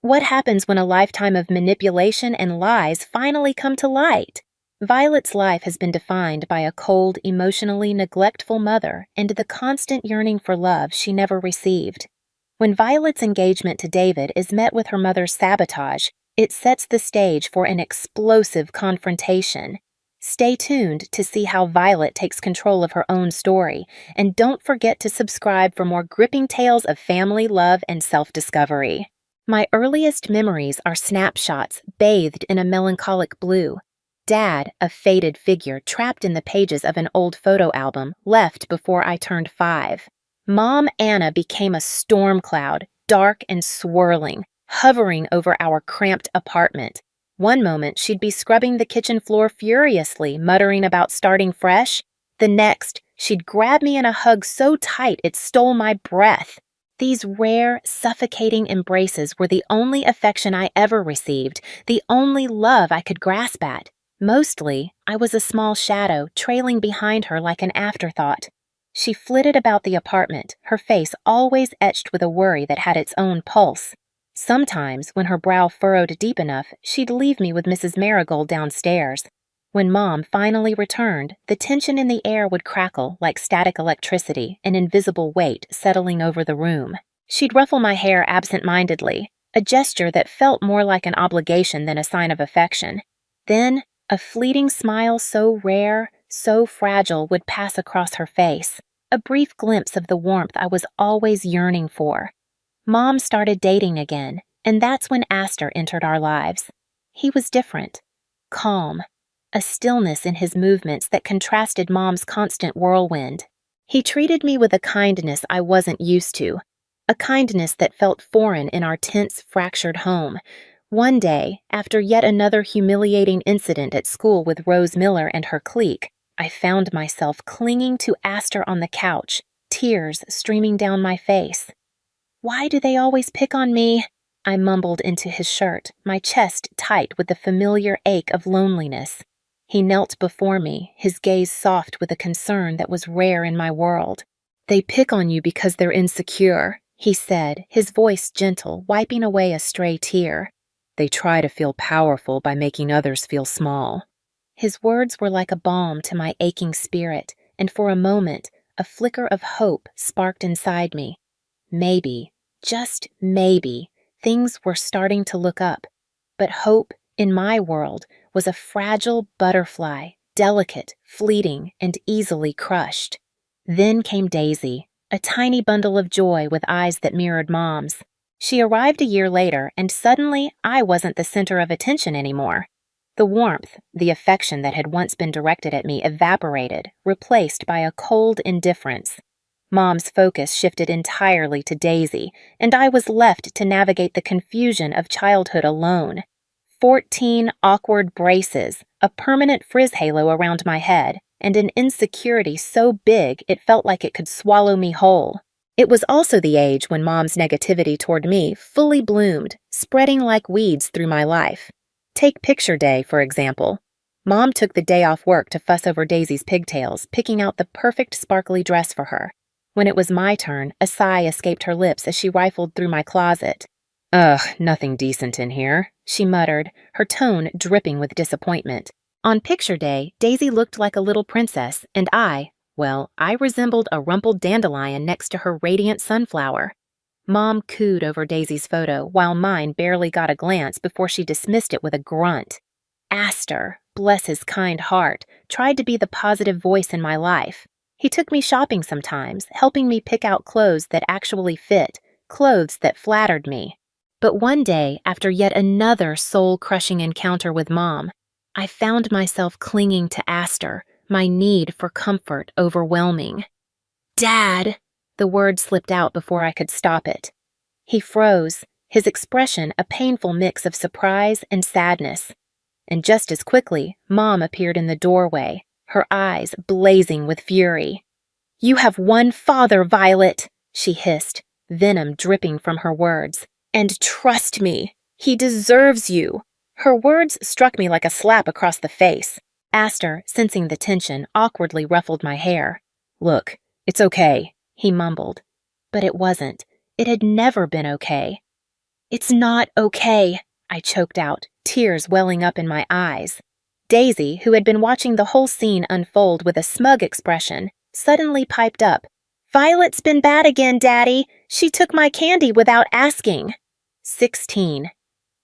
What happens when a lifetime of manipulation and lies finally come to light? Violet's life has been defined by a cold, emotionally neglectful mother and the constant yearning for love she never received. When Violet's engagement to David is met with her mother's sabotage, it sets the stage for an explosive confrontation. Stay tuned to see how Violet takes control of her own story, and don't forget to subscribe for more gripping tales of family, love, and self-discovery. My earliest memories are snapshots bathed in a melancholic blue. Dad, a faded figure trapped in the pages of an old photo album left before I turned 5. Mom Anna became a storm cloud, dark and swirling, hovering over our cramped apartment. One moment she'd be scrubbing the kitchen floor furiously, muttering about starting fresh. The next, she'd grab me in a hug so tight it stole my breath. These rare, suffocating embraces were the only affection I ever received, the only love I could grasp at. Mostly, I was a small shadow trailing behind her like an afterthought. She flitted about the apartment, her face always etched with a worry that had its own pulse. Sometimes, when her brow furrowed deep enough, she'd leave me with Mrs. Marigold downstairs. When Mom finally returned, the tension in the air would crackle like static electricity, an invisible weight settling over the room. She'd ruffle my hair absent-mindedly, a gesture that felt more like an obligation than a sign of affection. Then, a fleeting smile so rare, so fragile would pass across her face, a brief glimpse of the warmth I was always yearning for. Mom started dating again, and that's when Astor entered our lives. He was different, calm, a stillness in his movements that contrasted Mom's constant whirlwind. He treated me with a kindness I wasn't used to, a kindness that felt foreign in our tense, fractured home. One day, after yet another humiliating incident at school with Rose Miller and her clique, I found myself clinging to Astor on the couch, tears streaming down my face. "Why do they always pick on me?" I mumbled into his shirt, my chest tight with the familiar ache of loneliness. He knelt before me, his gaze soft with a concern that was rare in my world. "They pick on you because they're insecure," he said, his voice gentle, wiping away a stray tear. "They try to feel powerful by making others feel small." His words were like a balm to my aching spirit, and for a moment, a flicker of hope sparked inside me. Maybe, just maybe, things were starting to look up. But hope, in my world, was a fragile butterfly, delicate, fleeting, and easily crushed. Then came Daisy, a tiny bundle of joy with eyes that mirrored Mom's. She arrived a year later, and suddenly I wasn't the center of attention anymore. The warmth, the affection that had once been directed at me evaporated, replaced by a cold indifference. Mom's focus shifted entirely to Daisy, and I was left to navigate the confusion of childhood alone. 14 awkward braces, a permanent frizz halo around my head, and an insecurity so big it felt like it could swallow me whole. It was also the age when Mom's negativity toward me fully bloomed, spreading like weeds through my life. Take picture day, for example. Mom took the day off work to fuss over Daisy's pigtails, picking out the perfect sparkly dress for her. When it was my turn, a sigh escaped her lips as she rifled through my closet. "Ugh, nothing decent in here," she muttered, her tone dripping with disappointment. On picture day, Daisy looked like a little princess, and I resembled a rumpled dandelion next to her radiant sunflower. Mom cooed over Daisy's photo, while mine barely got a glance before she dismissed it with a grunt. Astor, bless his kind heart, tried to be the positive voice in my life. He took me shopping sometimes, helping me pick out clothes that actually fit, clothes that flattered me. But one day, after yet another soul-crushing encounter with Mom, I found myself clinging to Astor, my need for comfort overwhelming. "Dad!" The word slipped out before I could stop it. He froze, his expression a painful mix of surprise and sadness. And just as quickly, Mom appeared in the doorway, her eyes blazing with fury. "You have one father, Violet," she hissed, venom dripping from her words. "And trust me, he deserves you." Her words struck me like a slap across the face. Astor, sensing the tension, awkwardly ruffled my hair. "Look, it's okay," he mumbled. But it wasn't. It had never been okay. "It's not okay," I choked out, tears welling up in my eyes. Daisy, who had been watching the whole scene unfold with a smug expression, suddenly piped up, "Violet's been bad again, Daddy. She took my candy without asking." 16.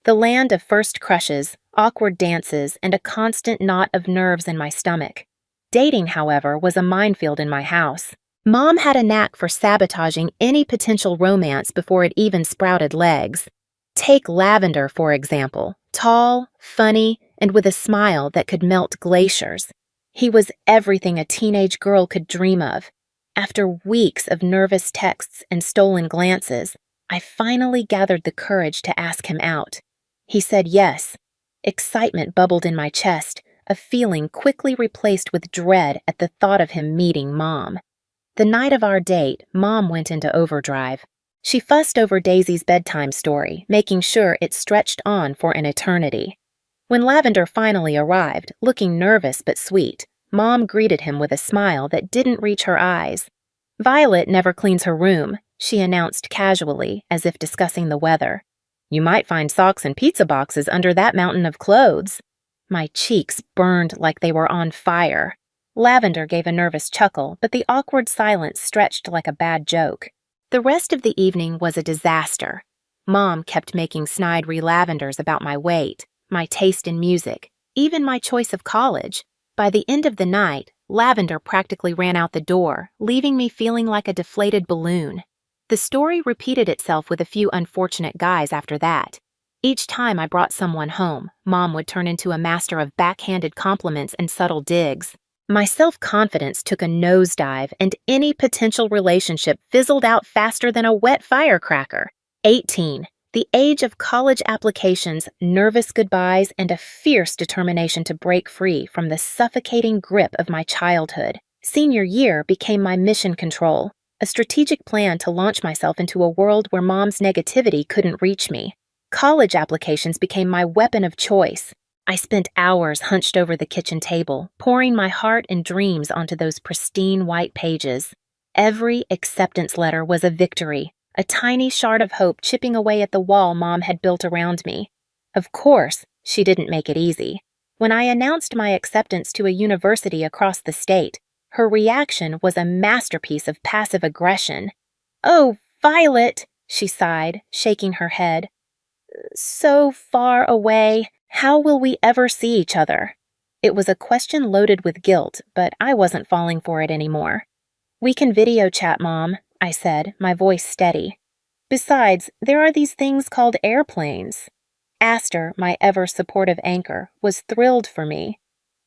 The land of first crushes, awkward dances, and a constant knot of nerves in my stomach. Dating, however, was a minefield in my house. Mom had a knack for sabotaging any potential romance before it even sprouted legs. Take Lavender, for example. Tall, funny, and with a smile that could melt glaciers. He was everything a teenage girl could dream of. After weeks of nervous texts and stolen glances, I finally gathered the courage to ask him out. He said yes. Excitement bubbled in my chest, a feeling quickly replaced with dread at the thought of him meeting Mom. The night of our date, Mom went into overdrive. She fussed over Daisy's bedtime story, making sure it stretched on for an eternity. When Lavender finally arrived, looking nervous but sweet, Mom greeted him with a smile that didn't reach her eyes. "Violet never cleans her room," she announced casually, as if discussing the weather. "You might find socks and pizza boxes under that mountain of clothes." My cheeks burned like they were on fire. Lavender gave a nervous chuckle, but the awkward silence stretched like a bad joke. The rest of the evening was a disaster. Mom kept making snide re-Lavenders about my weight, my taste in music, even my choice of college. By the end of the night, Lavender practically ran out the door, leaving me feeling like a deflated balloon. The story repeated itself with a few unfortunate guys after that. Each time I brought someone home, Mom would turn into a master of backhanded compliments and subtle digs. My self-confidence took a nosedive, and any potential relationship fizzled out faster than a wet firecracker. 18. The age of college applications, nervous goodbyes, and a fierce determination to break free from the suffocating grip of my childhood. Senior year became my mission control, a strategic plan to launch myself into a world where Mom's negativity couldn't reach me. College applications became my weapon of choice. I spent hours hunched over the kitchen table, pouring my heart and dreams onto those pristine white pages. Every acceptance letter was a victory, a tiny shard of hope chipping away at the wall Mom had built around me. Of course, she didn't make it easy. When I announced my acceptance to a university across the state, her reaction was a masterpiece of passive aggression. "Oh, Violet," she sighed, shaking her head. "So far away. How will we ever see each other?" It was a question loaded with guilt, but I wasn't falling for it anymore. "We can video chat, Mom," I said, my voice steady. "Besides, there are these things called airplanes." Astor, my ever-supportive anchor, was thrilled for me.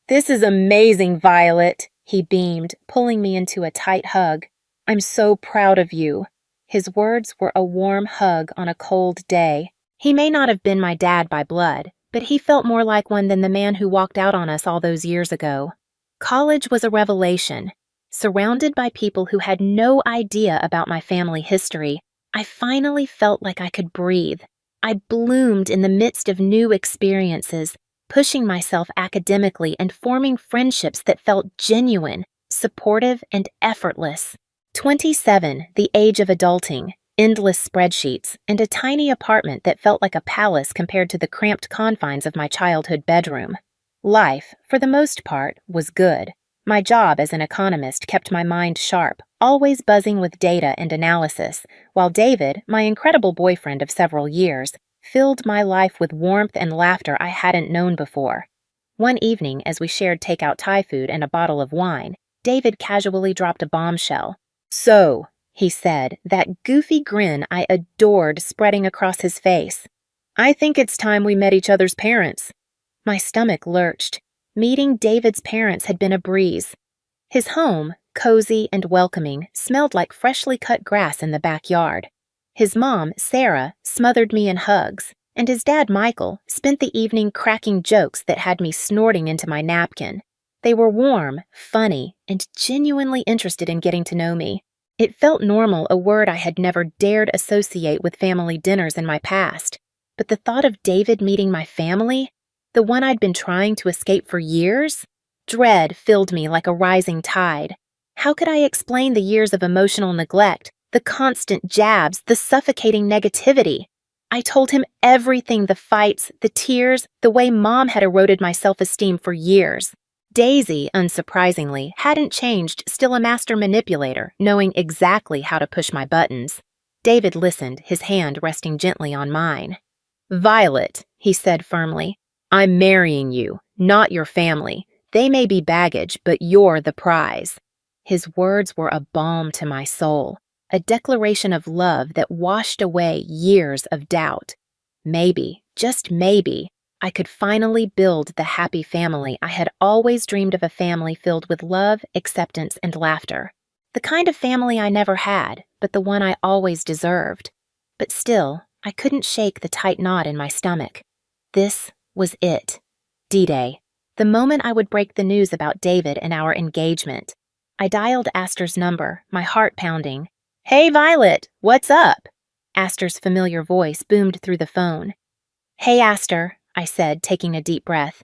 "This is amazing, Violet," he beamed, pulling me into a tight hug. "I'm so proud of you." His words were a warm hug on a cold day. He may not have been my dad by blood, but he felt more like one than the man who walked out on us all those years ago. College was a revelation. Surrounded by people who had no idea about my family history, I finally felt like I could breathe. I bloomed in the midst of new experiences, pushing myself academically and forming friendships that felt genuine, supportive, and effortless. 27, the age of adulting. Endless spreadsheets, and a tiny apartment that felt like a palace compared to the cramped confines of my childhood bedroom. Life, for the most part, was good. My job as an economist kept my mind sharp, always buzzing with data and analysis, while David, my incredible boyfriend of several years, filled my life with warmth and laughter I hadn't known before. One evening, as we shared takeout Thai food and a bottle of wine, David casually dropped a bombshell. "So," he said, that goofy grin I adored spreading across his face, "I think it's time we met each other's parents." My stomach lurched. Meeting David's parents had been a breeze. His home, cozy and welcoming, smelled like freshly cut grass in the backyard. His mom, Sarah, smothered me in hugs, and his dad, Michael, spent the evening cracking jokes that had me snorting into my napkin. They were warm, funny, and genuinely interested in getting to know me. It felt normal, a word I had never dared associate with family dinners in my past. But the thought of David meeting my family, the one I'd been trying to escape for years, dread filled me like a rising tide. How could I explain the years of emotional neglect, the constant jabs, the suffocating negativity? I told him everything, the fights, the tears, the way Mom had eroded my self-esteem for years. Daisy, unsurprisingly, hadn't changed, still a master manipulator, knowing exactly how to push my buttons. David listened, his hand resting gently on mine. "Violet," he said firmly, "I'm marrying you, not your family. They may be baggage, but you're the prize." His words were a balm to my soul, a declaration of love that washed away years of doubt. Maybe, just maybe, I could finally build the happy family I had always dreamed of, a family filled with love, acceptance, and laughter. The kind of family I never had, but the one I always deserved. But still, I couldn't shake the tight knot in my stomach. This was it. D-Day. The moment I would break the news about David and our engagement. I dialed Astor's number, my heart pounding. "Hey, Violet, what's up?" Astor's familiar voice boomed through the phone. "Hey, Astor," I said, taking a deep breath.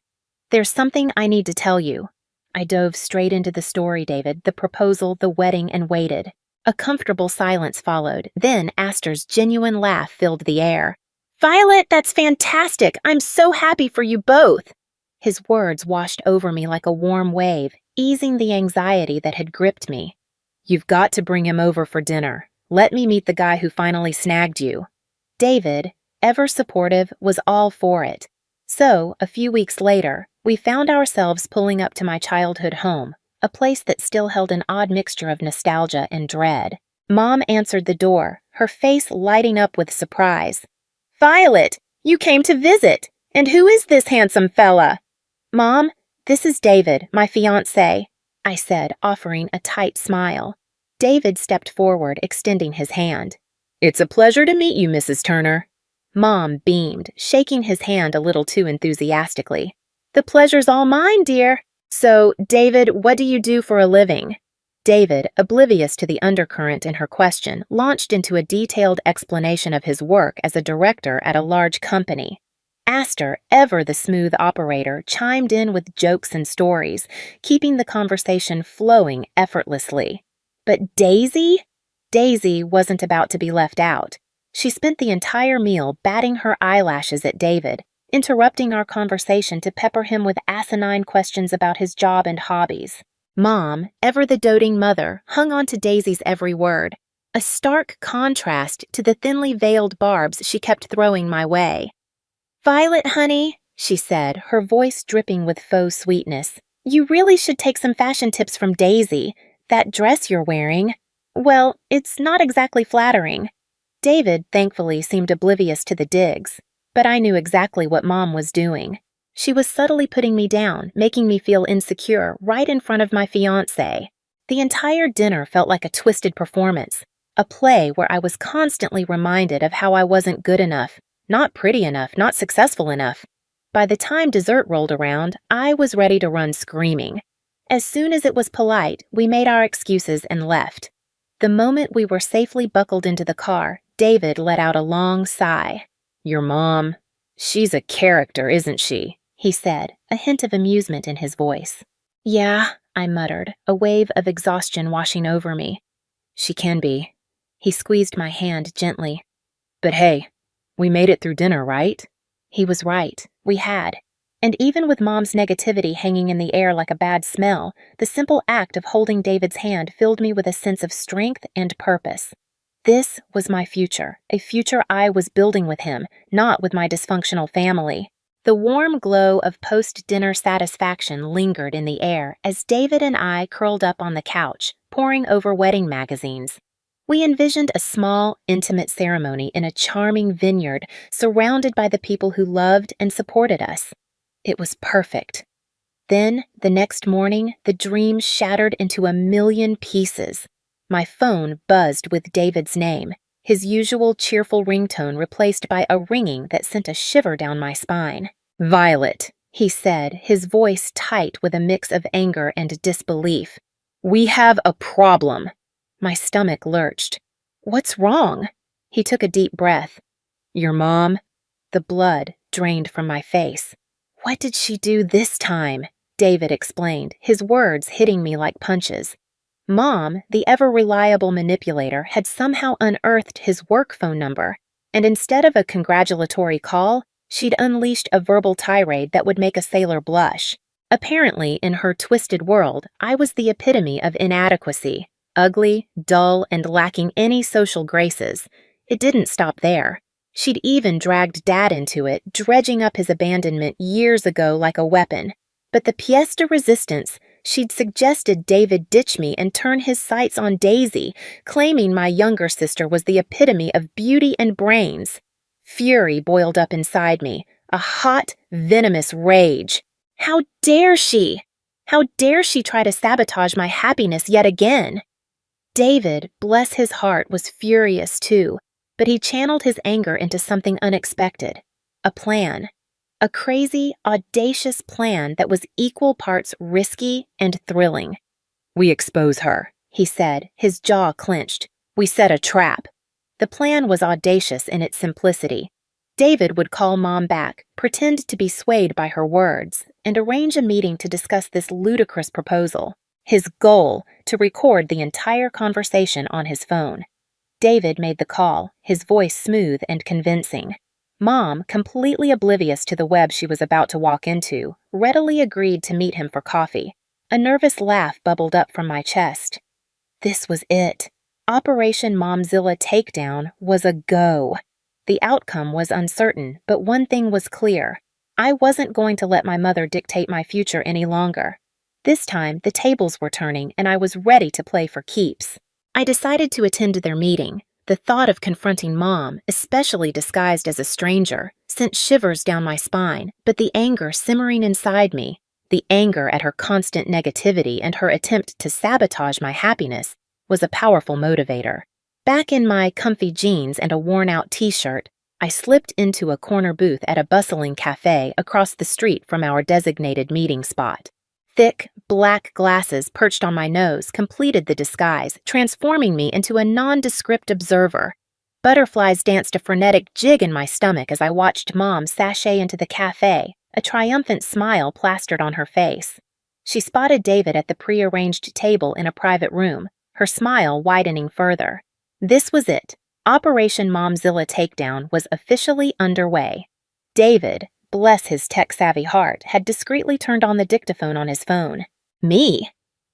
"There's something I need to tell you." I dove straight into the story, David, the proposal, the wedding, and waited. A comfortable silence followed. Then Astor's genuine laugh filled the air. "Violet, that's fantastic! I'm so happy for you both!" His words washed over me like a warm wave, easing the anxiety that had gripped me. "You've got to bring him over for dinner. Let me meet the guy who finally snagged you." David, ever supportive, was all for it. So, a few weeks later, we found ourselves pulling up to my childhood home, a place that still held an odd mixture of nostalgia and dread. Mom answered the door, her face lighting up with surprise. "Violet, you came to visit! And who is this handsome fella?" "Mom, this is David, my fiancé," I said, offering a tight smile. David stepped forward, extending his hand. "It's a pleasure to meet you, Mrs. Turner." Mom beamed, shaking his hand a little too enthusiastically. "The pleasure's all mine, dear. So, David, what do you do for a living?" David, oblivious to the undercurrent in her question, launched into a detailed explanation of his work as a director at a large company. Astor, ever the smooth operator, chimed in with jokes and stories, keeping the conversation flowing effortlessly. But Daisy? Daisy wasn't about to be left out. She spent the entire meal batting her eyelashes at David, interrupting our conversation to pepper him with asinine questions about his job and hobbies. Mom, ever the doting mother, hung on to Daisy's every word, a stark contrast to the thinly veiled barbs she kept throwing my way. "Violet, honey," she said, her voice dripping with faux sweetness, "you really should take some fashion tips from Daisy. That dress you're wearing, well, it's not exactly flattering." David, thankfully, seemed oblivious to the digs, but I knew exactly what Mom was doing. She was subtly putting me down, making me feel insecure right in front of my fiancé. The entire dinner felt like a twisted performance, a play where I was constantly reminded of how I wasn't good enough, not pretty enough, not successful enough. By the time dessert rolled around, I was ready to run screaming. As soon as it was polite, we made our excuses and left. The moment we were safely buckled into the car, David let out a long sigh. "Your mom, she's a character, isn't she?" he said, a hint of amusement in his voice. "Yeah," I muttered, a wave of exhaustion washing over me. "She can be." He squeezed my hand gently. "But hey, we made it through dinner, right?" He was right. We had. And even with Mom's negativity hanging in the air like a bad smell, the simple act of holding David's hand filled me with a sense of strength and purpose. This was my future, a future I was building with him, not with my dysfunctional family. The warm glow of post-dinner satisfaction lingered in the air as David and I curled up on the couch, poring over wedding magazines. We envisioned a small, intimate ceremony in a charming vineyard surrounded by the people who loved and supported us. It was perfect. Then, the next morning, the dream shattered into a million pieces. My phone buzzed with David's name, his usual cheerful ringtone replaced by a ringing that sent a shiver down my spine. "Violet," he said, his voice tight with a mix of anger and disbelief. "We have a problem." My stomach lurched. "What's wrong?" He took a deep breath. "Your mom?" The blood drained from my face. "What did she do this time?" David explained, his words hitting me like punches. Mom, the ever-reliable manipulator, had somehow unearthed his work phone number. and instead of a congratulatory call, she'd unleashed a verbal tirade that would make a sailor blush. Apparently, in her twisted world, I was the epitome of inadequacy, ugly, dull, and lacking any social graces. It didn't stop there. She'd even dragged Dad into it, dredging up his abandonment years ago like a weapon. But the pièce de résistance, she'd suggested David ditch me and turn his sights on Daisy, claiming my younger sister was the epitome of beauty and brains. Fury boiled up inside me, a hot, venomous rage. How dare she? How dare she try to sabotage my happiness yet again? David, bless his heart, was furious too, but he channeled his anger into something unexpected. A plan. A crazy, audacious plan that was equal parts risky and thrilling. "We expose her," he said, his jaw clenched. "We set a trap." The plan was audacious in its simplicity. David would call Mom back, pretend to be swayed by her words, and arrange a meeting to discuss this ludicrous proposal. His goal, to record the entire conversation on his phone. David made the call, his voice smooth and convincing. Mom, completely oblivious to the web she was about to walk into, readily agreed to meet him for coffee. A nervous laugh bubbled up from my chest. This was it. Operation Momzilla Takedown was a go. The outcome was uncertain, but one thing was clear. I wasn't going to let my mother dictate my future any longer. This time, the tables were turning, and I was ready to play for keeps. I decided to attend their meeting. The thought of confronting Mom, especially disguised as a stranger, sent shivers down my spine, but the anger simmering inside me, the anger at her constant negativity and her attempt to sabotage my happiness, was a powerful motivator. Back in my comfy jeans and a worn-out t-shirt, I slipped into a corner booth at a bustling cafe across the street from our designated meeting spot. Thick, black glasses perched on my nose completed the disguise, transforming me into a nondescript observer. Butterflies danced a frenetic jig in my stomach as I watched Mom sashay into the cafe, a triumphant smile plastered on her face. She spotted David at the pre-arranged table in a private room, her smile widening further. This was it. Operation Momzilla Takedown was officially underway. David, bless his tech-savvy heart, had discreetly turned on the dictaphone on his phone. Me?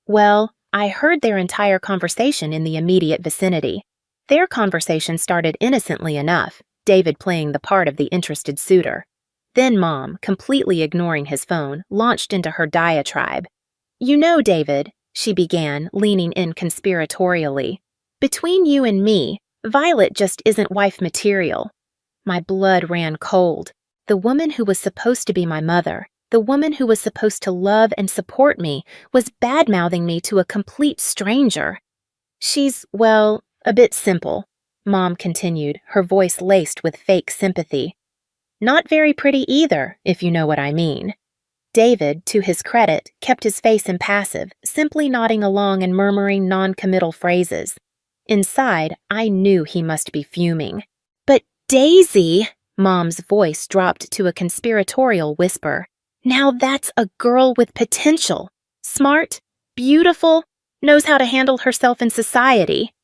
Well, I heard their entire conversation in the immediate vicinity. Their conversation started innocently enough, David playing the part of the interested suitor. Then Mom, completely ignoring his phone, launched into her diatribe. "You know, David," she began, leaning in conspiratorially, "between you and me, Violet just isn't wife material." My blood ran cold. The woman who was supposed to be my mother, the woman who was supposed to love and support me, was bad-mouthing me to a complete stranger. "She's, well, a bit simple," Mom continued, her voice laced with fake sympathy. "Not very pretty either, if you know what I mean." David, to his credit, kept his face impassive, simply nodding along and murmuring non-committal phrases. Inside, I knew he must be fuming. "But Daisy," Mom's voice dropped to a conspiratorial whisper, "now that's a girl with potential. Smart, beautiful, knows how to handle herself in society."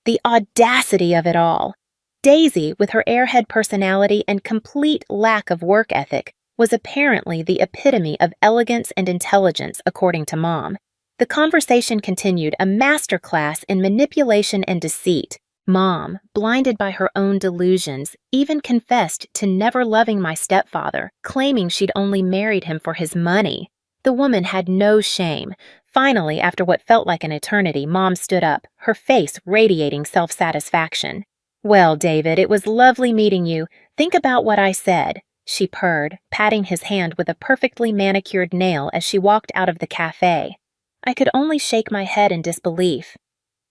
The audacity of it all. Daisy, with her airhead personality and complete lack of work ethic, was apparently the epitome of elegance and intelligence, according to Mom. The conversation continued, a masterclass in manipulation and deceit. Mom, blinded by her own delusions, even confessed to never loving my stepfather, claiming she'd only married him for his money. The woman had no shame. Finally, after what felt like an eternity, Mom stood up, her face radiating self-satisfaction. "Well, David, it was lovely meeting you. Think about what I said," she purred, patting his hand with a perfectly manicured nail as she walked out of the cafe. I could only shake my head in disbelief.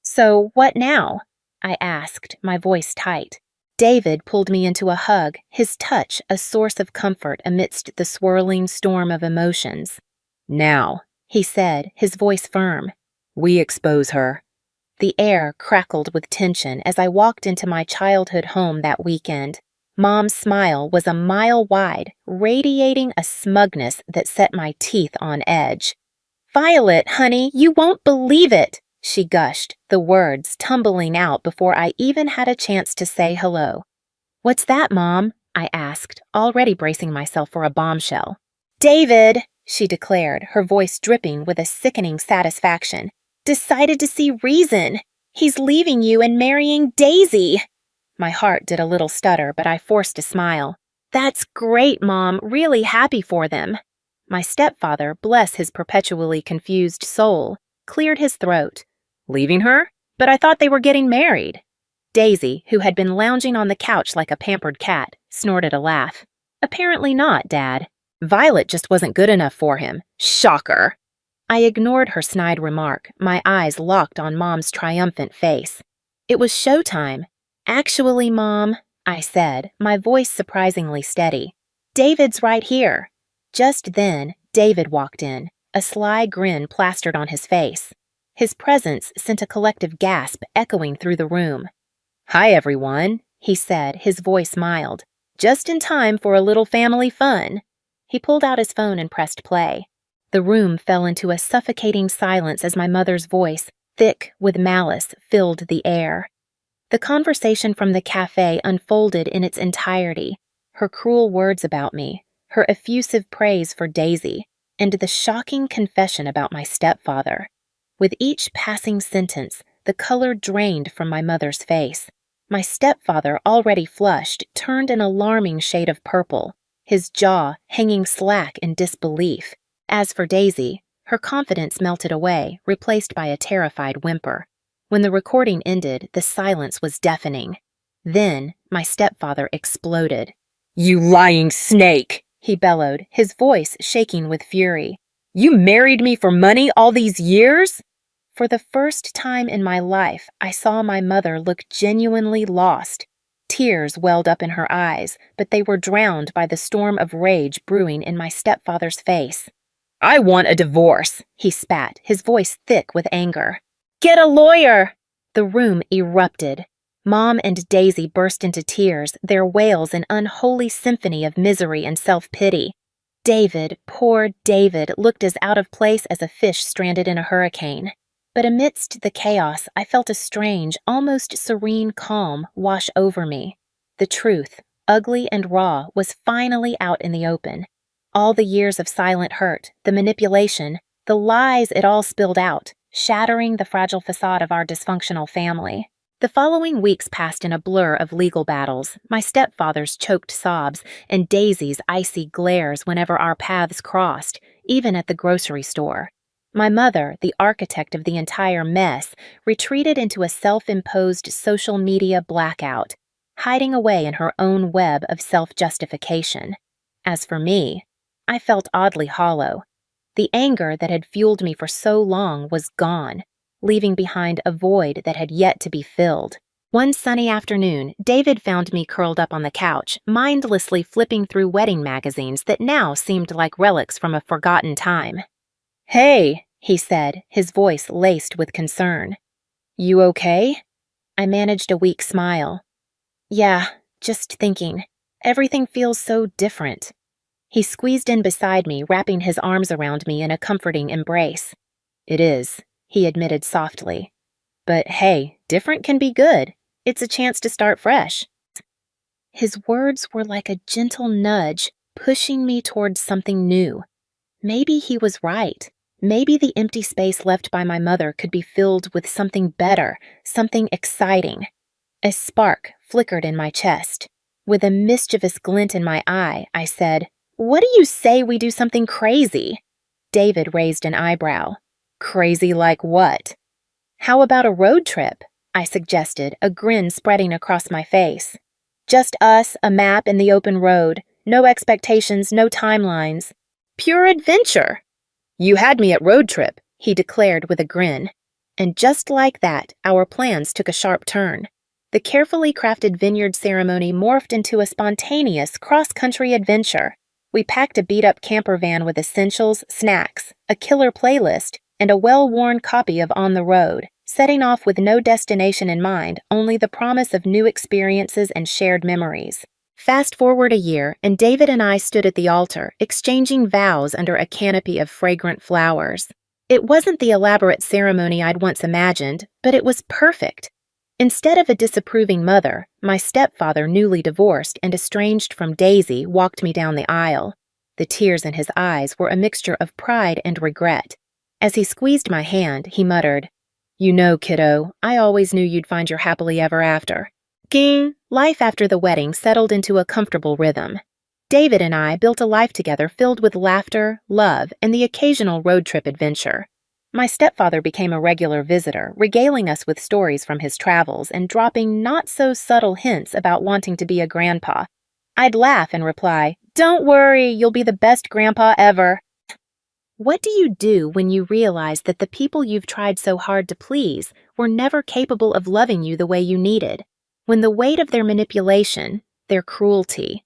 "So, what now?" I asked, my voice tight. David pulled me into a hug, his touch a source of comfort amidst the swirling storm of emotions. "Now," he said, his voice firm, "we expose her." The air crackled with tension as I walked into my childhood home that weekend. Mom's smile was a mile wide, radiating a smugness that set my teeth on edge. "Violet, honey, you won't believe it," she gushed, the words tumbling out before I even had a chance to say hello. "What's that, Mom?" I asked, already bracing myself for a bombshell. "David," she declared, her voice dripping with a sickening satisfaction, "decided to see reason. He's leaving you and marrying Daisy." My heart did a little stutter, but I forced a smile. "That's great, Mom. Really happy for them." My stepfather, bless his perpetually confused soul, cleared his throat. "Leaving her? But I thought they were getting married." Daisy, who had been lounging on the couch like a pampered cat, snorted a laugh. "Apparently not, Dad. Violet just wasn't good enough for him. Shocker!" I ignored her snide remark, my eyes locked on Mom's triumphant face. It was showtime. "Actually, Mom," I said, my voice surprisingly steady, "David's right here." Just then, David walked in, a sly grin plastered on his face. His presence sent a collective gasp echoing through the room. "Hi, everyone," he said, his voice mild. "Just in time for a little family fun." He pulled out his phone and pressed play. The room fell into a suffocating silence as my mother's voice, thick with malice, filled the air. The conversation from the cafe unfolded in its entirety, her cruel words about me, her effusive praise for Daisy, and the shocking confession about my stepfather. With each passing sentence, the color drained from my mother's face. My stepfather, already flushed, turned an alarming shade of purple, his jaw hanging slack in disbelief. As for Daisy, her confidence melted away, replaced by a terrified whimper. When the recording ended, the silence was deafening. Then, my stepfather exploded. "You lying snake!" he bellowed, his voice shaking with fury. "You married me for money all these years?" For the first time in my life, I saw my mother look genuinely lost. Tears welled up in her eyes, but they were drowned by the storm of rage brewing in my stepfather's face. "I want a divorce," he spat, his voice thick with anger. "Get a lawyer!" The room erupted. Mom and Daisy burst into tears, their wails an unholy symphony of misery and self-pity. David, poor David, looked as out of place as a fish stranded in a hurricane. But amidst the chaos, I felt a strange, almost serene calm wash over me. The truth, ugly and raw, was finally out in the open. All the years of silent hurt, the manipulation, the lies it all spilled out, shattering the fragile facade of our dysfunctional family. The following weeks passed in a blur of legal battles, my stepfather's choked sobs, and Daisy's icy glares whenever our paths crossed, even at the grocery store. My mother, the architect of the entire mess, retreated into a self-imposed social media blackout, hiding away in her own web of self-justification. As for me, I felt oddly hollow. The anger that had fueled me for so long was gone, leaving behind a void that had yet to be filled. One sunny afternoon, David found me curled up on the couch, mindlessly flipping through wedding magazines that now seemed like relics from a forgotten time. "Hey," he said, his voice laced with concern. "You okay?" I managed a weak smile. "Yeah, just thinking. Everything feels so different." He squeezed in beside me, wrapping his arms around me in a comforting embrace. "It is," he admitted softly. "But hey, different can be good. It's a chance to start fresh." His words were like a gentle nudge, pushing me towards something new. Maybe he was right. Maybe the empty space left by my mother could be filled with something better, something exciting. A spark flickered in my chest. With a mischievous glint in my eye, I said, "What do you say we do something crazy?" David raised an eyebrow. "Crazy like what?" "How about a road trip?" I suggested, a grin spreading across my face. "Just us, a map, and the open road. No expectations, no timelines. Pure adventure." "You had me at road trip," he declared with a grin. And just like that, our plans took a sharp turn. The carefully crafted vineyard ceremony morphed into a spontaneous cross-country adventure. We packed a beat-up camper van with essentials, snacks, a killer playlist, and a well-worn copy of On the Road, setting off with no destination in mind, only the promise of new experiences and shared memories. Fast forward a year, and David and I stood at the altar, exchanging vows under a canopy of fragrant flowers. It wasn't the elaborate ceremony I'd once imagined, but it was perfect. Instead of a disapproving mother, my stepfather, newly divorced and estranged from Daisy, walked me down the aisle. The tears in his eyes were a mixture of pride and regret. As he squeezed my hand, he muttered, "You know, kiddo, I always knew you'd find your happily ever after." Ging! Life after the wedding settled into a comfortable rhythm. David and I built a life together filled with laughter, love, and the occasional road trip adventure. My stepfather became a regular visitor, regaling us with stories from his travels and dropping not-so-subtle hints about wanting to be a grandpa. I'd laugh and reply, "Don't worry, you'll be the best grandpa ever." What do you do when you realize that the people you've tried so hard to please were never capable of loving you the way you needed? When the weight of their manipulation, their cruelty,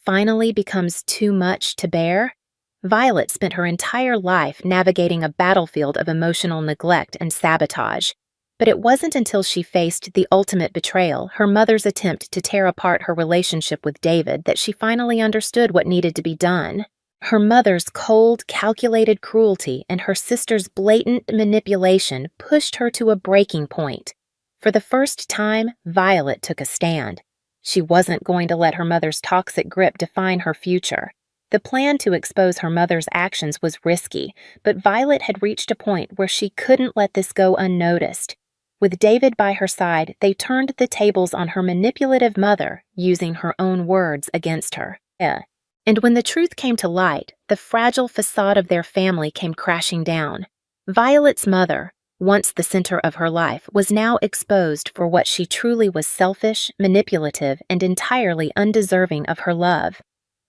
finally becomes too much to bear? Violet spent her entire life navigating a battlefield of emotional neglect and sabotage. But it wasn't until she faced the ultimate betrayal, her mother's attempt to tear apart her relationship with David, that she finally understood what needed to be done. Her mother's cold, calculated cruelty and her sister's blatant manipulation pushed her to a breaking point. For the first time, Violet took a stand. She wasn't going to let her mother's toxic grip define her future. The plan to expose her mother's actions was risky, but Violet had reached a point where she couldn't let this go unnoticed. With David by her side, they turned the tables on her manipulative mother, using her own words against her. And when the truth came to light, the fragile facade of their family came crashing down. Violet's mother, once the center of her life, was now exposed for what she truly was: selfish, manipulative, and entirely undeserving of her love.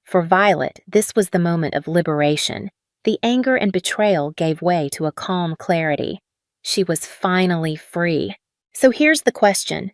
For Violet, this was the moment of liberation. The anger and betrayal gave way to a calm clarity. She was finally free. So here's the question.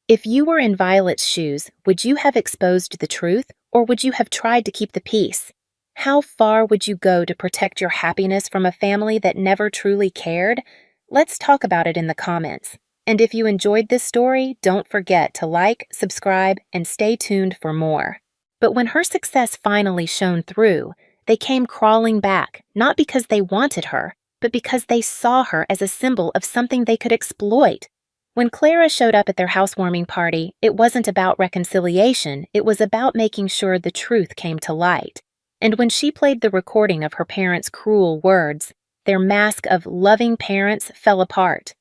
If you were in Violet's shoes, would you have exposed the truth, or would you have tried to keep the peace? How far would you go to protect your happiness from a family that never truly cared? Let's talk about it in the comments. And if you enjoyed this story, don't forget to like, subscribe, and stay tuned for more. But when her success finally shone through, they came crawling back, not because they wanted her, but because they saw her as a symbol of something they could exploit. When Clara showed up at their housewarming party, it wasn't about reconciliation, it was about making sure the truth came to light. And when she played the recording of her parents' cruel words, their mask of loving parents fell apart.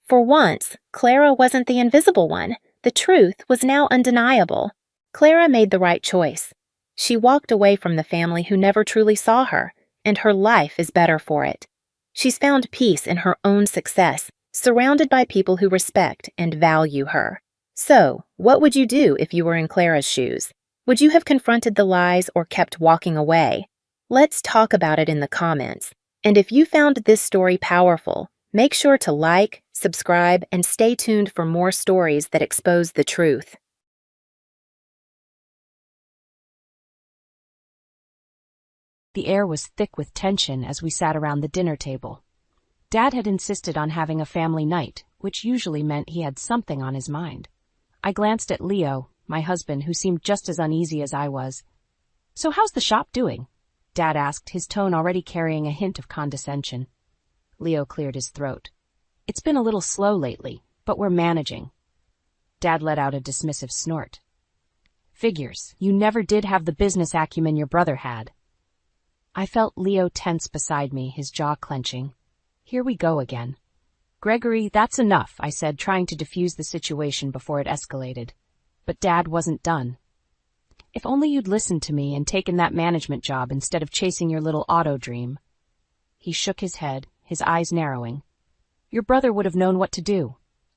For once, Clara wasn't the invisible one. The truth was now undeniable. Clara made the right choice. She walked away from the family who never truly saw her, and her life is better for it. She's found peace in her own success, surrounded by people who respect and value her. So, what would you do if you were in Clara's shoes? Would you have confronted the lies or kept walking away? Let's talk about it in the comments. And if you found this story powerful, make sure to like, subscribe, and stay tuned for more stories that expose the truth. The air was thick with tension as we sat around the dinner table. Dad had insisted on having a family night, which usually meant he had something on his mind. I glanced at Leo, my husband, who seemed just as uneasy as I was. "So how's the shop doing?" Dad asked, his tone already carrying a hint of condescension. Leo cleared his throat. "It's been a little slow lately, but we're managing." Dad let out a dismissive snort. "Figures. You never did have the business acumen your brother had." I felt Leo tense beside me, his jaw clenching. Here we go again. "Gregory, that's enough," I said, trying to defuse the situation before it escalated. But Dad wasn't done. "If only you'd listened to me and taken that management job instead of chasing your little auto dream." He shook his head, his eyes narrowing. "Your brother would have known what to do."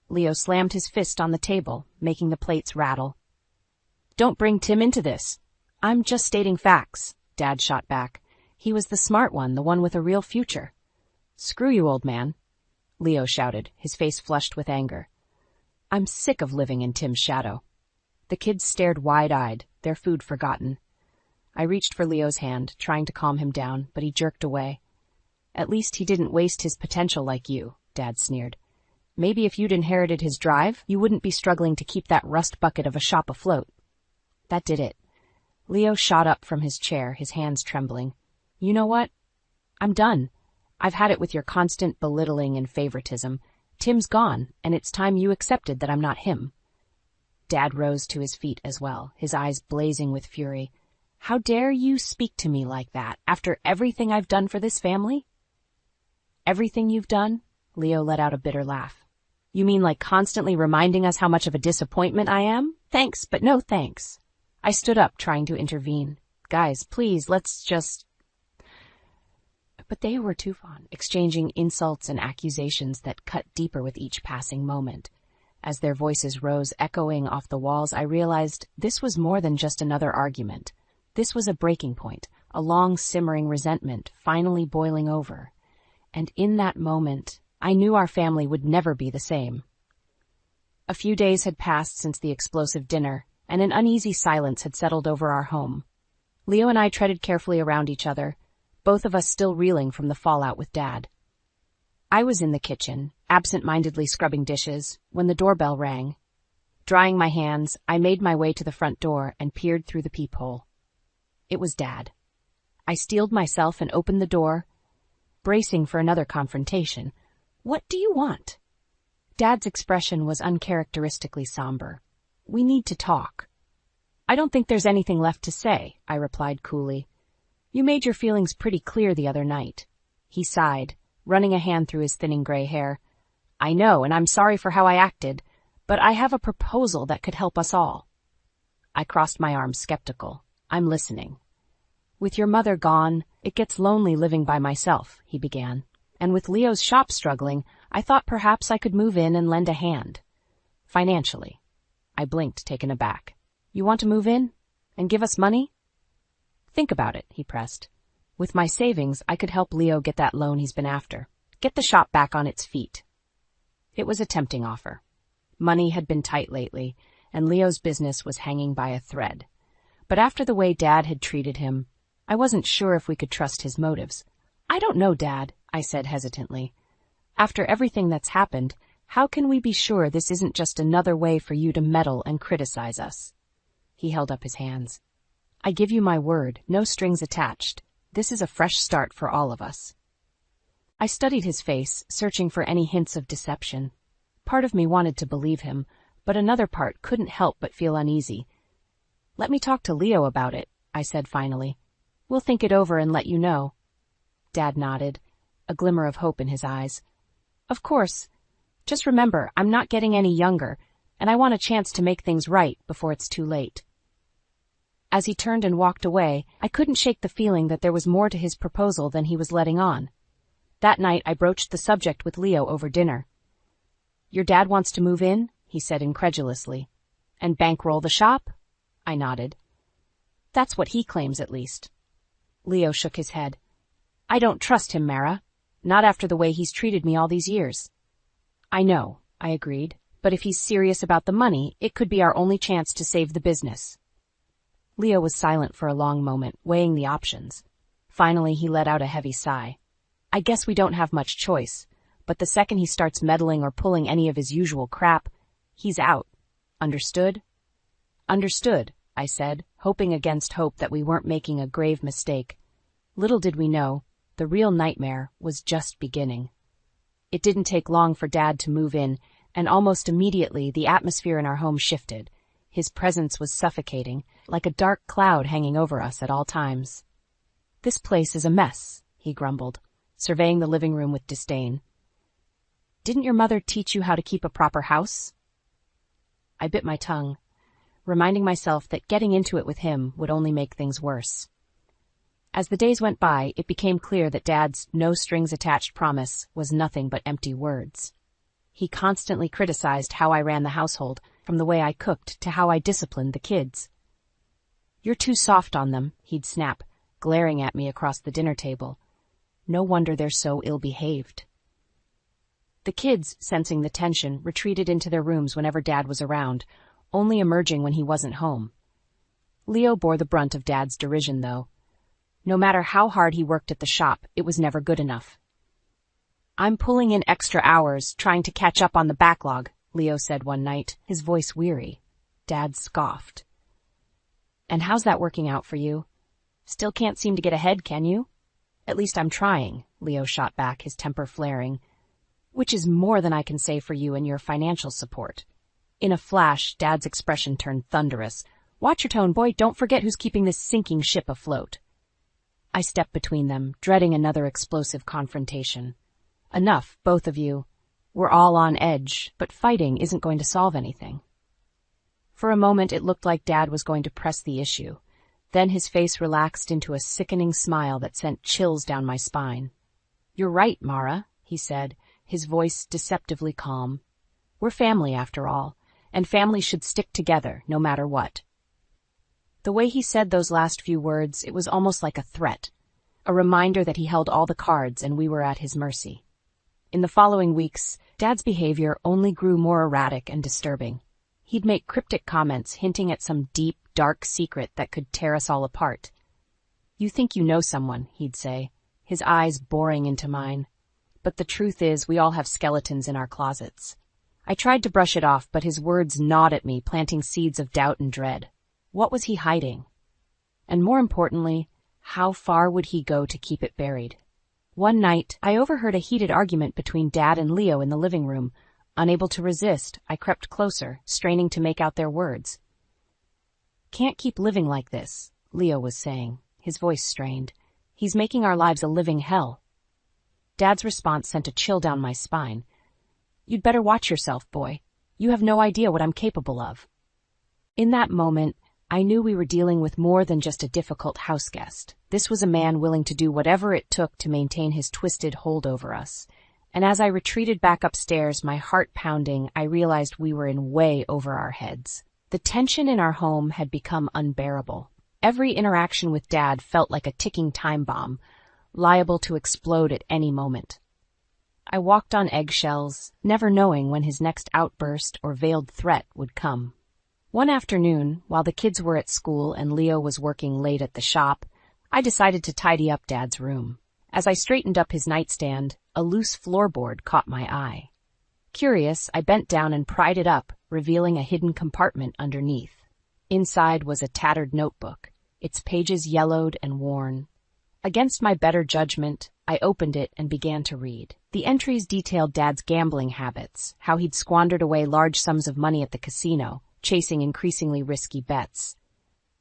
Leo slammed his fist on the table, making the plates rattle. "Don't bring Tim into this." "I'm just stating facts," Dad shot back. "He was the smart one, the one with a real future." "Screw you, old man," Leo shouted, his face flushed with anger. "I'm sick of living in Tim's shadow." The kids stared wide-eyed, their food forgotten. I reached for Leo's hand, trying to calm him down, but he jerked away. "At least he didn't waste his potential like you," Dad sneered. "Maybe if you'd inherited his drive, you wouldn't be struggling to keep that rust bucket of a shop afloat." That did it. Leo shot up from his chair, his hands trembling. "You know what? I'm done. I've had it with your constant belittling and favoritism, Tim's gone, and it's time you accepted that I'm not him." Dad rose to his feet as well, his eyes blazing with fury. "How dare you speak to me like that, after everything I've done for this family?" "Everything you've done?" Leo let out a bitter laugh. "You mean like constantly reminding us how much of a disappointment I am? Thanks, but no thanks." I stood up, trying to intervene. "Guys, please, let's just—" But they were too fond, exchanging insults and accusations that cut deeper with each passing moment. As their voices rose echoing off the walls, I realized this was more than just another argument. This was a breaking point, a long simmering resentment finally boiling over. And in that moment, I knew our family would never be the same. A few days had passed since the explosive dinner, and an uneasy silence had settled over our home. Leo and I treaded carefully around each other, both of us still reeling from the fallout with Dad. I was in the kitchen, absent-mindedly scrubbing dishes, when the doorbell rang. Drying my hands, I made my way to the front door and peered through the peephole. It was Dad. I steeled myself and opened the door, bracing for another confrontation. "What do you want?" Dad's expression was uncharacteristically somber. "We need to talk." "I don't think there's anything left to say," I replied coolly. "You made your feelings pretty clear the other night." He sighed, running a hand through his thinning gray hair. "I know, and I'm sorry for how I acted, but I have a proposal that could help us all." I crossed my arms, skeptical. "I'm listening." "With your mother gone, it gets lonely living by myself," he began. "And with Leo's shop struggling, I thought perhaps I could move in and lend a hand. Financially." I blinked, taken aback. "You want to move in? And give us money?" "Think about it," he pressed. "With my savings, I could help Leo get that loan he's been after. Get the shop back on its feet." It was a tempting offer. Money had been tight lately, and Leo's business was hanging by a thread. But after the way Dad had treated him, I wasn't sure if we could trust his motives. "I don't know, Dad," I said hesitantly. "After everything that's happened, how can we be sure this isn't just another way for you to meddle and criticize us?" He held up his hands. "I give you my word, no strings attached. This is a fresh start for all of us." I studied his face, searching for any hints of deception. Part of me wanted to believe him, but another part couldn't help but feel uneasy. "Let me talk to Leo about it," I said finally. "We'll think it over and let you know." Dad nodded, a glimmer of hope in his eyes. "Of course. Just remember, I'm not getting any younger, and I want a chance to make things right before it's too late." As he turned and walked away, I couldn't shake the feeling that there was more to his proposal than he was letting on. That night, I broached the subject with Leo over dinner. "Your dad wants to move in?" he said incredulously. "And bankroll the shop?" I nodded. "That's what he claims, at least." Leo shook his head. "I don't trust him, Mara. Not after the way he's treated me all these years." "I know," I agreed. "But if he's serious about the money, it could be our only chance to save the business." Leo was silent for a long moment, weighing the options. Finally, he let out a heavy sigh. "I guess we don't have much choice, but the second he starts meddling or pulling any of his usual crap, he's out. Understood?" "Understood," I said, hoping against hope that we weren't making a grave mistake. Little did we know, the real nightmare was just beginning. It didn't take long for Dad to move in, and almost immediately the atmosphere in our home shifted. His presence was suffocating, like a dark cloud hanging over us at all times. "This place is a mess," he grumbled, surveying the living room with disdain. "Didn't your mother teach you how to keep a proper house?" I bit my tongue, reminding myself that getting into it with him would only make things worse. As the days went by, it became clear that Dad's no-strings-attached promise was nothing but empty words. He constantly criticized how I ran the household, from the way I cooked to how I disciplined the kids. "You're too soft on them," he'd snap, glaring at me across the dinner table. "No wonder they're so ill-behaved." The kids, sensing the tension, retreated into their rooms whenever Dad was around, only emerging when he wasn't home. Leo bore the brunt of Dad's derision, though. No matter how hard he worked at the shop, it was never good enough. "I'm pulling in extra hours, trying to catch up on the backlog," Leo said one night, his voice weary. Dad scoffed. "And how's that working out for you? Still can't seem to get ahead, can you?" "At least I'm trying," Leo shot back, his temper flaring. which is more than I can say for you and your financial support. In a flash, Dad's expression turned thunderous. Watch your tone, boy. Don't forget who's keeping this sinking ship afloat. I stepped between them, dreading another explosive confrontation. Enough, both of you. We're all on edge, but fighting isn't going to solve anything. For a moment, it looked like Dad was going to press the issue. Then his face relaxed into a sickening smile that sent chills down my spine. You're right, Mara, he said, his voice deceptively calm. We're family, after all, and family should stick together, no matter what. The way he said those last few words, it was almost like a threat, a reminder that he held all the cards and we were at his mercy. In the following weeks, Dad's behavior only grew more erratic and disturbing. He'd make cryptic comments hinting at some deep, dark secret that could tear us all apart. You think you know someone, he'd say, his eyes boring into mine. But the truth is, we all have skeletons in our closets. I tried to brush it off, but his words gnawed at me, planting seeds of doubt and dread. What was he hiding? And more importantly, how far would he go to keep it buried? One night, I overheard a heated argument between Dad and Leo in the living room. Unable to resist, I crept closer, straining to make out their words. Can't keep living like this, Leo was saying, his voice strained. He's making our lives a living hell. Dad's response sent a chill down my spine. You'd better watch yourself, boy. You have no idea what I'm capable of. In that moment, I knew we were dealing with more than just a difficult houseguest. This was a man willing to do whatever it took to maintain his twisted hold over us. And as I retreated back upstairs, my heart pounding, I realized we were in way over our heads. The tension in our home had become unbearable. Every interaction with Dad felt like a ticking time bomb, liable to explode at any moment. I walked on eggshells, never knowing when his next outburst or veiled threat would come. One afternoon, while the kids were at school and Leo was working late at the shop, I decided to tidy up Dad's room. As I straightened up his nightstand, a loose floorboard caught my eye. Curious, I bent down and pried it up, revealing a hidden compartment underneath. Inside was a tattered notebook, its pages yellowed and worn. Against my better judgment, I opened it and began to read. The entries detailed Dad's gambling habits, how he'd squandered away large sums of money at the casino, chasing increasingly risky bets.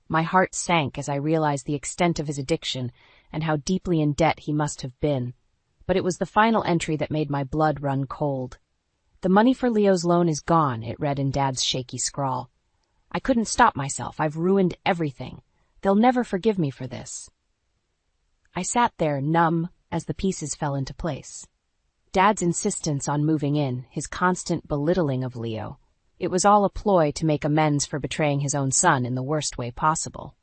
My heart sank as I realized the extent of his addiction and how deeply in debt he must have been. But it was the final entry that made my blood run cold. The money for Leo's loan is gone, it read in Dad's shaky scrawl. I couldn't stop myself. I've ruined everything. They'll never forgive me for this. I sat there, numb, as the pieces fell into place. Dad's insistence on moving in, his constant belittling of Leo. It was all a ploy to make amends for betraying his own son in the worst way possible.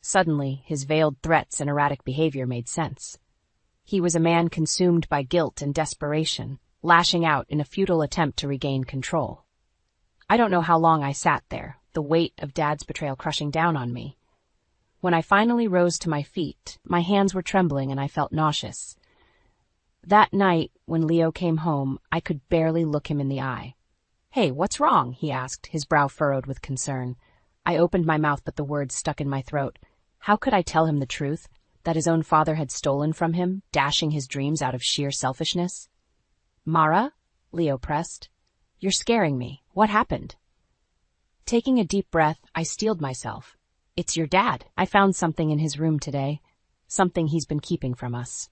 Suddenly, his veiled threats and erratic behavior made sense. He was a man consumed by guilt and desperation, lashing out in a futile attempt to regain control. I don't know how long I sat there, the weight of Dad's betrayal crushing down on me. When I finally rose to my feet, my hands were trembling and I felt nauseous. That night, when Leo came home, I could barely look him in the eye. Hey, what's wrong? He asked, his brow furrowed with concern. I opened my mouth, but the words stuck in my throat. How could I tell him the truth? That his own father had stolen from him, dashing his dreams out of sheer selfishness? Mara? Leo pressed. You're scaring me. What happened? Taking a deep breath, I steeled myself. It's your dad. I found something in his room today. Something he's been keeping from us.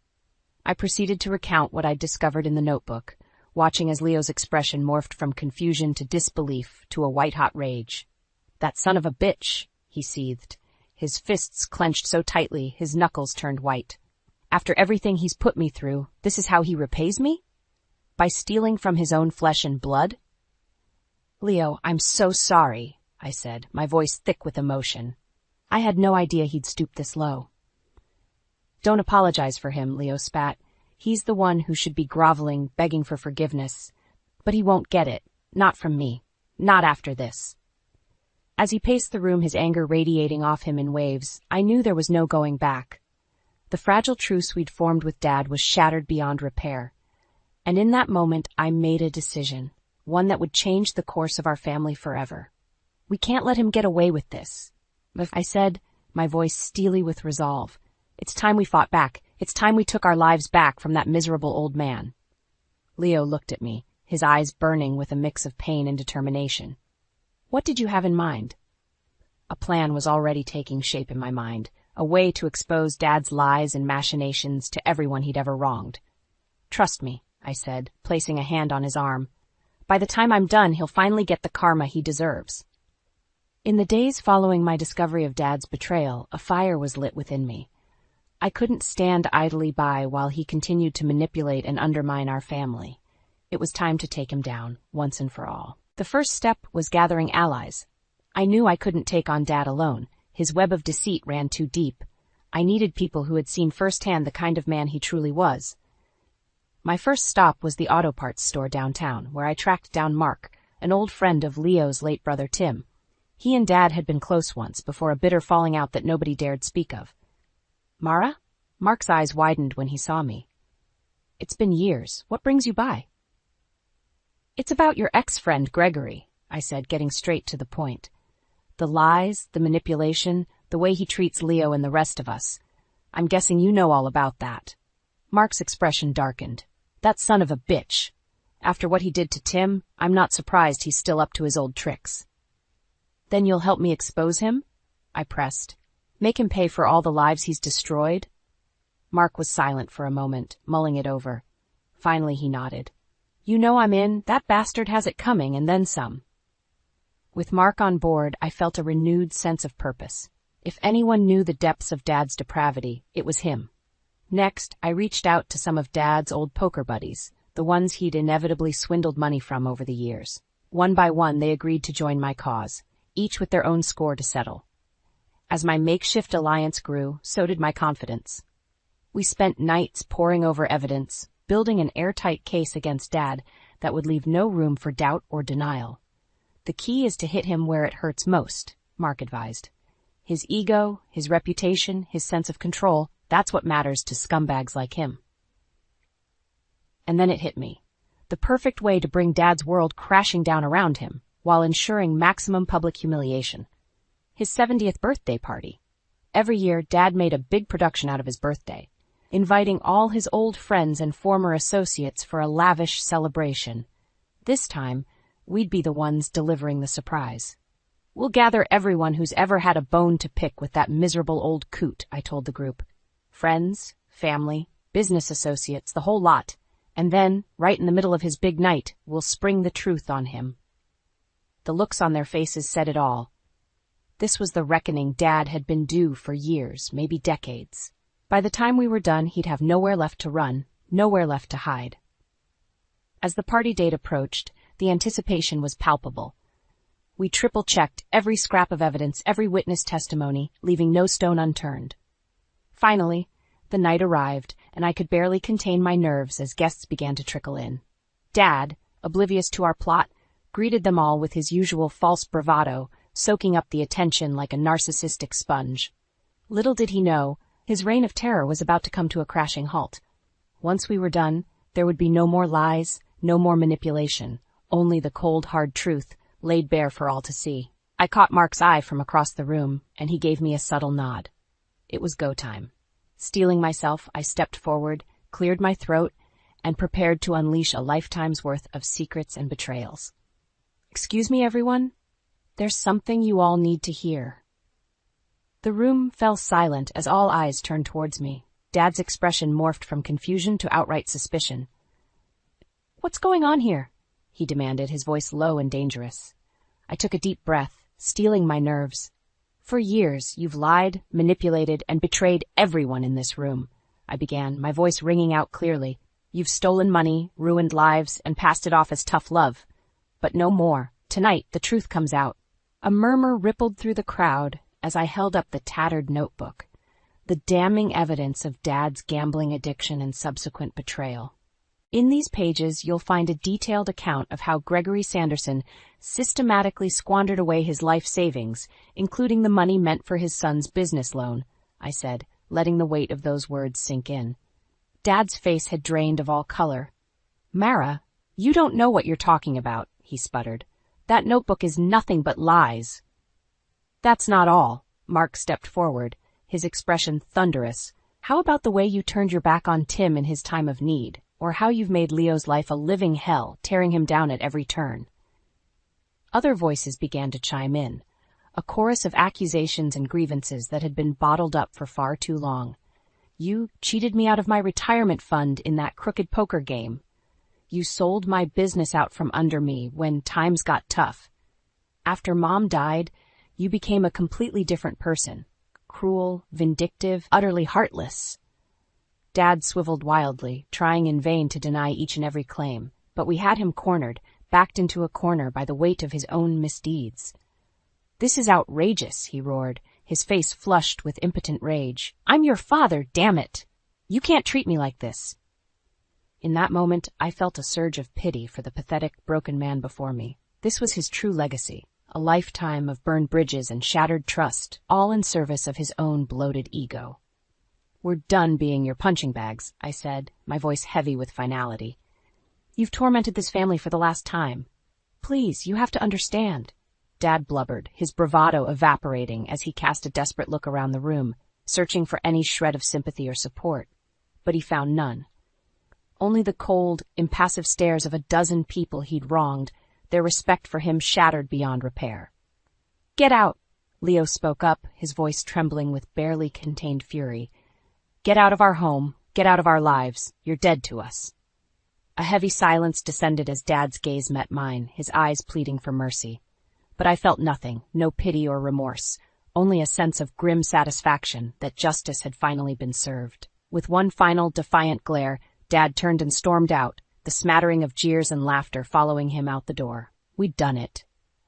I proceeded to recount what I'd discovered in the notebook, watching as Leo's expression morphed from confusion to disbelief to a white-hot rage. That son of a bitch, he seethed. His fists clenched so tightly, his knuckles turned white. After everything he's put me through, this is how he repays me? By stealing from his own flesh and blood? Leo, I'm so sorry, I said, my voice thick with emotion. I had no idea he'd stoop this low. Don't apologize for him, Leo spat. He's the one who should be groveling, begging for forgiveness. But he won't get it. Not from me. Not after this. As he paced the room, his anger radiating off him in waves, I knew there was no going back. The fragile truce we'd formed with Dad was shattered beyond repair. And in that moment, I made a decision, one that would change the course of our family forever. We can't let him get away with this. I said, my voice steely with resolve. It's time we fought back. It's time we took our lives back from that miserable old man. Leo looked at me, his eyes burning with a mix of pain and determination. What did you have in mind? A plan was already taking shape in my mind, a way to expose Dad's lies and machinations to everyone he'd ever wronged. Trust me, I said, placing a hand on his arm. By the time I'm done, he'll finally get the karma he deserves. In the days following my discovery of Dad's betrayal, a fire was lit within me. I couldn't stand idly by while he continued to manipulate and undermine our family. It was time to take him down, once and for all. The first step was gathering allies. I knew I couldn't take on Dad alone. His web of deceit ran too deep. I needed people who had seen firsthand the kind of man he truly was. My first stop was the auto parts store downtown, where I tracked down Mark, an old friend of Leo's late brother Tim. He and Dad had been close once, before a bitter falling out that nobody dared speak of. Mara? Mark's eyes widened when he saw me. It's been years. What brings you by? It's about your ex-friend Gregory, I said, getting straight to the point. The lies, the manipulation, the way he treats Leo and the rest of us. I'm guessing you know all about that. Mark's expression darkened. That son of a bitch. After what he did to Tim, I'm not surprised he's still up to his old tricks. Then you'll help me expose him? I pressed. Make him pay for all the lives he's destroyed? Mark was silent for a moment, mulling it over. Finally he nodded. You know I'm in. That bastard has it coming, and then some. With Mark on board, I felt a renewed sense of purpose. If anyone knew the depths of Dad's depravity, it was him. Next, I reached out to some of Dad's old poker buddies, the ones he'd inevitably swindled money from over the years. One by one, they agreed to join my cause, each with their own score to settle. As my makeshift alliance grew, so did my confidence. We spent nights poring over evidence, building an airtight case against Dad that would leave no room for doubt or denial. The key is to hit him where it hurts most, Mark advised. His ego, his reputation, his sense of control, that's what matters to scumbags like him. And then it hit me. The perfect way to bring Dad's world crashing down around him, while ensuring maximum public humiliation. His 70th birthday party. Every year, Dad made a big production out of his birthday, inviting all his old friends and former associates for a lavish celebration. This time, we'd be the ones delivering the surprise. We'll gather everyone who's ever had a bone to pick with that miserable old coot, I told the group. Friends, family, business associates, the whole lot. And then, right in the middle of his big night, we'll spring the truth on him. The looks on their faces said it all. This was the reckoning Dad had been due for years, maybe decades. By the time we were done, he'd have nowhere left to run, nowhere left to hide. As the party date approached, the anticipation was palpable. We triple-checked every scrap of evidence, every witness testimony, leaving no stone unturned. Finally, the night arrived, and I could barely contain my nerves as guests began to trickle in. Dad, oblivious to our plot, greeted them all with his usual false bravado, soaking up the attention like a narcissistic sponge. Little did he know, his reign of terror was about to come to a crashing halt. Once we were done, there would be no more lies, no more manipulation, only the cold, hard truth, laid bare for all to see. I caught Mark's eye from across the room, and he gave me a subtle nod. It was go time. Steeling myself, I stepped forward, cleared my throat, and prepared to unleash a lifetime's worth of secrets and betrayals. Excuse me, everyone? There's something you all need to hear. The room fell silent as all eyes turned towards me. Dad's expression morphed from confusion to outright suspicion. What's going on here? He demanded, his voice low and dangerous. I took a deep breath, steeling my nerves. For years, you've lied, manipulated, and betrayed everyone in this room, I began, my voice ringing out clearly. You've stolen money, ruined lives, and passed it off as tough love. But no more. Tonight, the truth comes out. A murmur rippled through the crowd as I held up the tattered notebook, the damning evidence of Dad's gambling addiction and subsequent betrayal. In these pages, you'll find a detailed account of how Gregory Sanderson systematically squandered away his life savings, including the money meant for his son's business loan, I said, letting the weight of those words sink in. Dad's face had drained of all color. Mara, you don't know what you're talking about, he sputtered. That notebook is nothing but lies. That's not all. Mark stepped forward, his expression thunderous. How about the way you turned your back on Tim in his time of need? or how you've made Leo's life a living hell, tearing him down at every turn. Other voices began to chime in, a chorus of accusations and grievances that had been bottled up for far too long. You cheated me out of my retirement fund in that crooked poker game. You sold my business out from under me when times got tough. After Mom died, you became a completely different person. Cruel, vindictive, utterly heartless. Dad swiveled wildly, trying in vain to deny each and every claim, but we had him cornered, backed into a corner by the weight of his own misdeeds. "This is outrageous," he roared, his face flushed with impotent rage. "I'm your father, damn it! You can't treat me like this." In that moment, I felt a surge of pity for the pathetic, broken man before me. This was his true legacy, a lifetime of burned bridges and shattered trust, all in service of his own bloated ego. "We're done being your punching bags," I said, my voice heavy with finality. "You've tormented this family for the last time. Please, you have to understand." Dad blubbered, his bravado evaporating as he cast a desperate look around the room, searching for any shred of sympathy or support. But he found none. Only the cold, impassive stares of a dozen people he'd wronged, their respect for him shattered beyond repair. "Get out!" Leo spoke up, his voice trembling with barely contained fury. "Get out of our home. Get out of our lives. You're dead to us." A heavy silence descended as Dad's gaze met mine, his eyes pleading for mercy. But I felt nothing, no pity or remorse, only a sense of grim satisfaction that justice had finally been served. With one final, defiant glare, Dad turned and stormed out, the smattering of jeers and laughter following him out the door. We'd done it.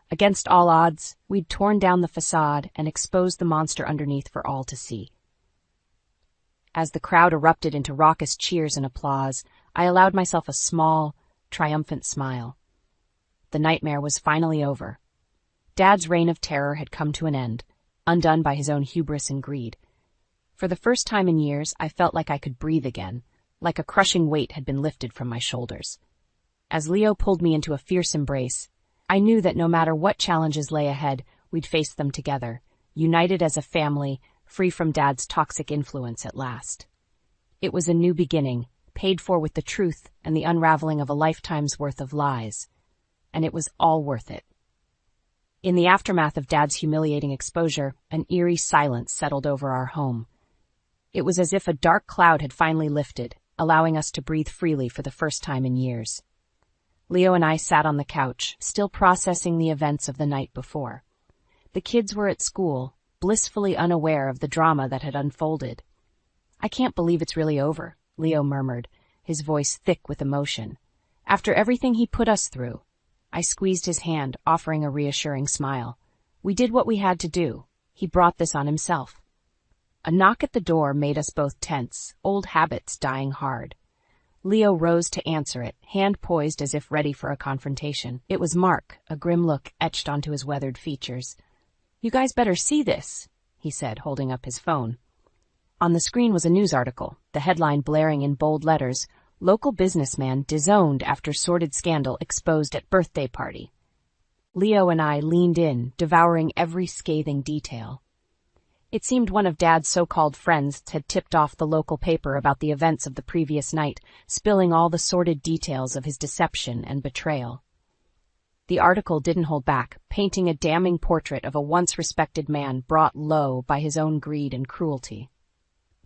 Against all odds, we'd torn down the facade and exposed the monster underneath for all to see. As the crowd erupted into raucous cheers and applause, I allowed myself a small, triumphant smile. The nightmare was finally over. Dad's reign of terror had come to an end, undone by his own hubris and greed. For the first time in years, I felt like I could breathe again, like a crushing weight had been lifted from my shoulders. As Leo pulled me into a fierce embrace, I knew that no matter what challenges lay ahead, we'd face them together, united as a family, free from Dad's toxic influence at last. It was a new beginning, paid for with the truth and the unraveling of a lifetime's worth of lies. And it was all worth it. In the aftermath of Dad's humiliating exposure, an eerie silence settled over our home. It was as if a dark cloud had finally lifted, allowing us to breathe freely for the first time in years. Leo and I sat on the couch, still processing the events of the night before. The kids were at school, blissfully unaware of the drama that had unfolded. "I can't believe it's really over," Leo murmured, his voice thick with emotion. "After everything he put us through." I squeezed his hand, offering a reassuring smile. "We did what we had to do. He brought this on himself." A knock at the door made us both tense, old habits dying hard. Leo rose to answer it, hand poised as if ready for a confrontation. It was Mark, a grim look etched onto his weathered features. "You guys better see this," he said, holding up his phone. On the screen was a news article, the headline blaring in bold letters, "Local businessman disowned after sordid scandal exposed at birthday party." Leo and I leaned in, devouring every scathing detail. It seemed one of Dad's so-called friends had tipped off the local paper about the events of the previous night, spilling all the sordid details of his deception and betrayal. The article didn't hold back, painting a damning portrait of a once-respected man brought low by his own greed and cruelty.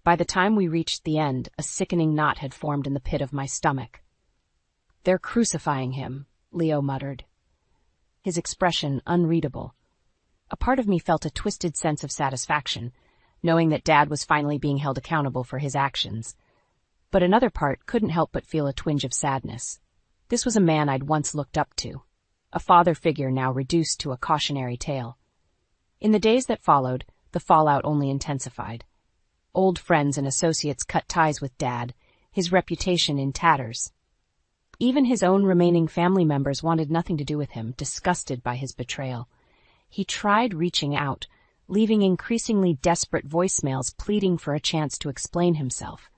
By the time we reached the end, a sickening knot had formed in the pit of my stomach. "They're crucifying him," Leo muttered, his expression unreadable. A part of me felt a twisted sense of satisfaction, knowing that Dad was finally being held accountable for his actions. But another part couldn't help but feel a twinge of sadness. This was a man I'd once looked up to, a father figure now reduced to a cautionary tale. In the days that followed, the fallout only intensified. Old friends and associates cut ties with Dad, his reputation in tatters. Even his own remaining family members wanted nothing to do with him, disgusted by his betrayal. He tried reaching out, leaving increasingly desperate voicemails pleading for a chance to explain himself.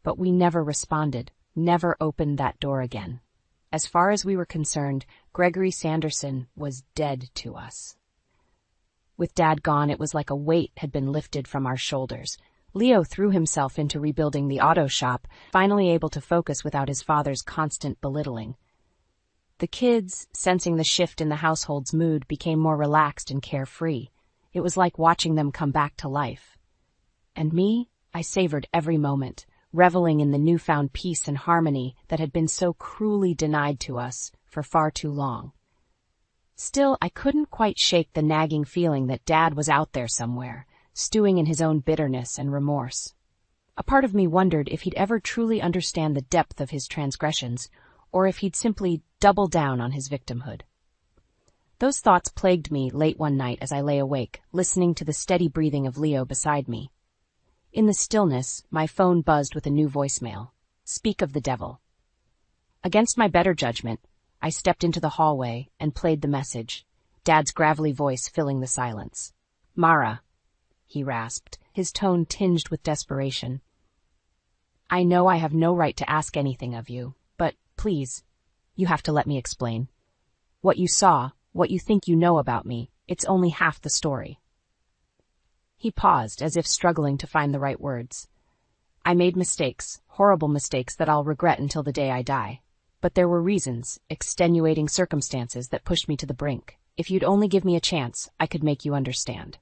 But we never responded, never opened that door again. As far as we were concerned, Gregory Sanderson was dead to us. With Dad gone, it was like a weight had been lifted from our shoulders. Leo threw himself into rebuilding the auto shop, finally able to focus without his father's constant belittling. The kids, sensing the shift in the household's mood, became more relaxed and carefree. It was like watching them come back to life. And me, I savored every moment, reveling in the newfound peace and harmony that had been so cruelly denied to us for far too long. Still, I couldn't quite shake the nagging feeling that Dad was out there somewhere, stewing in his own bitterness and remorse. A part of me wondered if he'd ever truly understand the depth of his transgressions, or if he'd simply double down on his victimhood. Those thoughts plagued me late one night as I lay awake, listening to the steady breathing of Leo beside me. In the stillness, my phone buzzed with a new voicemail. Speak of the devil. Against my better judgment, I stepped into the hallway and played the message, Dad's gravelly voice filling the silence. Mara, he rasped, his tone tinged with desperation. I know I have no right to ask anything of you, but please, you have to let me explain. What you saw, what you think you know about me, it's only half the story. He paused, as if struggling to find the right words. I made mistakes, horrible mistakes that I'll regret until the day I die. But there were reasons, extenuating circumstances that pushed me to the brink. If you'd only give me a chance, I could make you understand.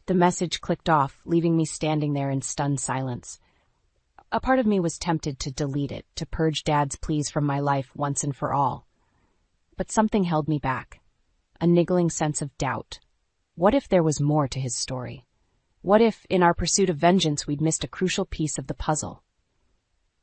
The message clicked off, leaving me standing there in stunned silence. A part of me was tempted to delete it, to purge Dad's pleas from my life once and for all. But something held me back. A niggling sense of doubt. What if there was more to his story? What if, in our pursuit of vengeance, we'd missed a crucial piece of the puzzle?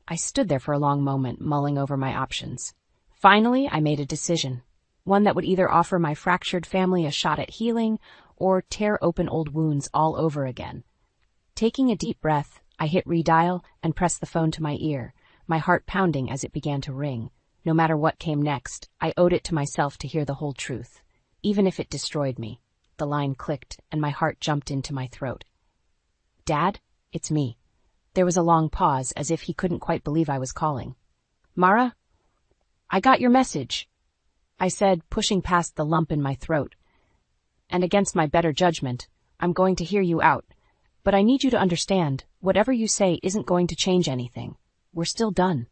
I stood there for a long moment, mulling over my options. Finally, I made a decision. One that would either offer my fractured family a shot at healing, or tear open old wounds all over again. Taking a deep breath, I hit redial and pressed the phone to my ear, my heart pounding as it began to ring. No matter what came next, I owed it to myself to hear the whole truth, even if it destroyed me. The line clicked, and my heart jumped into my throat. Dad, it's me. There was a long pause, as if he couldn't quite believe I was calling. Mara? I got your message, I said, pushing past the lump in my throat. And against my better judgment, I'm going to hear you out. But I need you to understand, whatever you say isn't going to change anything. We're still done.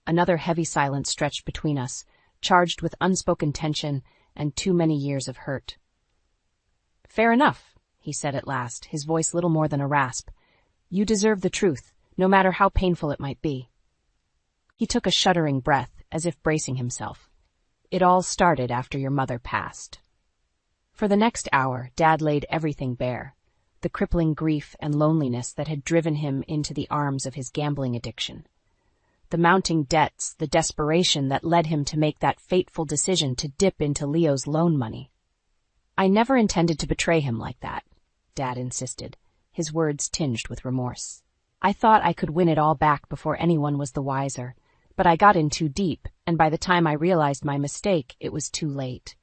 Another heavy silence stretched between us, charged with unspoken tension and too many years of hurt. Fair enough, he said at last, his voice little more than a rasp. You deserve the truth, no matter how painful it might be. He took a shuddering breath, as if bracing himself. It all started after your mother passed. For the next hour, Dad laid everything bare. The crippling grief and loneliness that had driven him into the arms of his gambling addiction. The mounting debts, the desperation that led him to make that fateful decision to dip into Leo's loan money. I never intended to betray him like that, Dad insisted, his words tinged with remorse. I thought I could win it all back before anyone was the wiser, but I got in too deep, and by the time I realized my mistake, it was too late.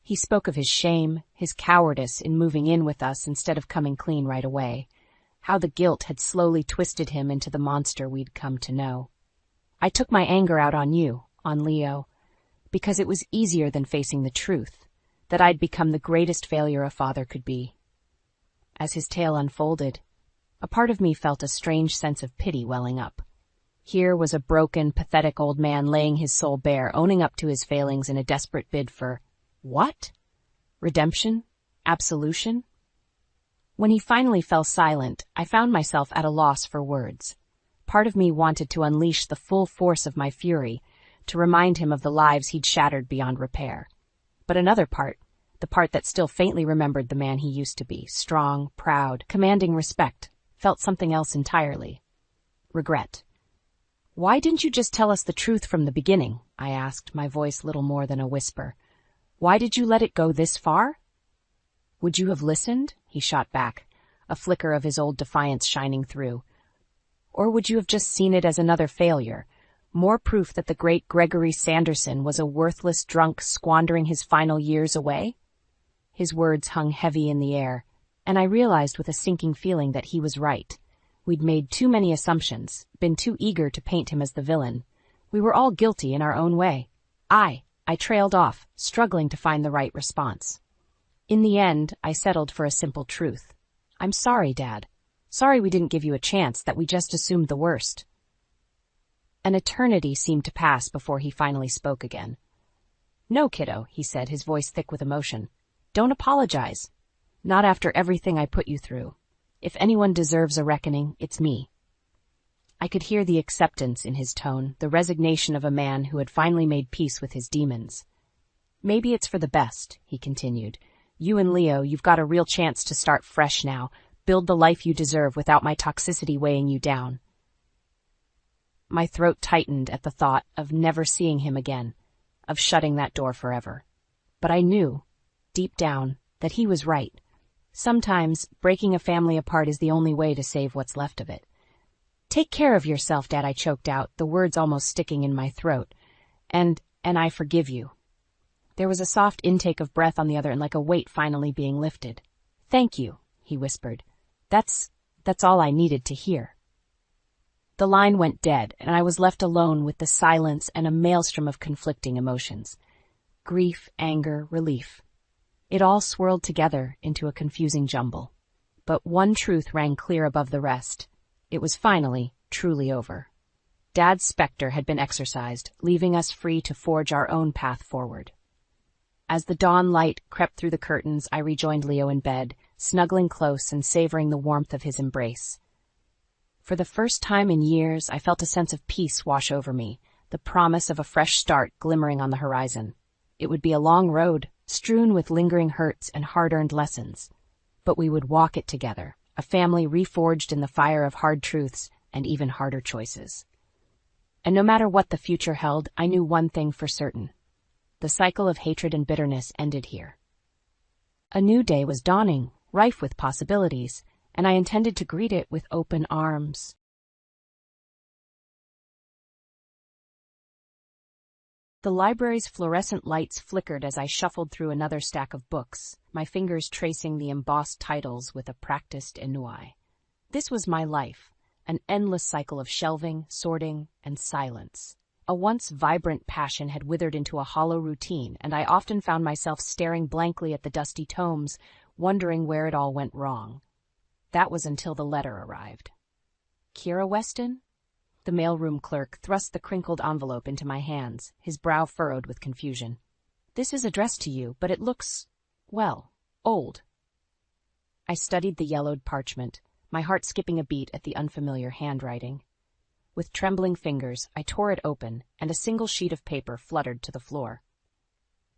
He spoke of his shame, his cowardice in moving in with us instead of coming clean right away, how the guilt had slowly twisted him into the monster we'd come to know. I took my anger out on you, on Leo, because it was easier than facing the truth, that I'd become the greatest failure a father could be. As his tale unfolded, a part of me felt a strange sense of pity welling up. Here was a broken, pathetic old man laying his soul bare, owning up to his failings in a desperate bid for what? Redemption? Absolution? When he finally fell silent, I found myself at a loss for words. Part of me wanted to unleash the full force of my fury, to remind him of the lives he'd shattered beyond repair. But another part, the part that still faintly remembered the man he used to be, strong, proud, commanding respect, felt something else entirely. Regret. Why didn't you just tell us the truth from the beginning? I asked, my voice little more than a whisper. Why did you let it go this far? Would you have listened? He shot back, a flicker of his old defiance shining through. Or would you have just seen it as another failure, more proof that the great Gregory Sanderson was a worthless drunk squandering his final years away? His words hung heavy in the air, and I realized with a sinking feeling that he was right. We'd made too many assumptions, been too eager to paint him as the villain. We were all guilty in our own way. I trailed off, struggling to find the right response. In the end, I settled for a simple truth. I'm sorry, Dad. Sorry we didn't give you a chance, that we just assumed the worst." An eternity seemed to pass before he finally spoke again. "No, kiddo," he said, his voice thick with emotion. "Don't apologize. Not after everything I put you through. If anyone deserves a reckoning, it's me." I could hear the acceptance in his tone, the resignation of a man who had finally made peace with his demons. "Maybe it's for the best," he continued. "You and Leo, you've got a real chance to start fresh now, build the life you deserve without my toxicity weighing you down." My throat tightened at the thought of never seeing him again, of shutting that door forever. But I knew, deep down, that he was right. Sometimes breaking a family apart is the only way to save what's left of it. "Take care of yourself, Dad," I choked out, the words almost sticking in my throat. And I forgive you." There was a soft intake of breath on the other end, like a weight finally being lifted. "Thank you," he whispered. That's all I needed to hear." The line went dead, and I was left alone with the silence and a maelstrom of conflicting emotions. Grief, anger, relief. It all swirled together into a confusing jumble. But one truth rang clear above the rest. It was finally, truly over. Dad's specter had been exorcised, leaving us free to forge our own path forward. As the dawn light crept through the curtains, I rejoined Leo in bed, snuggling close and savoring the warmth of his embrace. For the first time in years, I felt a sense of peace wash over me, the promise of a fresh start glimmering on the horizon. It would be a long road, strewn with lingering hurts and hard-earned lessons. But we would walk it together, a family reforged in the fire of hard truths and even harder choices. And no matter what the future held, I knew one thing for certain. The cycle of hatred and bitterness ended here. A new day was dawning, rife with possibilities, and I intended to greet it with open arms. The library's fluorescent lights flickered as I shuffled through another stack of books, my fingers tracing the embossed titles with a practiced ennui. This was my life, an endless cycle of shelving, sorting, and silence. A once vibrant passion had withered into a hollow routine, and I often found myself staring blankly at the dusty tomes, wondering where it all went wrong. That was until the letter arrived. "Kira Weston?" The mailroom clerk thrust the crinkled envelope into my hands, his brow furrowed with confusion. "This is addressed to you, but it looks, well, old." I studied the yellowed parchment, my heart skipping a beat at the unfamiliar handwriting. With trembling fingers, I tore it open, and a single sheet of paper fluttered to the floor.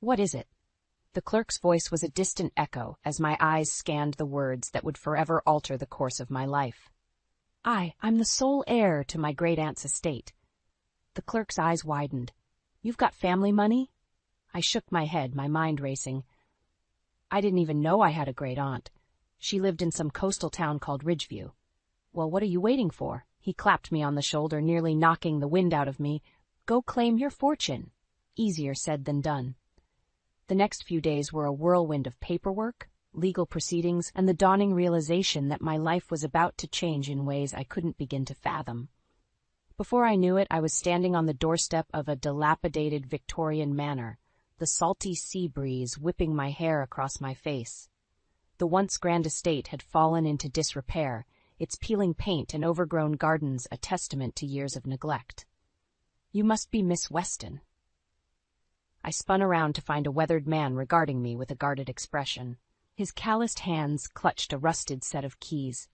"What is it?" The clerk's voice was a distant echo as my eyes scanned the words that would forever alter the course of my life. I'm the sole heir to my great-aunt's estate." The clerk's eyes widened. "You've got family money?" I shook my head, my mind racing. I didn't even know I had a great-aunt. She lived in some coastal town called Ridgeview. "Well, what are you waiting for?" He clapped me on the shoulder, nearly knocking the wind out of me. "Go claim your fortune." Easier said than done. The next few days were a whirlwind of paperwork, legal proceedings, and the dawning realization that my life was about to change in ways I couldn't begin to fathom. Before I knew it, I was standing on the doorstep of a dilapidated Victorian manor, the salty sea breeze whipping my hair across my face. The once grand estate had fallen into disrepair, its peeling paint and overgrown gardens a testament to years of neglect. "You must be Miss Weston." I spun around to find a weathered man regarding me with a guarded expression. His calloused hands clutched a rusted set of keys.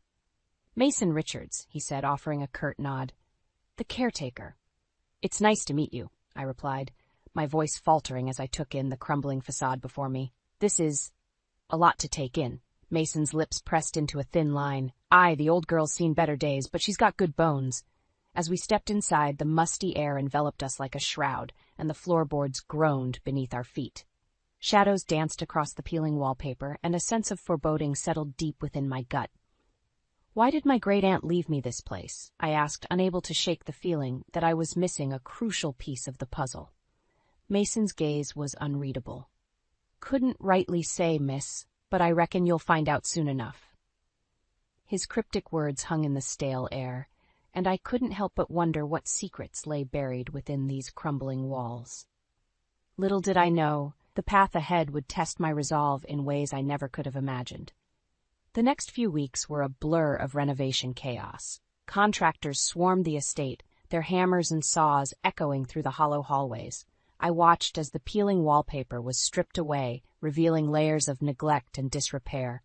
"Mason Richards," he said, offering a curt nod. "The caretaker." "It's nice to meet you," I replied, my voice faltering as I took in the crumbling facade before me. "This is a lot to take in." Mason's lips pressed into a thin line. "Aye, the old girl's seen better days, but she's got good bones." As we stepped inside, the musty air enveloped us like a shroud, and the floorboards groaned beneath our feet. Shadows danced across the peeling wallpaper, and a sense of foreboding settled deep within my gut. "Why did my great-aunt leave me this place?" I asked, unable to shake the feeling that I was missing a crucial piece of the puzzle. Mason's gaze was unreadable. "Couldn't rightly say, miss, but I reckon you'll find out soon enough." His cryptic words hung in the stale air, and I couldn't help but wonder what secrets lay buried within these crumbling walls. Little did I know, the path ahead would test my resolve in ways I never could have imagined. The next few weeks were a blur of renovation chaos. Contractors swarmed the estate, their hammers and saws echoing through the hollow hallways. I watched as the peeling wallpaper was stripped away, revealing layers of neglect and disrepair.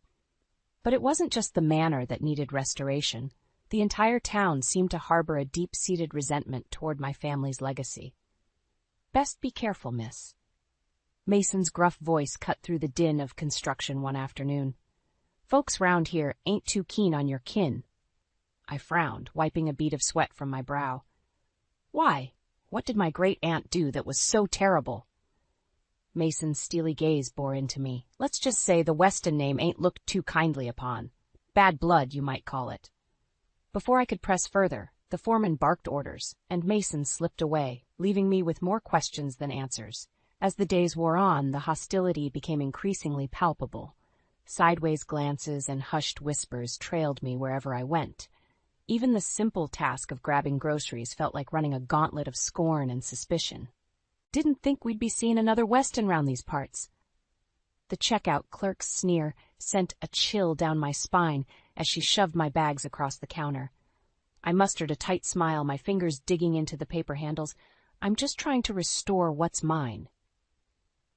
But it wasn't just the manor that needed restoration. The entire town seemed to harbor a deep-seated resentment toward my family's legacy. "Best be careful, miss." Mason's gruff voice cut through the din of construction one afternoon. "Folks round here ain't too keen on your kin." I frowned, wiping a bead of sweat from my brow. "Why? What did my great-aunt do that was so terrible?" Mason's steely gaze bore into me. "Let's just say the Weston name ain't looked too kindly upon. Bad blood, you might call it." Before I could press further, the foreman barked orders, and Mason slipped away, leaving me with more questions than answers. As the days wore on, the hostility became increasingly palpable. Sideways glances and hushed whispers trailed me wherever I went. Even the simple task of grabbing groceries felt like running a gauntlet of scorn and suspicion. "Didn't think we'd be seeing another Weston round these parts." The checkout clerk's sneer sent a chill down my spine as she shoved my bags across the counter. I mustered a tight smile, my fingers digging into the paper handles. "I'm just trying to restore what's mine."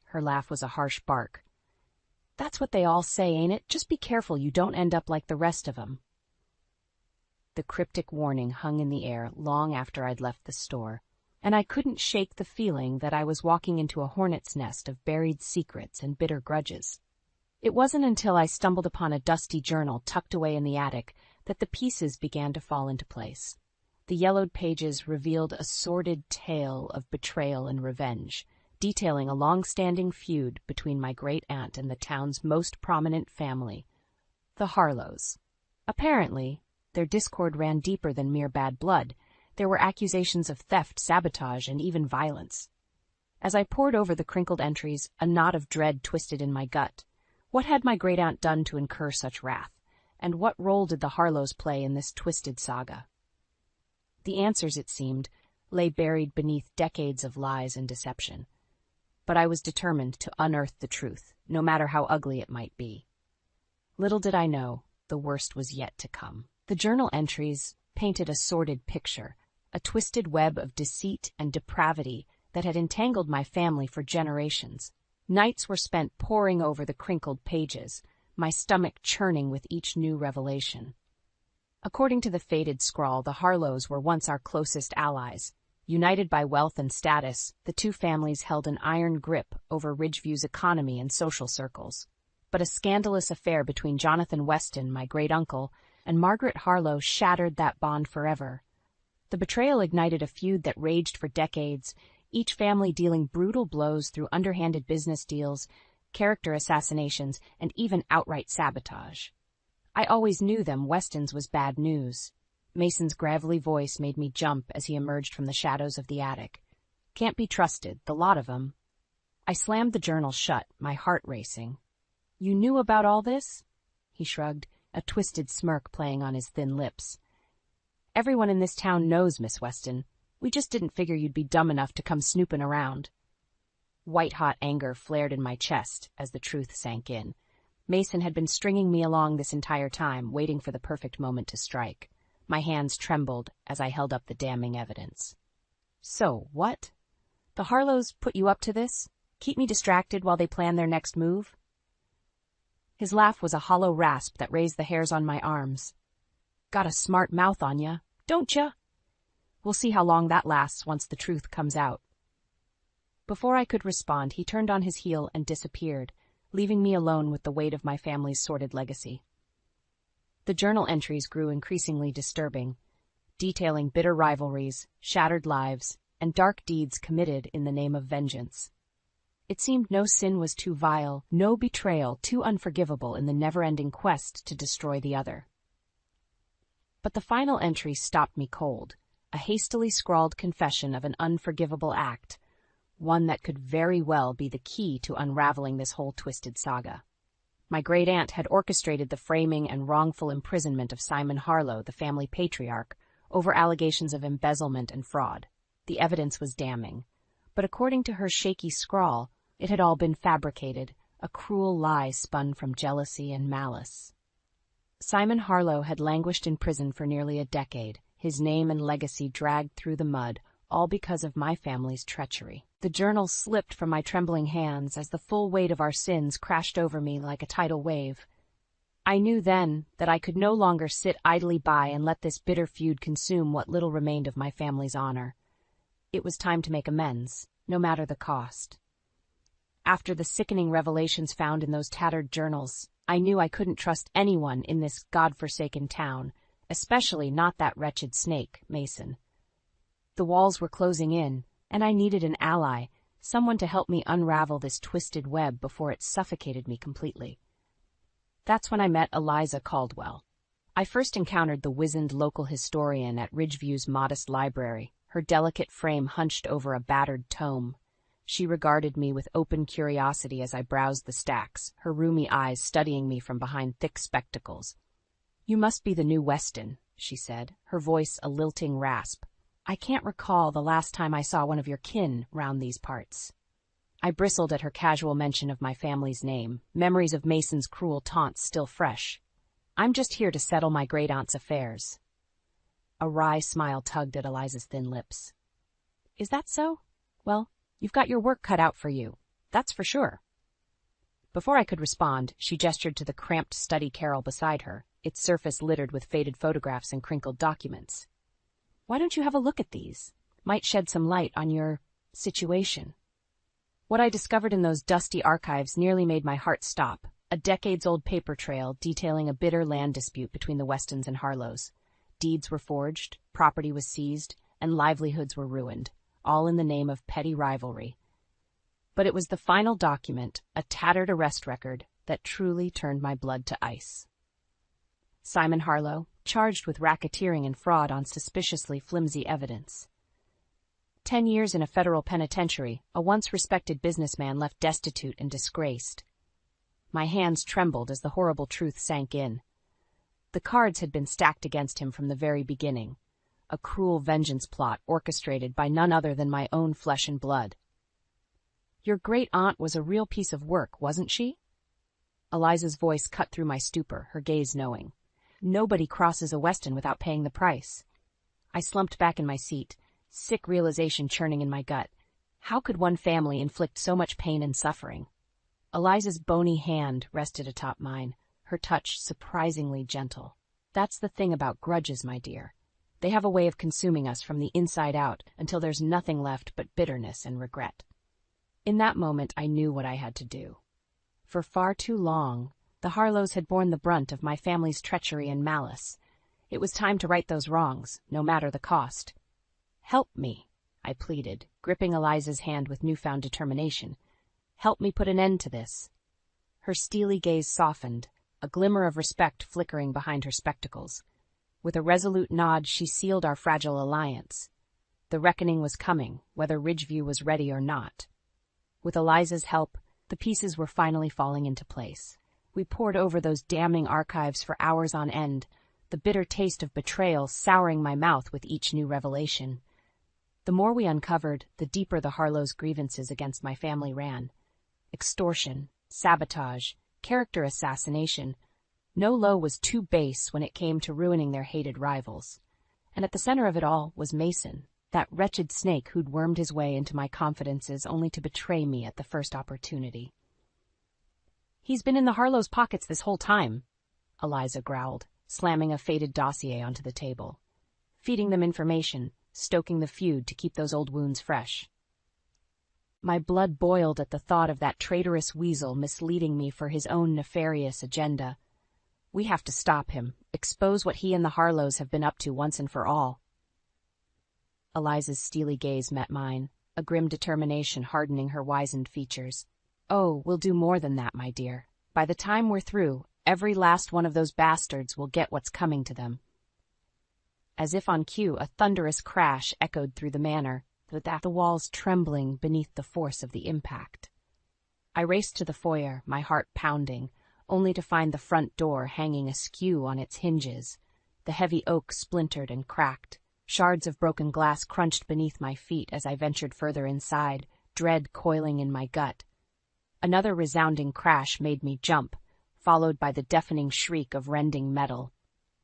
Her laugh was a harsh bark. "That's what they all say, ain't it? Just be careful you don't end up like the rest of 'em." The cryptic warning hung in the air long after I'd left the store, and I couldn't shake the feeling that I was walking into a hornet's nest of buried secrets and bitter grudges. It wasn't until I stumbled upon a dusty journal tucked away in the attic that the pieces began to fall into place. The yellowed pages revealed a sordid tale of betrayal and revenge, detailing a long-standing feud between my great-aunt and the town's most prominent family, the Harlows. Apparently, their discord ran deeper than mere bad blood. There were accusations of theft, sabotage, and even violence. As I pored over the crinkled entries, a knot of dread twisted in my gut. What had my great-aunt done to incur such wrath? And what role did the Harlows play in this twisted saga? The answers, it seemed, lay buried beneath decades of lies and deception. But I was determined to unearth the truth, no matter how ugly it might be. Little did I know, the worst was yet to come. The journal entries painted a sordid picture, a twisted web of deceit and depravity that had entangled my family for generations. Nights were spent poring over the crinkled pages, my stomach churning with each new revelation. According to the faded scrawl, the Harlows were once our closest allies. United by wealth and status, the two families held an iron grip over Ridgeview's economy and social circles. But a scandalous affair between Jonathan Weston, my great-uncle, and Margaret Harlow shattered that bond forever. The betrayal ignited a feud that raged for decades, each family dealing brutal blows through underhanded business deals, character assassinations, and even outright sabotage. I always knew them Westons was bad news. Mason's gravelly voice made me jump as he emerged from the shadows of the attic. "Can't be trusted, the lot of 'em." I slammed the journal shut, my heart racing. "You knew about all this?" He shrugged, a twisted smirk playing on his thin lips. "Everyone in this town knows, Miss Weston. We just didn't figure you'd be dumb enough to come snooping around." White-hot anger flared in my chest as the truth sank in. Mason had been stringing me along this entire time, waiting for the perfect moment to strike. My hands trembled as I held up the damning evidence. "So, what? The Harlows put you up to this? Keep me distracted while they plan their next move?" His laugh was a hollow rasp that raised the hairs on my arms. "Got a smart mouth on ya, don't ya? We'll see how long that lasts once the truth comes out." Before I could respond, he turned on his heel and disappeared, leaving me alone with the weight of my family's sordid legacy. The journal entries grew increasingly disturbing, detailing bitter rivalries, shattered lives, and dark deeds committed in the name of vengeance. It seemed no sin was too vile, no betrayal too unforgivable in the never-ending quest to destroy the other. But the final entry stopped me cold, a hastily scrawled confession of an unforgivable act, one that could very well be the key to unraveling this whole twisted saga. My great-aunt had orchestrated the framing and wrongful imprisonment of Simon Harlow, the family patriarch, over allegations of embezzlement and fraud. The evidence was damning, but according to her shaky scrawl, it had all been fabricated, a cruel lie spun from jealousy and malice. Simon Harlow had languished in prison for nearly a decade, his name and legacy dragged through the mud, all because of my family's treachery. The journal slipped from my trembling hands as the full weight of our sins crashed over me like a tidal wave. I knew then that I could no longer sit idly by and let this bitter feud consume what little remained of my family's honor. It was time to make amends, no matter the cost. After the sickening revelations found in those tattered journals, I knew I couldn't trust anyone in this God-forsaken town, especially not that wretched snake, Mason. The walls were closing in, and I needed an ally, someone to help me unravel this twisted web before it suffocated me completely. That's when I met Eliza Caldwell. I first encountered the wizened local historian at Ridgeview's modest library, her delicate frame hunched over a battered tome. She regarded me with open curiosity as I browsed the stacks, her rheumy eyes studying me from behind thick spectacles. "You must be the new Weston," she said, her voice a lilting rasp. "I can't recall the last time I saw one of your kin round these parts." I bristled at her casual mention of my family's name, memories of Mason's cruel taunts still fresh. "I'm just here to settle my great-aunt's affairs." A wry smile tugged at Eliza's thin lips. "Is that so? Well, you've got your work cut out for you, that's for sure." Before I could respond, she gestured to the cramped study carrel beside her, its surface littered with faded photographs and crinkled documents. "Why don't you have a look at these? Might shed some light on your situation." What I discovered in those dusty archives nearly made my heart stop, a decades-old paper trail detailing a bitter land dispute between the Westons and Harlows. Deeds were forged, property was seized, and livelihoods were ruined, all in the name of petty rivalry. But it was the final document, a tattered arrest record, that truly turned my blood to ice. Simon Harlow, charged with racketeering and fraud on suspiciously flimsy evidence. 10 years in a federal penitentiary, a once-respected businessman left destitute and disgraced. My hands trembled as the horrible truth sank in. The cards had been stacked against him from the very beginning, a cruel vengeance plot orchestrated by none other than my own flesh and blood. "Your great-aunt was a real piece of work, wasn't she?" Eliza's voice cut through my stupor, her gaze knowing. "Nobody crosses a Weston without paying the price." I slumped back in my seat, sick realization churning in my gut. How could one family inflict so much pain and suffering? Eliza's bony hand rested atop mine, her touch surprisingly gentle. "That's the thing about grudges, my dear. They have a way of consuming us from the inside out until there's nothing left but bitterness and regret." In that moment, I knew what I had to do. For far too long, the Harlows had borne the brunt of my family's treachery and malice. It was time to right those wrongs, no matter the cost. "Help me," I pleaded, gripping Eliza's hand with newfound determination. "Help me put an end to this." Her steely gaze softened, a glimmer of respect flickering behind her spectacles. With a resolute nod, she sealed our fragile alliance. The reckoning was coming, whether Ridgeview was ready or not. With Eliza's help, the pieces were finally falling into place. We pored over those damning archives for hours on end, the bitter taste of betrayal souring my mouth with each new revelation. The more we uncovered, the deeper the Harlows' grievances against my family ran. Extortion, sabotage, character assassination. No low was too base when it came to ruining their hated rivals. And at the center of it all was Mason, that wretched snake who'd wormed his way into my confidences only to betray me at the first opportunity. "He's been in the Harlows' pockets this whole time," Eliza growled, slamming a faded dossier onto the table. "Feeding them information, stoking the feud to keep those old wounds fresh." My blood boiled at the thought of that traitorous weasel misleading me for his own nefarious agenda. "We have to stop him, expose what he and the Harlows have been up to once and for all." Eliza's steely gaze met mine, a grim determination hardening her wizened features. "Oh, we'll do more than that, my dear. By the time we're through, every last one of those bastards will get what's coming to them." As if on cue, a thunderous crash echoed through the manor, the walls trembling beneath the force of the impact. I raced to the foyer, my heart pounding, only to find the front door hanging askew on its hinges, the heavy oak splintered and cracked. Shards of broken glass crunched beneath my feet as I ventured further inside, dread coiling in my gut. Another resounding crash made me jump, followed by the deafening shriek of rending metal.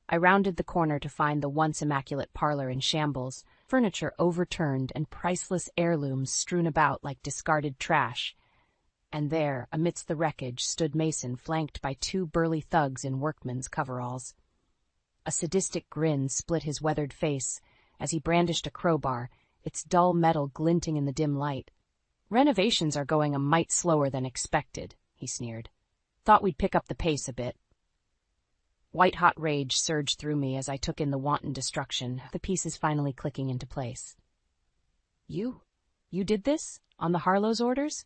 I rounded the corner to find the once immaculate parlor in shambles, furniture overturned and priceless heirlooms strewn about like discarded trash. And there, amidst the wreckage, stood Mason, flanked by two burly thugs in workmen's coveralls. A sadistic grin split his weathered face as he brandished a crowbar, its dull metal glinting in the dim light. "Renovations are going a mite slower than expected," he sneered. "Thought we'd pick up the pace a bit." White-hot rage surged through me as I took in the wanton destruction, the pieces finally clicking into place. You did this? On the Harlow's orders?"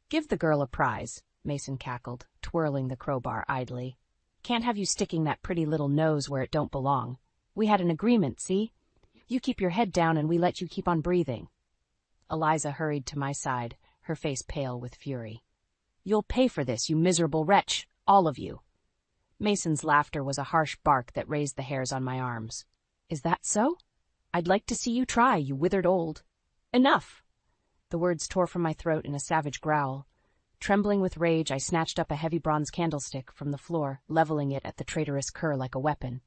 "Give the girl a prize," Mason cackled, twirling the crowbar idly. "Can't have you sticking that pretty little nose where it don't belong. We had an agreement, see? You keep your head down and we let you keep on breathing." Eliza hurried to my side, her face pale with fury. "You'll pay for this, you miserable wretch, all of you." Mason's laughter was a harsh bark that raised the hairs on my arms. "Is that so? I'd like to see you try, you withered old—" "Enough!" The words tore from my throat in a savage growl. Trembling with rage, I snatched up a heavy bronze candlestick from the floor, leveling it at the traitorous cur like a weapon.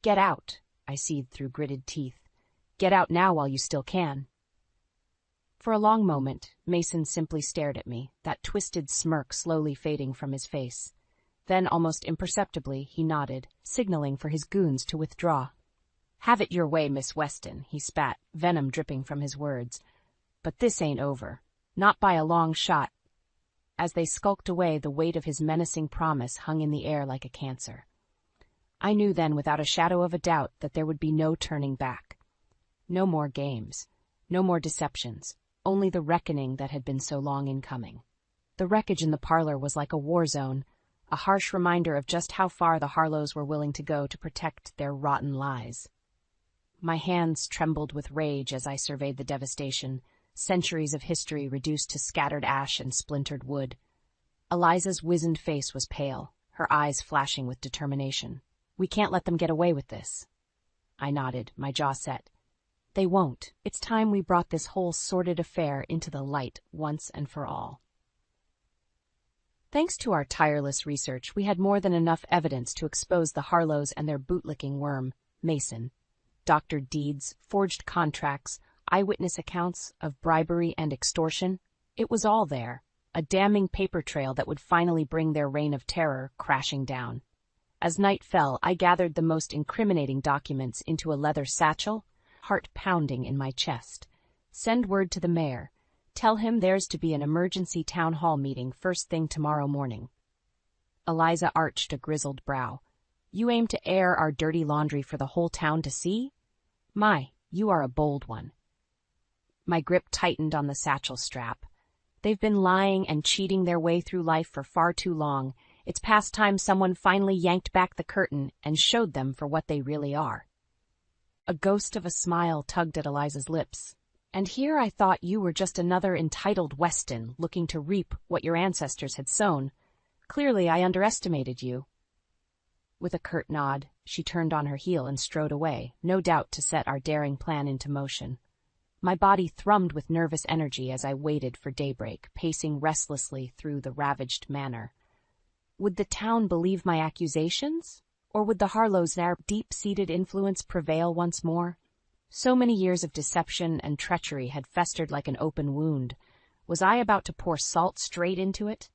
"Get out," I seethed through gritted teeth. "Get out now while you still can." For a long moment, Mason simply stared at me, that twisted smirk slowly fading from his face. Then, almost imperceptibly, he nodded, signaling for his goons to withdraw. "Have it your way, Miss Weston," he spat, venom dripping from his words. "But this ain't over. Not by a long shot." As they skulked away, the weight of his menacing promise hung in the air like a cancer. I knew then, without a shadow of a doubt, that there would be no turning back. No more games. No more deceptions. Only the reckoning that had been so long in coming. The wreckage in the parlor was like a war zone, a harsh reminder of just how far the Harlows were willing to go to protect their rotten lies. My hands trembled with rage as I surveyed the devastation, centuries of history reduced to scattered ash and splintered wood. Eliza's wizened face was pale, her eyes flashing with determination. "We can't let them get away with this." I nodded, my jaw set. "They won't. It's time we brought this whole sordid affair into the light once and for all." Thanks to our tireless research, we had more than enough evidence to expose the Harlows and their bootlicking worm, Mason. Doctored deeds, forged contracts, eyewitness accounts of bribery and extortion. It was all there, a damning paper trail that would finally bring their reign of terror crashing down. As night fell, I gathered the most incriminating documents into a leather satchel, heart pounding in my chest. Send word to the mayor. Tell him there's to be an emergency town hall meeting first thing tomorrow morning. Eliza arched a grizzled brow. "You aim to air our dirty laundry for the whole town to see? My, you are a bold one." My grip tightened on the satchel strap. They've been lying and cheating their way through life for far too long. It's past time someone finally yanked back the curtain and showed them for what they really are. A ghost of a smile tugged at Eliza's lips. "And here I thought you were just another entitled Weston looking to reap what your ancestors had sown. Clearly I underestimated you." With a curt nod, she turned on her heel and strode away, no doubt to set our daring plan into motion. My body thrummed with nervous energy as I waited for daybreak, pacing restlessly through the ravaged manor. Would the town believe my accusations? Or would the Harlows' their deep-seated influence prevail once more? So many years of deception and treachery had festered like an open wound. Was I about to pour salt straight into it?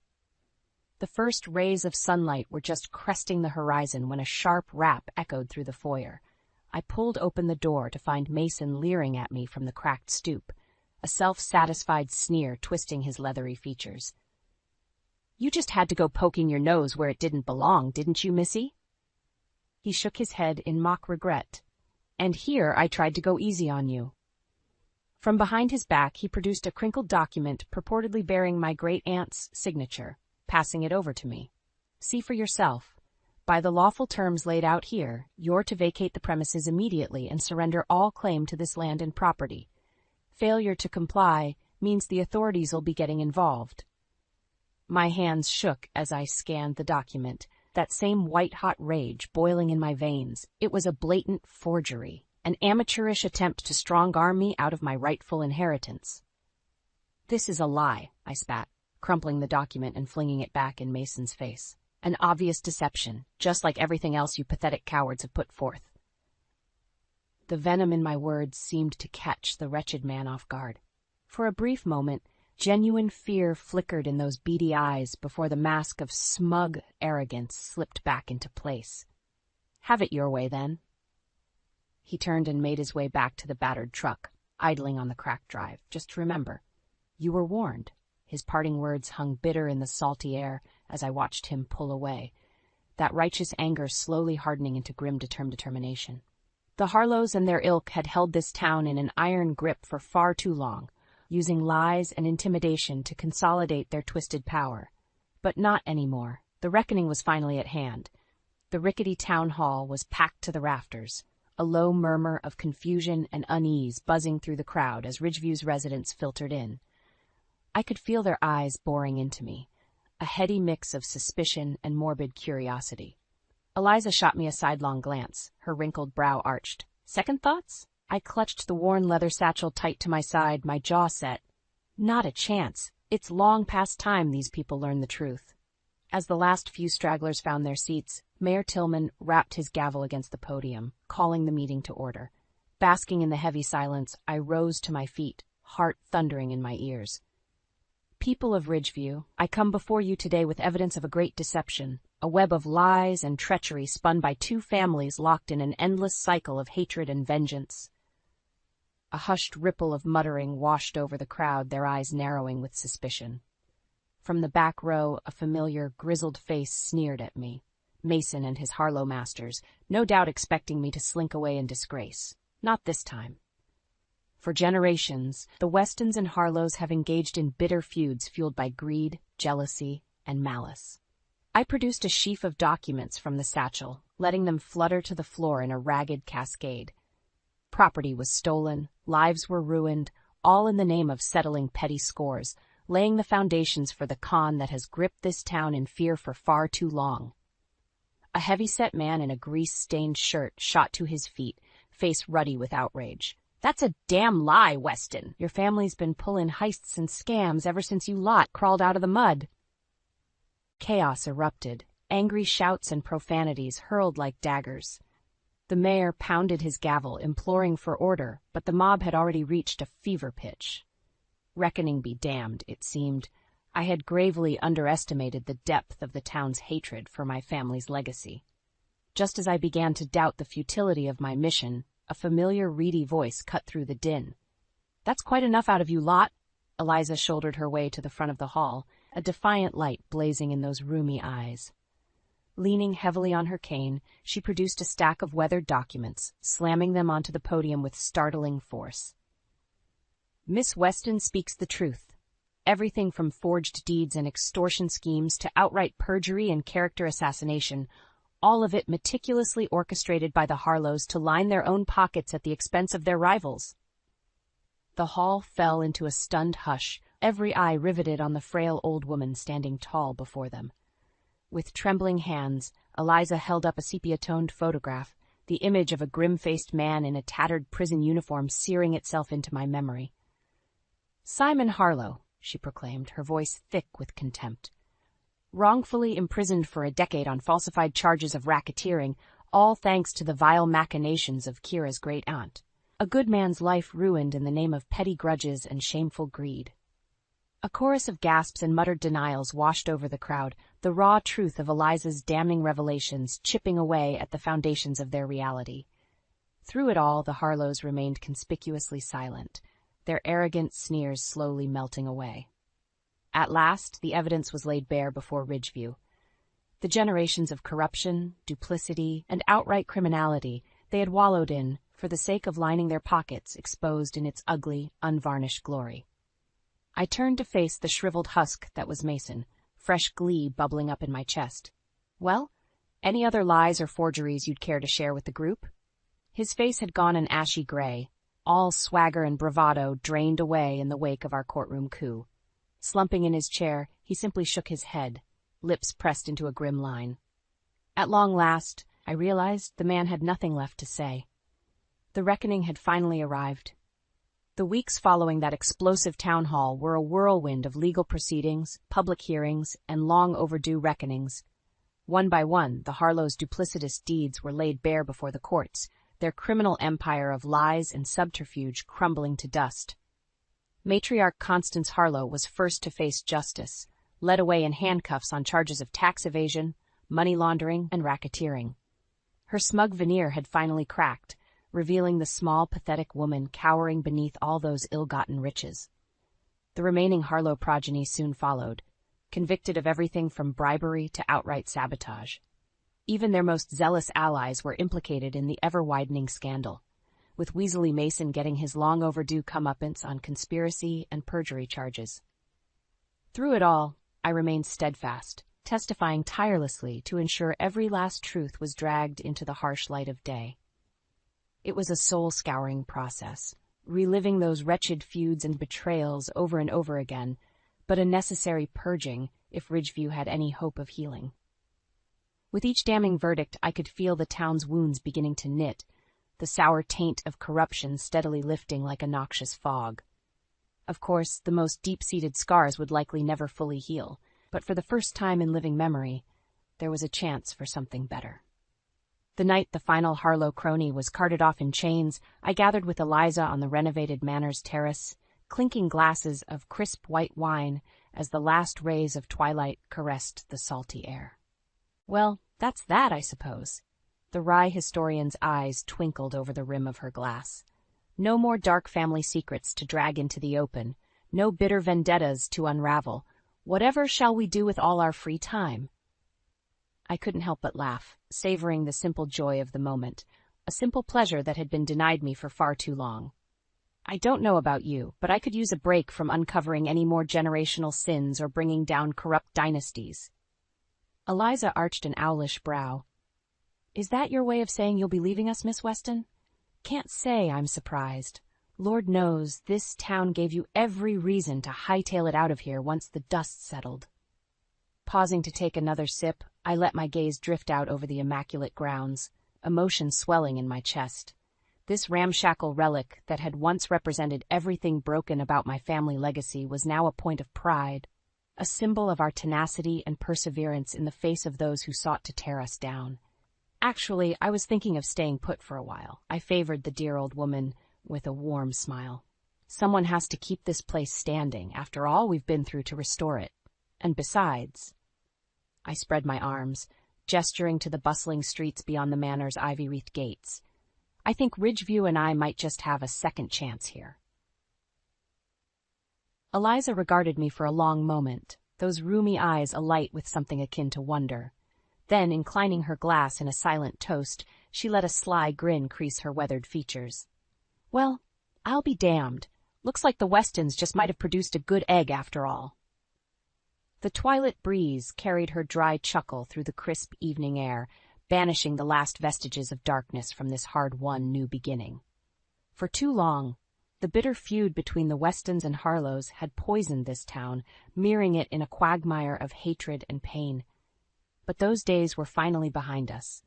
The first rays of sunlight were just cresting the horizon when a sharp rap echoed through the foyer. I pulled open the door to find Mason leering at me from the cracked stoop, a self-satisfied sneer twisting his leathery features. "You just had to go poking your nose where it didn't belong, didn't you, Missy?" He shook his head in mock regret. "And here I tried to go easy on you." From behind his back, he produced a crinkled document purportedly bearing my great-aunt's signature, passing it over to me. "See for yourself. By the lawful terms laid out here, you're to vacate the premises immediately and surrender all claim to this land and property. Failure to comply means the authorities will be getting involved." My hands shook as I scanned the document, that same white-hot rage boiling in my veins. It was a blatant forgery, an amateurish attempt to strong-arm me out of my rightful inheritance. "This is a lie," I spat, crumpling the document and flinging it back in Mason's face. An obvious deception, just like everything else you pathetic cowards have put forth. The venom in my words seemed to catch the wretched man off guard. For a brief moment, genuine fear flickered in those beady eyes before the mask of smug arrogance slipped back into place. Have it your way, then. He turned and made his way back to the battered truck, idling on the cracked drive. Just remember, you were warned. His parting words hung bitter in the salty air as I watched him pull away, that righteous anger slowly hardening into grim determination. The Harlows and their ilk had held this town in an iron grip for far too long, using lies and intimidation to consolidate their twisted power. But not anymore. The reckoning was finally at hand. The rickety town hall was packed to the rafters, a low murmur of confusion and unease buzzing through the crowd as Ridgeview's residents filtered in. I could feel their eyes boring into me, a heady mix of suspicion and morbid curiosity. Eliza shot me a sidelong glance, her wrinkled brow arched. Second thoughts? I clutched the worn leather satchel tight to my side, my jaw set. Not a chance. It's long past time these people learn the truth. As the last few stragglers found their seats, Mayor Tillman rapped his gavel against the podium, calling the meeting to order. Basking in the heavy silence, I rose to my feet, heart thundering in my ears. People of Ridgeview, I come before you today with evidence of a great deception, a web of lies and treachery spun by two families locked in an endless cycle of hatred and vengeance. A hushed ripple of muttering washed over the crowd, their eyes narrowing with suspicion. From the back row, a familiar, grizzled face sneered at me. Mason and his Harlow masters, no doubt expecting me to slink away in disgrace. Not this time. For generations, the Westons and Harlows have engaged in bitter feuds fueled by greed, jealousy, and malice. I produced a sheaf of documents from the satchel, letting them flutter to the floor in a ragged cascade. Property was stolen, lives were ruined, all in the name of settling petty scores, laying the foundations for the con that has gripped this town in fear for far too long. A heavy-set man in a grease-stained shirt shot to his feet, face ruddy with outrage. That's a damn lie, Weston. Your family's been pulling heists and scams ever since you lot crawled out of the mud. Chaos erupted, angry shouts and profanities hurled like daggers. The mayor pounded his gavel, imploring for order, but the mob had already reached a fever pitch. Reckoning be damned, it seemed. I had gravely underestimated the depth of the town's hatred for my family's legacy. Just as I began to doubt the futility of my mission, a familiar, reedy voice cut through the din. That's quite enough out of you lot. Eliza shouldered her way to the front of the hall, a defiant light blazing in those rheumy eyes. Leaning heavily on her cane, she produced a stack of weathered documents, slamming them onto the podium with startling force. Miss Weston speaks the truth. Everything from forged deeds and extortion schemes to outright perjury and character assassination, all of it meticulously orchestrated by the Harlows to line their own pockets at the expense of their rivals. The hall fell into a stunned hush, every eye riveted on the frail old woman standing tall before them. With trembling hands, Eliza held up a sepia-toned photograph, the image of a grim-faced man in a tattered prison uniform searing itself into my memory. Simon Harlow, she proclaimed, her voice thick with contempt. Wrongfully imprisoned for a decade on falsified charges of racketeering, all thanks to the vile machinations of Kira's great-aunt. A good man's life ruined in the name of petty grudges and shameful greed. A chorus of gasps and muttered denials washed over the crowd, the raw truth of Eliza's damning revelations chipping away at the foundations of their reality. Through it all, the Harlows remained conspicuously silent, their arrogant sneers slowly melting away. At last, the evidence was laid bare before Ridgeview. The generations of corruption, duplicity, and outright criminality they had wallowed in, for the sake of lining their pockets, exposed in its ugly, unvarnished glory. I turned to face the shriveled husk that was Mason, fresh glee bubbling up in my chest. Well, any other lies or forgeries you'd care to share with the group? His face had gone an ashy gray, all swagger and bravado drained away in the wake of our courtroom coup. Slumping in his chair, he simply shook his head, lips pressed into a grim line. At long last, I realized the man had nothing left to say. The reckoning had finally arrived. The weeks following that explosive town hall were a whirlwind of legal proceedings, public hearings, and long overdue reckonings. One by one, the Harlows' duplicitous deeds were laid bare before the courts, their criminal empire of lies and subterfuge crumbling to dust. Matriarch Constance Harlow was first to face justice, led away in handcuffs on charges of tax evasion, money laundering, and racketeering. Her smug veneer had finally cracked, revealing the small, pathetic woman cowering beneath all those ill-gotten riches. The remaining Harlow progeny soon followed, convicted of everything from bribery to outright sabotage. Even their most zealous allies were implicated in the ever-widening scandal, with Weasley Mason getting his long-overdue comeuppance on conspiracy and perjury charges. Through it all, I remained steadfast, testifying tirelessly to ensure every last truth was dragged into the harsh light of day. It was a soul-scouring process, reliving those wretched feuds and betrayals over and over again, but a necessary purging if Ridgeview had any hope of healing. With each damning verdict, I could feel the town's wounds beginning to knit, the sour taint of corruption steadily lifting like a noxious fog. Of course, the most deep-seated scars would likely never fully heal, but for the first time in living memory, there was a chance for something better. The night the final Harlow crony was carted off in chains, I gathered with Eliza on the renovated Manor's terrace, clinking glasses of crisp white wine as the last rays of twilight caressed the salty air. Well, that's that, I suppose. The wry historian's eyes twinkled over the rim of her glass. No more dark family secrets to drag into the open, no bitter vendettas to unravel. Whatever shall we do with all our free time? I couldn't help but laugh, savoring the simple joy of the moment, a simple pleasure that had been denied me for far too long. I don't know about you, but I could use a break from uncovering any more generational sins or bringing down corrupt dynasties. Eliza arched an owlish brow. Is that your way of saying you'll be leaving us, Miss Weston? Can't say I'm surprised. Lord knows, this town gave you every reason to hightail it out of here once the dust settled. Pausing to take another sip, I let my gaze drift out over the immaculate grounds, emotion swelling in my chest. This ramshackle relic that had once represented everything broken about my family legacy was now a point of pride, a symbol of our tenacity and perseverance in the face of those who sought to tear us down. Actually, I was thinking of staying put for a while. I favored the dear old woman with a warm smile. Someone has to keep this place standing, after all we've been through to restore it. And besides... I spread my arms, gesturing to the bustling streets beyond the Manor's ivy-wreathed gates. I think Ridgeview and I might just have a second chance here. Eliza regarded me for a long moment, those rheumy eyes alight with something akin to wonder. Then, inclining her glass in a silent toast, she let a sly grin crease her weathered features. Well, I'll be damned. Looks like the Westons just might have produced a good egg after all. The twilit breeze carried her dry chuckle through the crisp evening air, banishing the last vestiges of darkness from this hard-won new beginning. For too long, the bitter feud between the Westons and Harlows had poisoned this town, mirroring it in a quagmire of hatred and pain. But those days were finally behind us.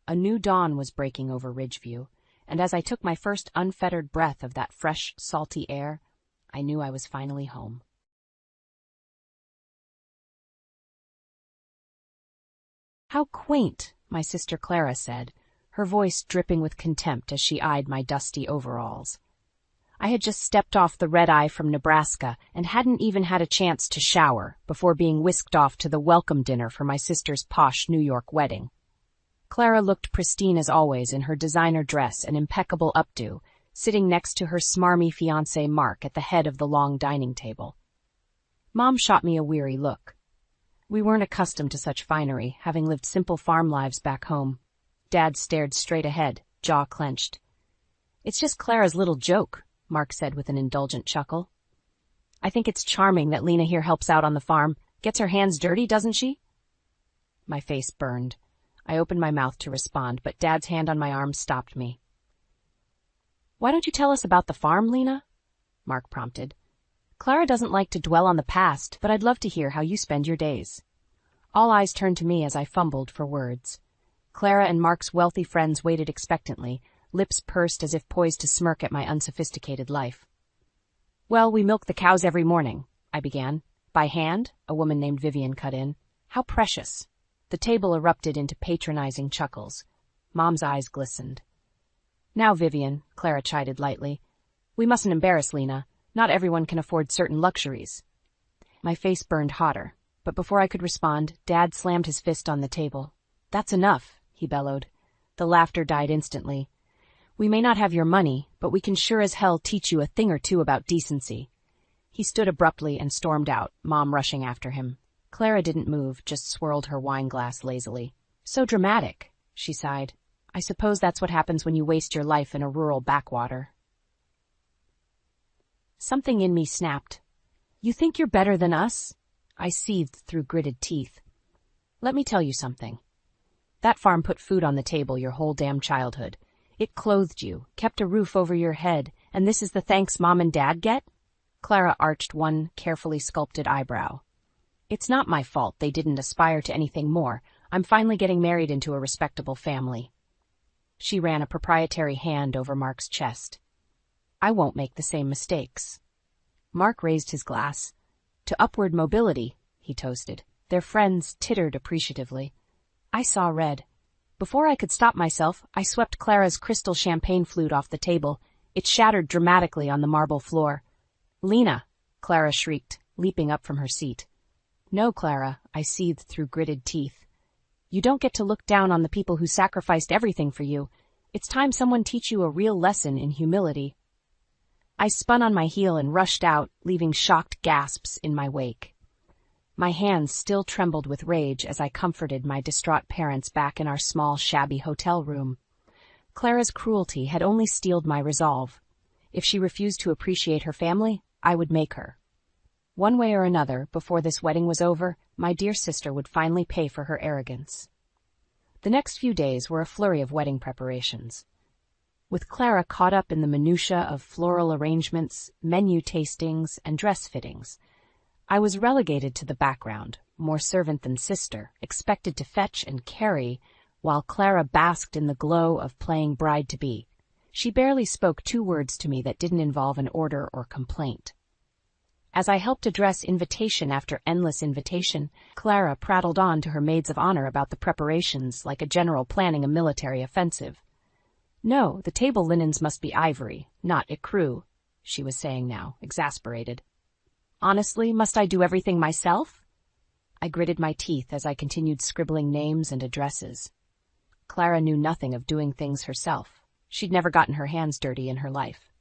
A new dawn was breaking over Ridgeview, and as I took my first unfettered breath of that fresh, salty air, I knew I was finally home. How quaint, my sister Clara said, her voice dripping with contempt as she eyed my dusty overalls. I had just stepped off the red-eye from Nebraska and hadn't even had a chance to shower before being whisked off to the welcome dinner for my sister's posh New York wedding. Clara looked pristine as always in her designer dress and impeccable updo, sitting next to her smarmy fiancé Mark at the head of the long dining table. Mom shot me a weary look. We weren't accustomed to such finery, having lived simple farm lives back home. Dad stared straight ahead, jaw clenched. It's just Clara's little joke, Mark said with an indulgent chuckle. I think it's charming that Lena here helps out on the farm. Gets her hands dirty, doesn't she? My face burned. I opened my mouth to respond, but Dad's hand on my arm stopped me. Why don't you tell us about the farm, Lena? Mark prompted. Clara doesn't like to dwell on the past, but I'd love to hear how you spend your days. All eyes turned to me as I fumbled for words. Clara and Mark's wealthy friends waited expectantly, lips pursed as if poised to smirk at my unsophisticated life. Well, we milk the cows every morning, I began. By hand, a woman named Vivian cut in. How precious. The table erupted into patronizing chuckles. Mom's eyes glistened. "Now, Vivian," Clara chided lightly, "we mustn't embarrass Lena. Not everyone can afford certain luxuries." My face burned hotter, but before I could respond, Dad slammed his fist on the table. "That's enough," he bellowed. The laughter died instantly. "We may not have your money, but we can sure as hell teach you a thing or two about decency." He stood abruptly and stormed out, Mom rushing after him. Clara didn't move, just swirled her wine glass lazily. "So dramatic," she sighed. "I suppose that's what happens when you waste your life in a rural backwater." Something in me snapped. "You think you're better than us?" I seethed through gritted teeth. "Let me tell you something. That farm put food on the table your whole damn childhood. It clothed you, kept a roof over your head, and this is the thanks Mom and Dad get?" Clara arched one carefully sculpted eyebrow. "It's not my fault they didn't aspire to anything more. I'm finally getting married into a respectable family." She ran a proprietary hand over Mark's chest. "I won't make the same mistakes." Mark raised his glass. "To upward mobility," he toasted. Their friends tittered appreciatively. I saw red. Before I could stop myself, I swept Clara's crystal champagne flute off the table. It shattered dramatically on the marble floor. "Lena!" Clara shrieked, leaping up from her seat. "No, Clara," I seethed through gritted teeth. "You don't get to look down on the people who sacrificed everything for you. It's time someone teach you a real lesson in humility." I spun on my heel and rushed out, leaving shocked gasps in my wake. My hands still trembled with rage as I comforted my distraught parents back in our small, shabby hotel room. Clara's cruelty had only steeled my resolve. If she refused to appreciate her family, I would make her. One way or another, before this wedding was over, my dear sister would finally pay for her arrogance. The next few days were a flurry of wedding preparations. With Clara caught up in the minutiae of floral arrangements, menu tastings, and dress fittings, I was relegated to the background, more servant than sister, expected to fetch and carry, while Clara basked in the glow of playing bride-to-be. She barely spoke 2 words to me that didn't involve an order or complaint. As I helped address invitation after endless invitation, Clara prattled on to her maids of honor about the preparations like a general planning a military offensive. "No, the table linens must be ivory, not ecru," she was saying now, exasperated. "Honestly, must I do everything myself?" I gritted my teeth as I continued scribbling names and addresses. Clara knew nothing of doing things herself. She'd never gotten her hands dirty in her life.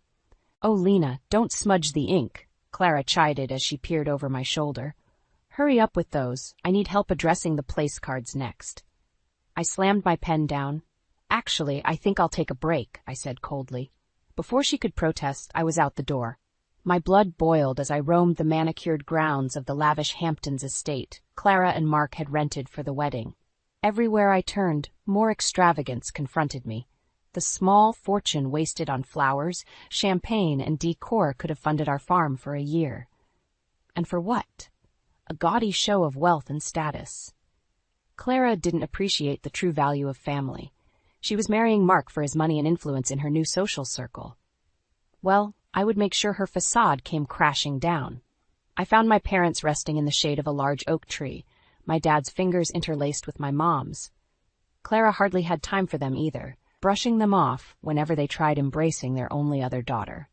"Oh, Lena, don't smudge the ink," Clara chided as she peered over my shoulder. "Hurry up with those. I need help addressing the place cards next." I slammed my pen down. "Actually, I think I'll take a break," I said coldly. Before she could protest, I was out the door. My blood boiled as I roamed the manicured grounds of the lavish Hamptons estate Clara and Mark had rented for the wedding. Everywhere I turned, more extravagance confronted me. The small fortune wasted on flowers, champagne, and decor could have funded our farm for a year. And for what? A gaudy show of wealth and status. Clara didn't appreciate the true value of family. She was marrying Mark for his money and influence in her new social circle. Well, I would make sure her facade came crashing down. I found my parents resting in the shade of a large oak tree, my dad's fingers interlaced with my mom's. Clara hardly had time for them either, brushing them off whenever they tried embracing their only other daughter.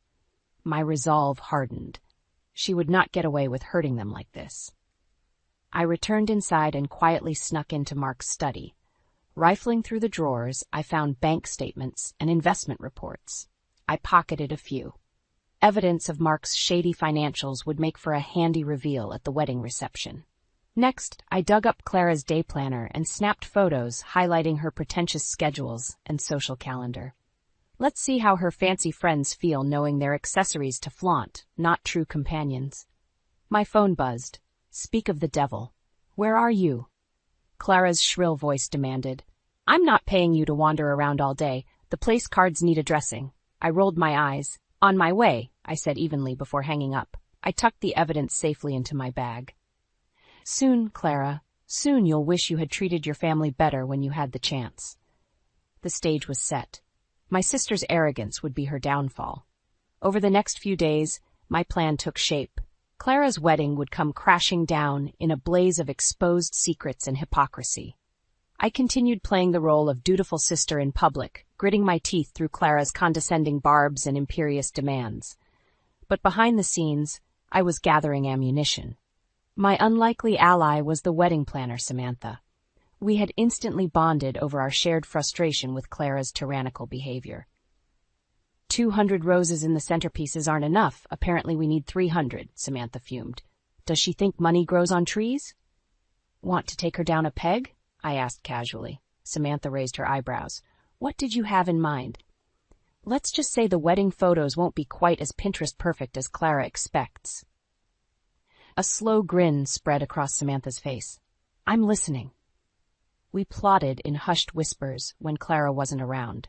My resolve hardened. She would not get away with hurting them like this. I returned inside and quietly snuck into Mark's study. Rifling through the drawers, I found bank statements and investment reports. I pocketed a few. Evidence of Mark's shady financials would make for a handy reveal at the wedding reception. Next, I dug up Clara's day planner and snapped photos highlighting her pretentious schedules and social calendar. Let's see how her fancy friends feel knowing they're accessories to flaunt, not true companions. My phone buzzed. Speak of the devil. "Where are you?" Clara's shrill voice demanded. "I'm not paying you to wander around all day. The place cards need addressing." I rolled my eyes. "On my way," I said evenly before hanging up. I tucked the evidence safely into my bag. "Soon, Clara, soon you'll wish you had treated your family better when you had the chance." The stage was set. My sister's arrogance would be her downfall. Over the next few days, my plan took shape. Clara's wedding would come crashing down in a blaze of exposed secrets and hypocrisy. I continued playing the role of dutiful sister in public, gritting my teeth through Clara's condescending barbs and imperious demands. But behind the scenes, I was gathering ammunition. My unlikely ally was the wedding planner, Samantha. We had instantly bonded over our shared frustration with Clara's tyrannical behavior. 200 roses in the centerpieces aren't enough. Apparently we need 300, Samantha fumed. Does she think money grows on trees? Want to take her down a peg? I asked casually. Samantha raised her eyebrows. What did you have in mind? Let's just say the wedding photos won't be quite as Pinterest perfect as Clara expects. A slow grin spread across Samantha's face. I'm listening. We plotted in hushed whispers when Clara wasn't around.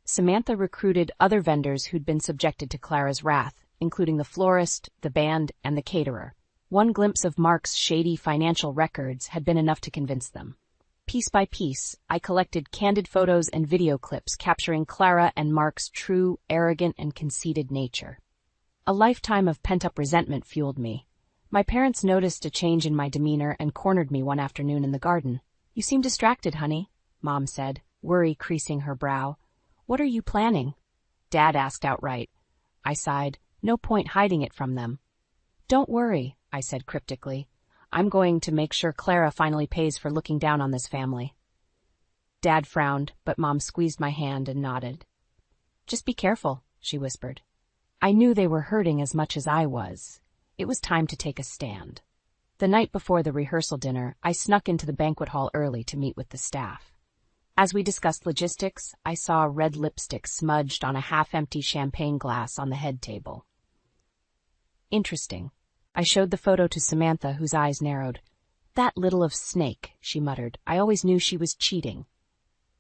Samantha recruited other vendors who'd been subjected to Clara's wrath, including the florist, the band, and the caterer. One glimpse of Mark's shady financial records had been enough to convince them. Piece by piece, I collected candid photos and video clips capturing Clara and Mark's true, arrogant, and conceited nature. A lifetime of pent-up resentment fueled me. My parents noticed a change in my demeanor and cornered me one afternoon in the garden. You seem distracted, honey, Mom said, worry creasing her brow. What are you planning? Dad asked outright. I sighed. No point hiding it from them. Don't worry, I said cryptically. I'm going to make sure Clara finally pays for looking down on this family. Dad frowned, but Mom squeezed my hand and nodded. Just be careful, she whispered. I knew they were hurting as much as I was. It was time to take a stand. The night before the rehearsal dinner, I snuck into the banquet hall early to meet with the staff. As we discussed logistics, I saw red lipstick smudged on a half-empty champagne glass on the head table. Interesting. I showed the photo to Samantha, whose eyes narrowed. That little of snake, she muttered. I always knew she was cheating.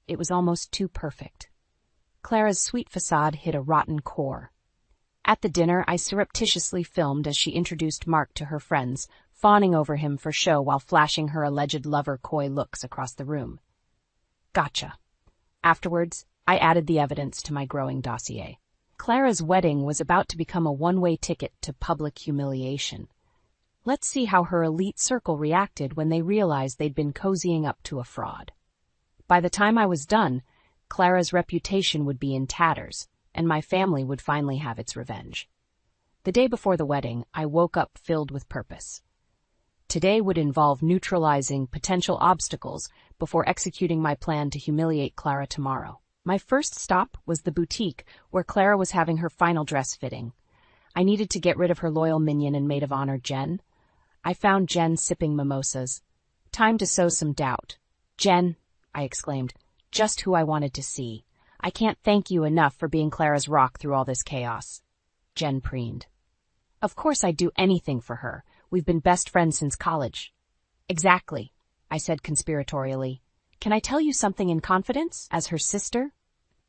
It was almost too perfect. Clara's sweet facade hid a rotten core. At the dinner, I surreptitiously filmed as she introduced Mark to her friends, fawning over him for show while flashing her alleged lover coy looks across the room. Gotcha. Afterwards, I added the evidence to my growing dossier. Clara's wedding was about to become a one-way ticket to public humiliation. Let's see how her elite circle reacted when they realized they'd been cozying up to a fraud. By the time I was done, Clara's reputation would be in tatters, and my family would finally have its revenge. The day before the wedding, I woke up filled with purpose. Today would involve neutralizing potential obstacles before executing my plan to humiliate Clara tomorrow. My first stop was the boutique where Clara was having her final dress fitting. I needed to get rid of her loyal minion and maid of honor, Jen. I found Jen sipping mimosas. Time to sow some doubt. Jen, I exclaimed, just who I wanted to see. I can't thank you enough for being Clara's rock through all this chaos. Jen preened. Of course I'd do anything for her. We've been best friends since college. Exactly, I said conspiratorially. Can I tell you something in confidence, as her sister?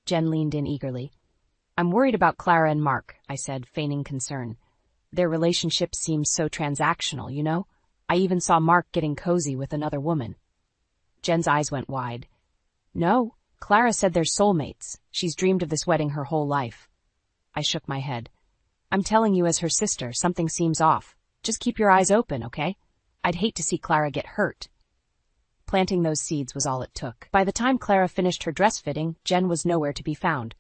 Jen leaned in eagerly. I'm worried about Clara and Mark, I said, feigning concern. Their relationship seems so transactional, you know? I even saw Mark getting cozy with another woman. Jen's eyes went wide. No, Clara said they're soulmates. She's dreamed of this wedding her whole life. I shook my head. I'm telling you as her sister, something seems off. Just keep your eyes open, okay? I'd hate to see Clara get hurt. Planting those seeds was all it took. By the time Clara finished her dress fitting, Jen was nowhere to be found.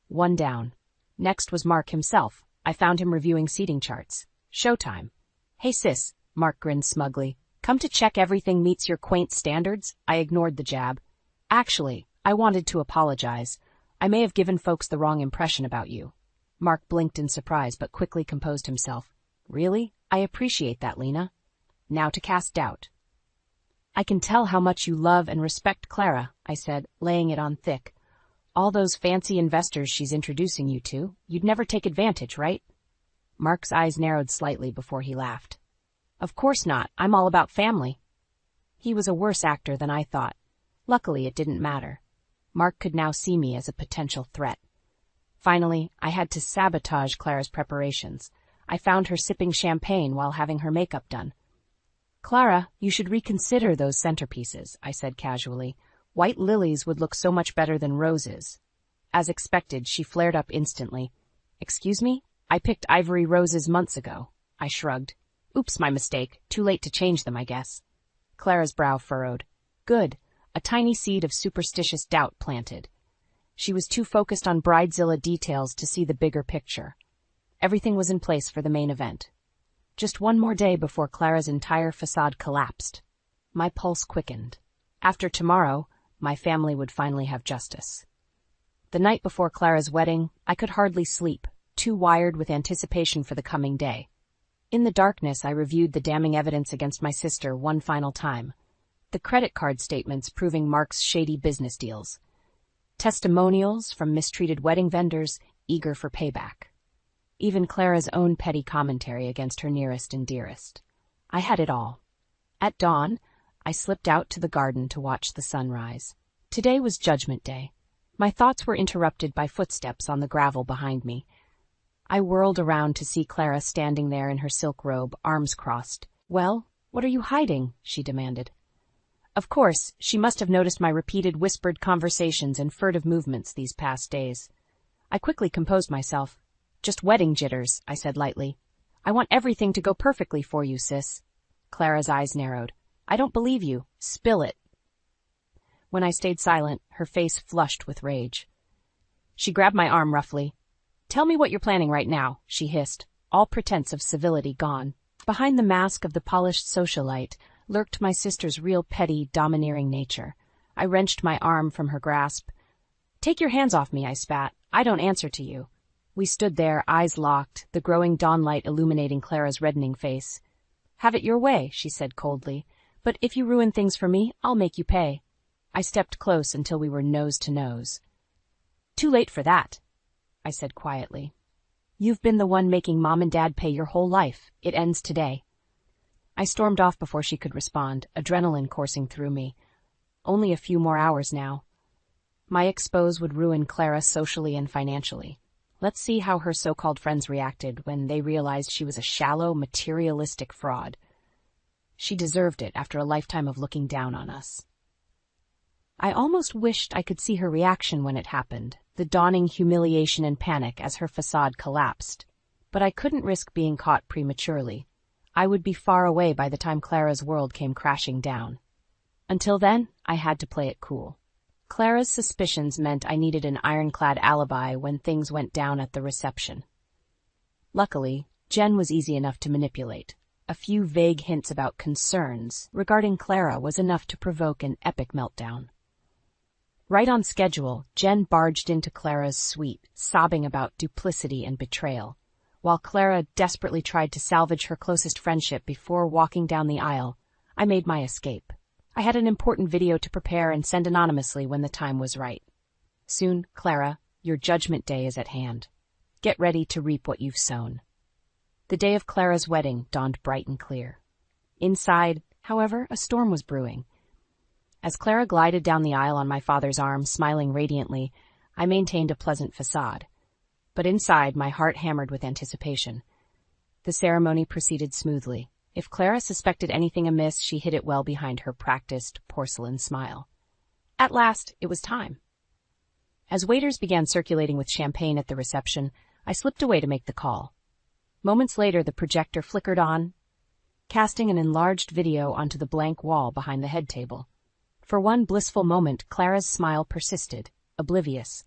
One down. Next was Mark himself. I found him reviewing seating charts. Showtime. Hey sis, Mark grinned smugly. Come to check everything meets your quaint standards? I ignored the jab. Actually, I wanted to apologize. I may have given folks the wrong impression about you. Mark blinked in surprise but quickly composed himself. Really? I appreciate that, Lena. Now to cast doubt. I can tell how much you love and respect Clara, I said, laying it on thick. All those fancy investors she's introducing you to, you'd never take advantage, right? Mark's eyes narrowed slightly before he laughed. Of course not. I'm all about family. He was a worse actor than I thought. Luckily, it didn't matter. Mark could now see me as a potential threat. Finally, I had to sabotage Clara's preparations. I found her sipping champagne while having her makeup done. Clara, you should reconsider those centerpieces, I said casually. White lilies would look so much better than roses. As expected, she flared up instantly. Excuse me? I picked ivory roses months ago. I shrugged. Oops, my mistake. Too late to change them, I guess. Clara's brow furrowed. Good. a tiny seed of superstitious doubt planted. She was too focused on bridezilla details to see the bigger picture. Everything was in place for the main event. Just one more day before Clara's entire facade collapsed. My pulse quickened. After tomorrow, my family would finally have justice. The night before Clara's wedding, I could hardly sleep, too wired with anticipation for the coming day. In the darkness, I reviewed the damning evidence against my sister one final time. The credit card statements proving Mark's shady business deals. Testimonials from mistreated wedding vendors eager for payback. Even Clara's own petty commentary against her nearest and dearest. I had it all. At dawn, I slipped out to the garden to watch the sunrise. Today was Judgment Day. My thoughts were interrupted by footsteps on the gravel behind me. I whirled around to see Clara standing there in her silk robe, arms crossed. "Well, what are you hiding?" she demanded. Of course, she must have noticed my repeated whispered conversations and furtive movements these past days. I quickly composed myself. "Just wedding jitters," I said lightly. "I want everything to go perfectly for you, sis." Clara's eyes narrowed. "I don't believe you. Spill it." When I stayed silent, her face flushed with rage. She grabbed my arm roughly. "Tell me what you're planning right now," she hissed, all pretense of civility gone. Behind the mask of the polished socialite lurked my sister's real petty, domineering nature. I wrenched my arm from her grasp. "Take your hands off me," I spat. "I don't answer to you." We stood there, eyes locked, the growing dawnlight illuminating Clara's reddening face. "Have it your way," she said coldly. "But if you ruin things for me, I'll make you pay." I stepped close until we were nose to nose. "Too late for that," I said quietly. "You've been the one making Mom and Dad pay your whole life. It ends today." I stormed off before she could respond, adrenaline coursing through me. Only a few more hours now. My expose would ruin Clara socially and financially. Let's see how her so-called friends reacted when they realized she was a shallow, materialistic fraud. She deserved it after a lifetime of looking down on us. I almost wished I could see her reaction when it happened, the dawning humiliation and panic as her facade collapsed. But I couldn't risk being caught prematurely. I would be far away by the time Clara's world came crashing down. Until then, I had to play it cool. Clara's suspicions meant I needed an ironclad alibi when things went down at the reception. Luckily, Jen was easy enough to manipulate. A few vague hints about concerns regarding Clara was enough to provoke an epic meltdown. Right on schedule, Jen barged into Clara's suite, sobbing about duplicity and betrayal, while Clara desperately tried to salvage her closest friendship before walking down the aisle. I made my escape. I had an important video to prepare and send anonymously when the time was right. Soon, Clara, your judgment day is at hand. Get ready to reap what you've sown. The day of Clara's wedding dawned bright and clear. Inside, however, a storm was brewing. As Clara glided down the aisle on my father's arm, smiling radiantly, I maintained a pleasant facade. But inside, my heart hammered with anticipation. The ceremony proceeded smoothly. If Clara suspected anything amiss, she hid it well behind her practiced porcelain smile. At last, it was time. As waiters began circulating with champagne at the reception, I slipped away to make the call. Moments later, the projector flickered on, casting an enlarged video onto the blank wall behind the head table. For one blissful moment, Clara's smile persisted, oblivious.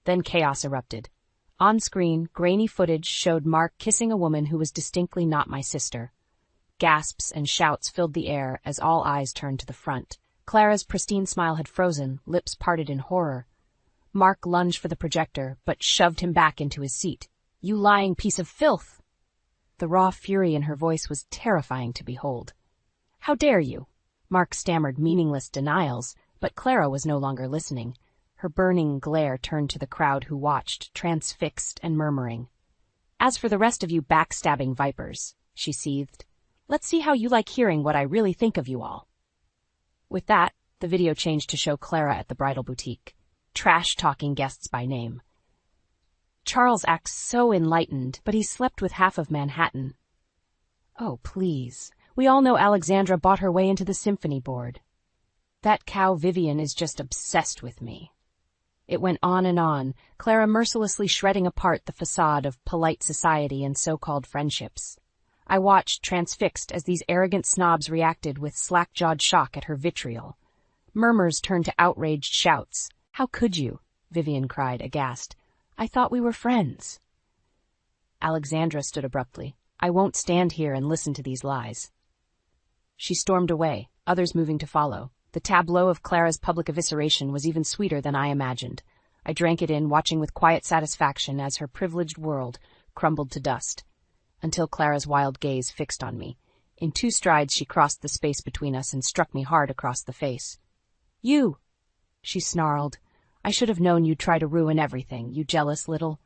Then chaos erupted. On screen, grainy footage showed Mark kissing a woman who was distinctly not my sister. Gasps and shouts filled the air as all eyes turned to the front. Clara's pristine smile had frozen, lips parted in horror. Mark lunged for the projector, but shoved him back into his seat. "You lying piece of filth!" The raw fury in her voice was terrifying to behold. "How dare you?" Mark stammered meaningless denials, but Clara was no longer listening. Her burning glare turned to the crowd who watched, transfixed and murmuring. "As for the rest of you backstabbing vipers," she seethed, "let's see how you like hearing what I really think of you all." With that, the video changed to show Clara at the bridal boutique, trash-talking guests by name. "Charles acts so enlightened, but he slept with half of Manhattan." "Oh, please. We all know Alexandra bought her way into the symphony board. That cow Vivian is just obsessed with me." It went on, Clara mercilessly shredding apart the facade of polite society and so-called friendships. I watched, transfixed, as these arrogant snobs reacted with slack-jawed shock at her vitriol. Murmurs turned to outraged shouts. "How could you?" Vivian cried, aghast. "I thought we were friends." Alexandra stood abruptly. "I won't stand here and listen to these lies." She stormed away, others moving to follow. The tableau of Clara's public evisceration was even sweeter than I imagined. I drank it in, watching with quiet satisfaction as her privileged world crumbled to dust, until Clara's wild gaze fixed on me. In 2 strides she crossed the space between us and struck me hard across the face. "You!" she snarled. "I should have known you'd try to ruin everything, you jealous little—"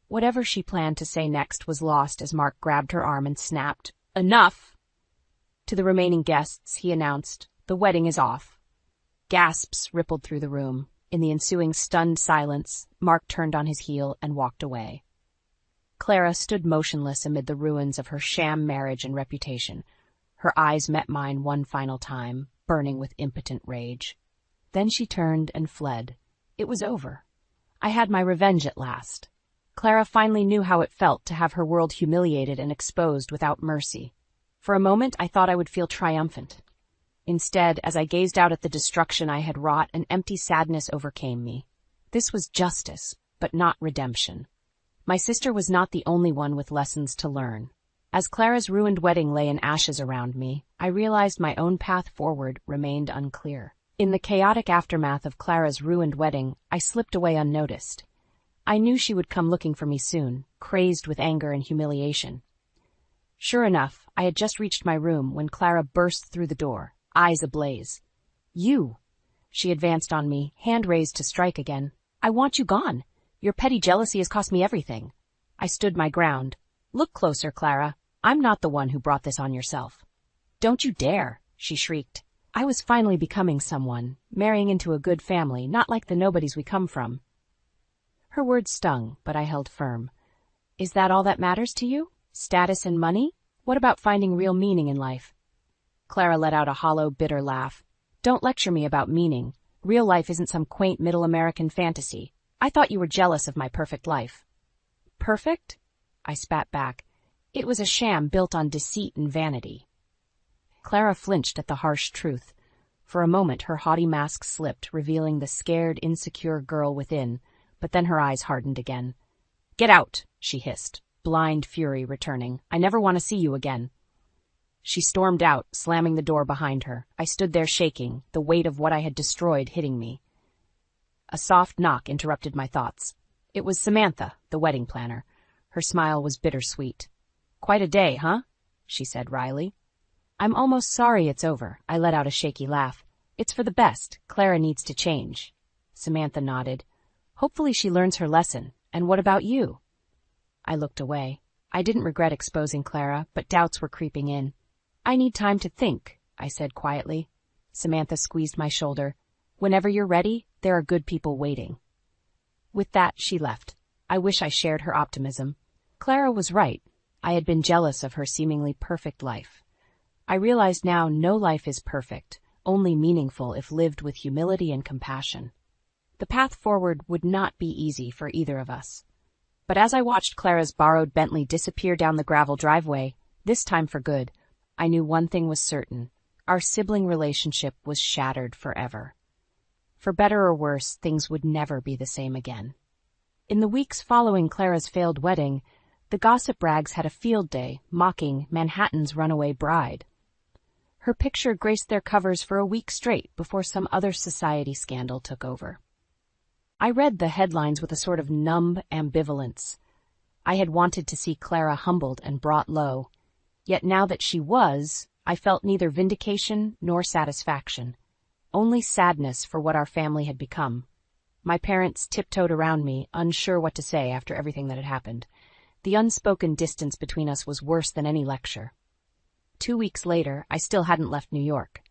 Whatever she planned to say next was lost as Mark grabbed her arm and snapped, "Enough!" To the remaining guests, he announced, "The wedding is off." Gasps rippled through the room. In the ensuing stunned silence, Mark turned on his heel and walked away. Clara stood motionless amid the ruins of her sham marriage and reputation. Her eyes met mine one final time, burning with impotent rage. Then she turned and fled. It was over. I had my revenge at last. Clara finally knew how it felt to have her world humiliated and exposed without mercy. For a moment, I thought I would feel triumphant. Instead, as I gazed out at the destruction I had wrought, an empty sadness overcame me. This was justice, but not redemption. My sister was not the only one with lessons to learn. As Clara's ruined wedding lay in ashes around me, I realized my own path forward remained unclear. In the chaotic aftermath of Clara's ruined wedding, I slipped away unnoticed. I knew she would come looking for me soon, crazed with anger and humiliation. Sure enough, I had just reached my room when Clara burst through the door, eyes ablaze. "You!" She advanced on me, hand raised to strike again. "I want you gone. Your petty jealousy has cost me everything." I stood my ground. "Look closer, Clara. I'm not the one who brought this on yourself." "Don't you dare," she shrieked. I was finally becoming someone, marrying into a good family, not like the nobodies we come from. Her words stung, but I held firm. "Is that all that matters to you? Status and money? What about finding real meaning in life?" Clara let out a hollow, bitter laugh. "Don't lecture me about meaning. Real life isn't some quaint middle American fantasy. I thought you were jealous of my perfect life." "Perfect?" I spat back. "It was a sham built on deceit and vanity." Clara flinched at the harsh truth. For a moment her haughty mask slipped, revealing the scared, insecure girl within, but then her eyes hardened again. "Get out," she hissed, blind fury returning. "I never want to see you again." She stormed out, slamming the door behind her. I stood there shaking, the weight of what I had destroyed hitting me. A soft knock interrupted my thoughts. It was Samantha, the wedding planner. Her smile was bittersweet. "Quite a day, huh?" she said wryly. "I'm almost sorry it's over." I let out a shaky laugh. "It's for the best. Clara needs to change." Samantha nodded. "Hopefully she learns her lesson. And what about you?" I looked away. I didn't regret exposing Clara, but doubts were creeping in. "I need time to think," I said quietly. Samantha squeezed my shoulder. "Whenever you're ready, there are good people waiting." With that, she left. I wish I shared her optimism. Clara was right. I had been jealous of her seemingly perfect life. I realized now no life is perfect, only meaningful if lived with humility and compassion. The path forward would not be easy for either of us. But as I watched Clara's borrowed Bentley disappear down the gravel driveway, this time for good, I knew one thing was certain. Our sibling relationship was shattered forever. For better or worse, things would never be the same again. In the weeks following Clara's failed wedding, the gossip rags had a field day, mocking Manhattan's runaway bride. Her picture graced their covers for a week straight before some other society scandal took over. I read the headlines with a sort of numb ambivalence. I had wanted to see Clara humbled and brought low. Yet now that she was, I felt neither vindication nor satisfaction. Only sadness for what our family had become. My parents tiptoed around me, unsure what to say after everything that had happened. The unspoken distance between us was worse than any lecture. 2 weeks later, I still hadn't left New York.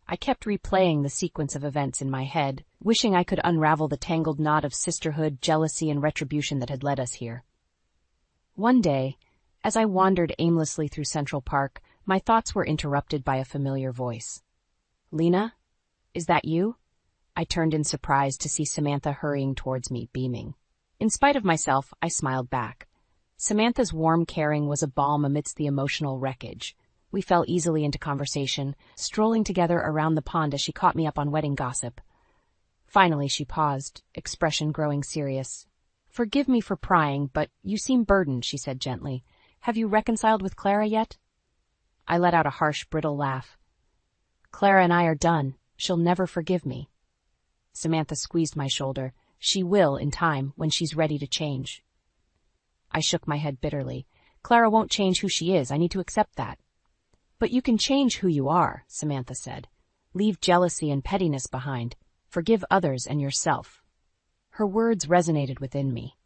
I kept replaying the sequence of events in my head, wishing I could unravel the tangled knot of sisterhood, jealousy, and retribution that had led us here. One day, as I wandered aimlessly through Central Park, my thoughts were interrupted by a familiar voice. "Lena? Is that you?" I turned in surprise to see Samantha hurrying towards me, beaming. In spite of myself, I smiled back. Samantha's warm caring was a balm amidst the emotional wreckage. We fell easily into conversation, strolling together around the pond as she caught me up on wedding gossip. Finally she paused, expression growing serious. "Forgive me for prying, but you seem burdened," she said gently. "Have you reconciled with Clara yet?" I let out a harsh, brittle laugh. "Clara and I are done. She'll never forgive me." Samantha squeezed my shoulder. "She will, in time, when she's ready to change." I shook my head bitterly. "Clara won't change who she is. I need to accept that." "But you can change who you are," Samantha said. "Leave jealousy and pettiness behind. Forgive others and yourself." Her words resonated within me.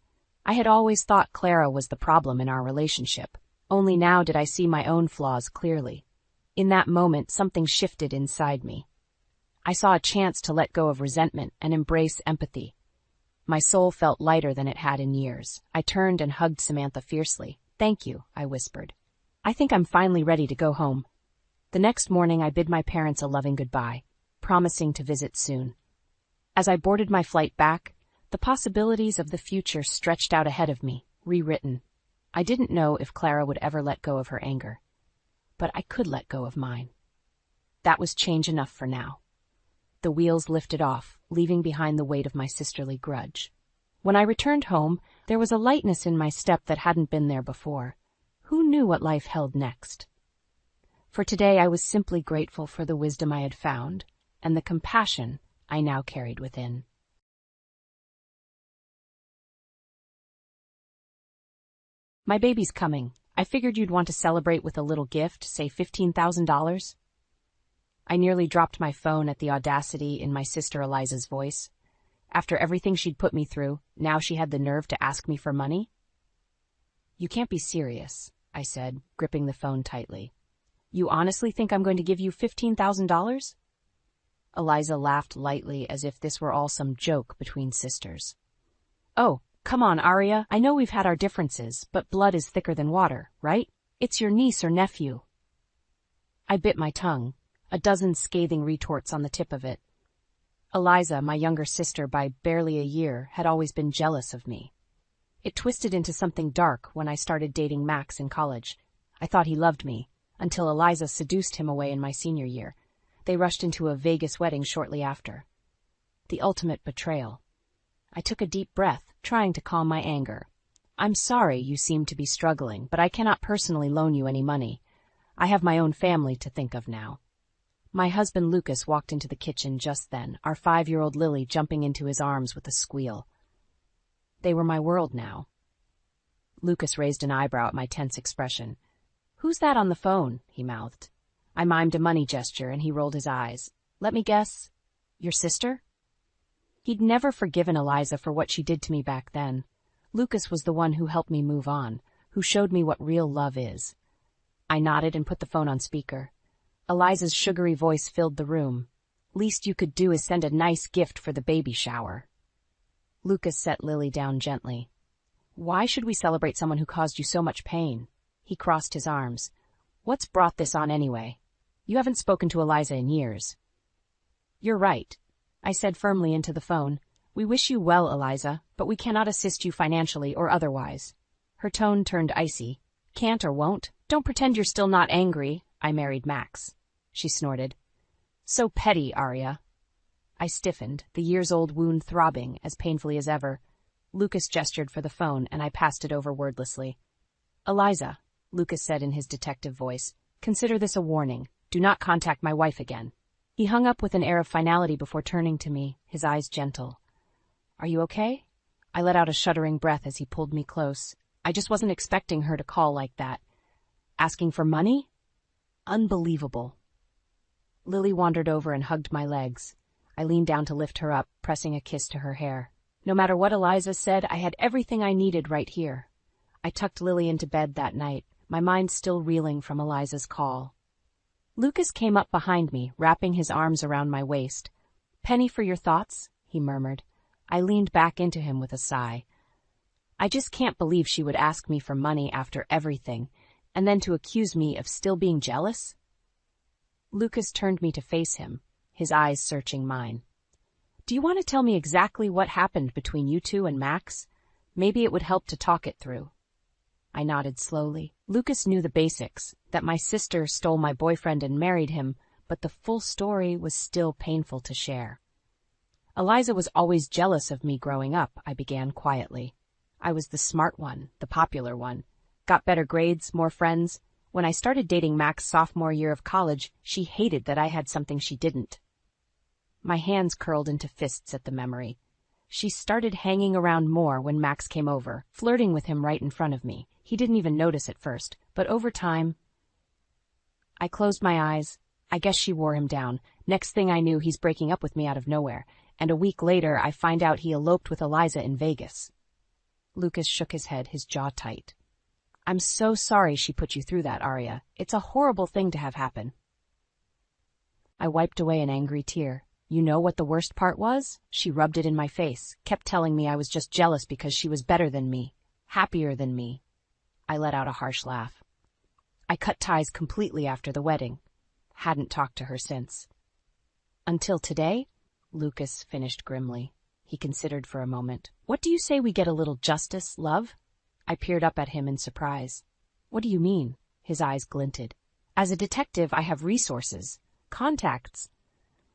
I had always thought Clara was the problem in our relationship. Only now did I see my own flaws clearly. In that moment, something shifted inside me. I saw a chance to let go of resentment and embrace empathy. My soul felt lighter than it had in years. I turned and hugged Samantha fiercely. "Thank you," I whispered. "I think I'm finally ready to go home." The next morning I bid my parents a loving goodbye, promising to visit soon. As I boarded my flight back, the possibilities of the future stretched out ahead of me, rewritten. I didn't know if Clara would ever let go of her anger, but I could let go of mine. That was change enough for now. The wheels lifted off, leaving behind the weight of my sisterly grudge. When I returned home, there was a lightness in my step that hadn't been there before. Who knew what life held next? For today I was simply grateful for the wisdom I had found, and the compassion I now carried within. My baby's coming. I figured you'd want to celebrate with a little gift, say $15,000. I nearly dropped my phone at the audacity in my sister Eliza's voice. After everything she'd put me through, now she had the nerve to ask me for money? "You can't be serious," I said, gripping the phone tightly. "You honestly think I'm going to give you $15,000? Eliza laughed lightly as if this were all some joke between sisters. "Oh, come on, Arya. I know we've had our differences, but blood is thicker than water, right? It's your niece or nephew." I bit my tongue, a dozen scathing retorts on the tip of it. Eliza, my younger sister by barely a year, had always been jealous of me. It twisted into something dark when I started dating Max in college. I thought he loved me, until Eliza seduced him away in my senior year. They rushed into a Vegas wedding shortly after. The ultimate betrayal. I took a deep breath, trying to calm my anger. "I'm sorry you seem to be struggling, but I cannot personally loan you any money. I have my own family to think of now." My husband Lucas walked into the kitchen just then, our 5-year-old Lily jumping into his arms with a squeal. They were my world now. Lucas raised an eyebrow at my tense expression. "Who's that on the phone?" he mouthed. I mimed a money gesture, and he rolled his eyes. "Let me guess. Your sister?" He'd never forgiven Eliza for what she did to me back then. Lucas was the one who helped me move on, who showed me what real love is. I nodded and put the phone on speaker. Eliza's sugary voice filled the room. "Least you could do is send a nice gift for the baby shower." Lucas set Lily down gently. "Why should we celebrate someone who caused you so much pain?" He crossed his arms. "What's brought this on anyway? You haven't spoken to Eliza in years." "You're right," I said firmly into the phone. "We wish you well, Eliza, but we cannot assist you financially or otherwise." Her tone turned icy. "Can't or won't? Don't pretend you're still not angry. I married Max," she snorted. "So petty, Arya." I stiffened, the years-old wound throbbing as painfully as ever. Lucas gestured for the phone, and I passed it over wordlessly. "Eliza," Lucas said in his detective voice, "consider this a warning. Do not contact my wife again." He hung up with an air of finality before turning to me, his eyes gentle. "Are you okay?" I let out a shuddering breath as he pulled me close. I just wasn't expecting her to call like that. Asking for money? Unbelievable. Lily wandered over and hugged my legs. I leaned down to lift her up, pressing a kiss to her hair. No matter what Eliza said, I had everything I needed right here. I tucked Lily into bed that night, my mind still reeling from Eliza's call. Lucas came up behind me, wrapping his arms around my waist. "Penny for your thoughts?" he murmured. I leaned back into him with a sigh. I just can't believe she would ask me for money after everything, and then to accuse me of still being jealous? Lucas turned me to face him, his eyes searching mine. "Do you want to tell me exactly what happened between you two and Max? Maybe it would help to talk it through." I nodded slowly. Lucas knew the basics, that my sister stole my boyfriend and married him, but the full story was still painful to share. Eliza was always jealous of me growing up, I began quietly. I was the smart one, the popular one. Got better grades, more friends. When I started dating Mac's sophomore year of college, she hated that I had something she didn't. My hands curled into fists at the memory. She started hanging around more when Max came over, flirting with him right in front of me. He didn't even notice at first, but over time... I closed my eyes. I guess she wore him down. Next thing I knew, he's breaking up with me out of nowhere, and a week later I find out he eloped with Eliza in Vegas. Lucas shook his head, his jaw tight. I'm so sorry she put you through that, Arya. It's a horrible thing to have happen. I wiped away an angry tear. You know what the worst part was? She rubbed it in my face, kept telling me I was just jealous because she was better than me, happier than me. I let out a harsh laugh. I cut ties completely after the wedding. Hadn't talked to her since. Until today? Lucas finished grimly. He considered for a moment. What do you say we get a little justice, love? I peered up at him in surprise. What do you mean? His eyes glinted. As a detective, I have resources, contacts.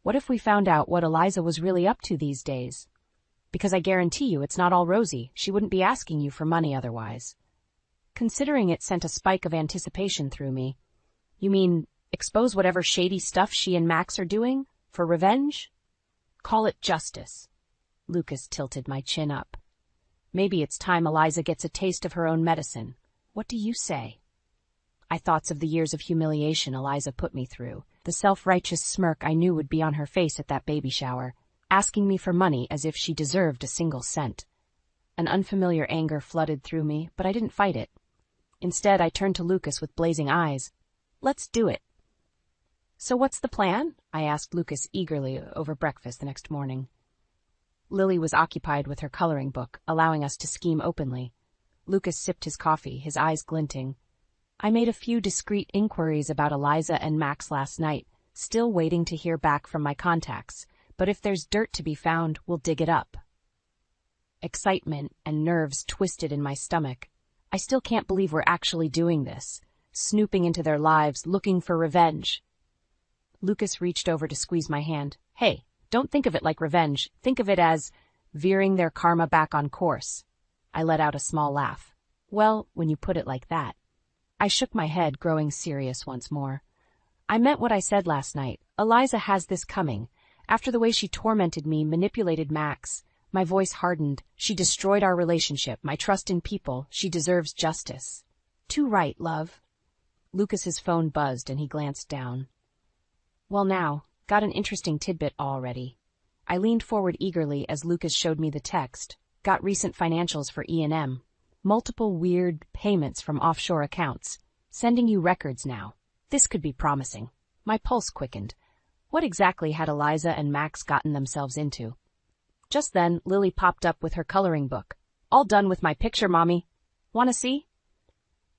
What if we found out what Eliza was really up to these days? Because I guarantee you it's not all rosy. She wouldn't be asking you for money otherwise. Considering it sent a spike of anticipation through me. You mean expose whatever shady stuff she and Max are doing? For revenge? Call it justice. Lucas tilted my chin up. Maybe it's time Eliza gets a taste of her own medicine. What do you say? I thought of the years of humiliation Eliza put me through, the self-righteous smirk I knew would be on her face at that baby shower, asking me for money as if she deserved a single cent. An unfamiliar anger flooded through me, but I didn't fight it. Instead, I turned to Lucas with blazing eyes. Let's do it. So what's the plan? I asked Lucas eagerly over breakfast the next morning. Lily was occupied with her coloring book, allowing us to scheme openly. Lucas sipped his coffee, his eyes glinting. I made a few discreet inquiries about Eliza and Max last night, still waiting to hear back from my contacts, but if there's dirt to be found, we'll dig it up. Excitement and nerves twisted in my stomach. I still can't believe we're actually doing this, snooping into their lives, looking for revenge. Lucas reached over to squeeze my hand. Hey, don't think of it like revenge. Think of it as veering their karma back on course. I let out a small laugh. Well, when you put it like that. I shook my head, growing serious once more. I meant what I said last night. Eliza has this coming. After the way she tormented me, manipulated Max, my voice hardened. She destroyed our relationship, my trust in people. She deserves justice. Too right, love. Lucas's phone buzzed and he glanced down. Well now, got an interesting tidbit already. I leaned forward eagerly as Lucas showed me the text. Got recent financials for E&M. Multiple weird payments from offshore accounts. Sending you records now. This could be promising. My pulse quickened. What exactly had Eliza and Max gotten themselves into? Just then, Lily popped up with her coloring book. All done with my picture, Mommy. Want to see?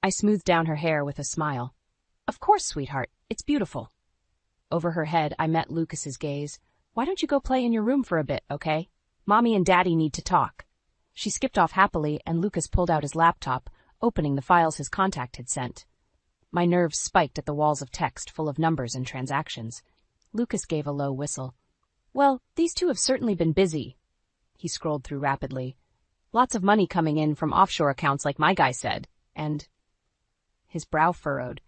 I smoothed down her hair with a smile. Of course, sweetheart. It's beautiful. Over her head, I met Lucas's gaze. Why don't you go play in your room for a bit, okay? Mommy and Daddy need to talk. She skipped off happily, and Lucas pulled out his laptop, opening the files his contact had sent. My nerves spiked at the walls of text full of numbers and transactions. Lucas gave a low whistle. Well, these two have certainly been busy. He scrolled through rapidly. Lots of money coming in from offshore accounts like my guy said, and... His brow furrowed.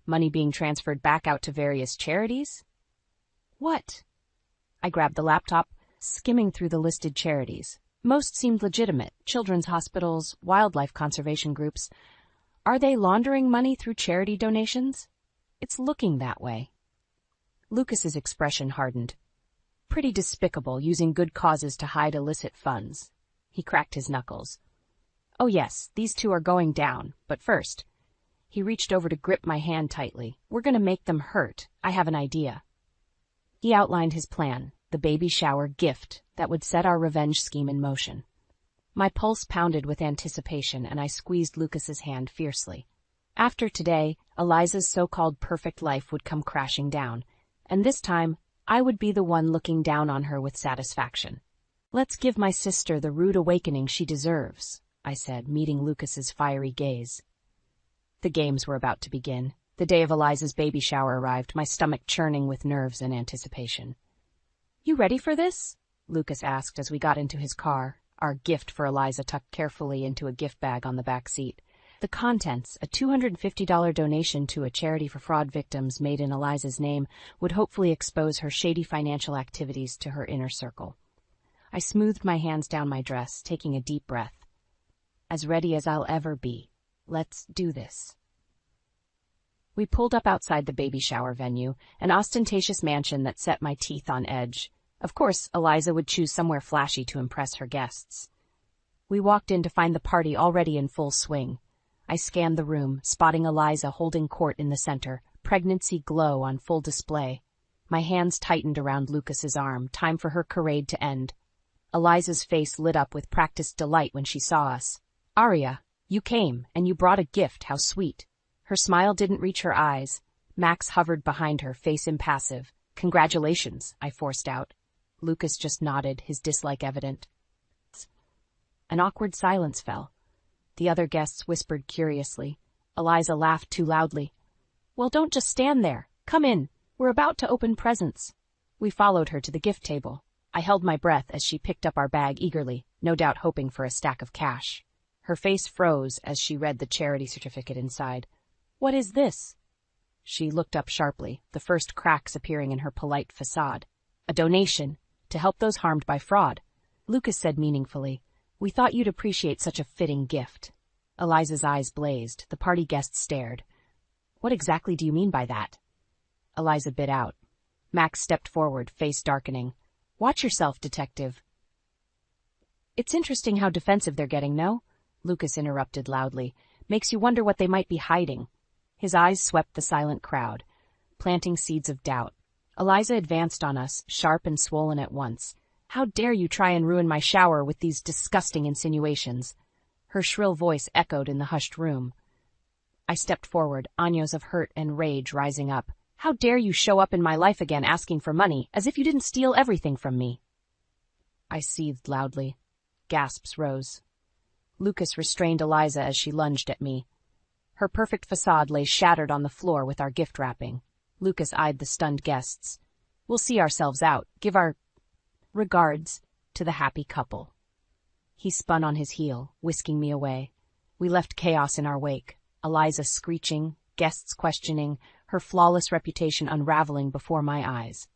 Money being transferred back out to various charities? What? I grabbed the laptop, skimming through the listed charities. Most seemed legitimate. Children's hospitals, wildlife conservation groups. Are they laundering money through charity donations? It's looking that way. Lucas's expression hardened. Pretty despicable, using good causes to hide illicit funds. He cracked his knuckles. Oh yes, these two are going down, but first... He reached over to grip my hand tightly. We're going to make them hurt. I have an idea. He outlined his plan, the baby shower gift that would set our revenge scheme in motion. My pulse pounded with anticipation, and I squeezed Lucas's hand fiercely. After today, Eliza's so-called perfect life would come crashing down, and this time, I would be the one looking down on her with satisfaction. Let's give my sister the rude awakening she deserves, I said, meeting Lucas's fiery gaze. The games were about to begin. The day of Eliza's baby shower arrived, my stomach churning with nerves and anticipation. "You ready for this?" Lucas asked as we got into his car, our gift for Eliza tucked carefully into a gift bag on the back seat. The contents, a $250 donation to a charity for fraud victims made in Eliza's name, would hopefully expose her shady financial activities to her inner circle. I smoothed my hands down my dress, taking a deep breath. As ready as I'll ever be. Let's do this. We pulled up outside the baby shower venue, an ostentatious mansion that set my teeth on edge. Of course, Eliza would choose somewhere flashy to impress her guests. We walked in to find the party already in full swing. I scanned the room, spotting Eliza holding court in the center, pregnancy glow on full display. My hands tightened around Lucas's arm, time for her charade to end. Eliza's face lit up with practiced delight when she saw us. "Aria, you came, and you brought a gift, how sweet." Her smile didn't reach her eyes. Max hovered behind her, face impassive. "Congratulations," I forced out. Lucas just nodded, his dislike evident. An awkward silence fell. The other guests whispered curiously. Eliza laughed too loudly. "Well, don't just stand there. Come in. We're about to open presents." We followed her to the gift table. I held my breath as she picked up our bag eagerly, no doubt hoping for a stack of cash. Her face froze as she read the charity certificate inside. "What is this?" She looked up sharply, the first cracks appearing in her polite facade. "A donation, to help those harmed by fraud." Lucas said meaningfully, "We thought you'd appreciate such a fitting gift." Eliza's eyes blazed. The party guests stared. "What exactly do you mean by that?" Eliza bit out. Max stepped forward, face darkening. "Watch yourself, detective." "It's interesting how defensive they're getting, no?" Lucas interrupted loudly. "Makes you wonder what they might be hiding." His eyes swept the silent crowd, planting seeds of doubt. Eliza advanced on us, sharp and swollen at once. "How dare you try and ruin my shower with these disgusting insinuations?" Her shrill voice echoed in the hushed room. I stepped forward, agnos of hurt and rage rising up. "How dare you show up in my life again asking for money, as if you didn't steal everything from me?" I seethed loudly. Gasps rose. Lucas restrained Eliza as she lunged at me. Her perfect facade lay shattered on the floor with our gift wrapping. Lucas eyed the stunned guests. "We'll see ourselves out. Give our regards to the happy couple." He spun on his heel, whisking me away. We left chaos in our wake. Eliza screeching, guests questioning, her flawless reputation unraveling before my eyes.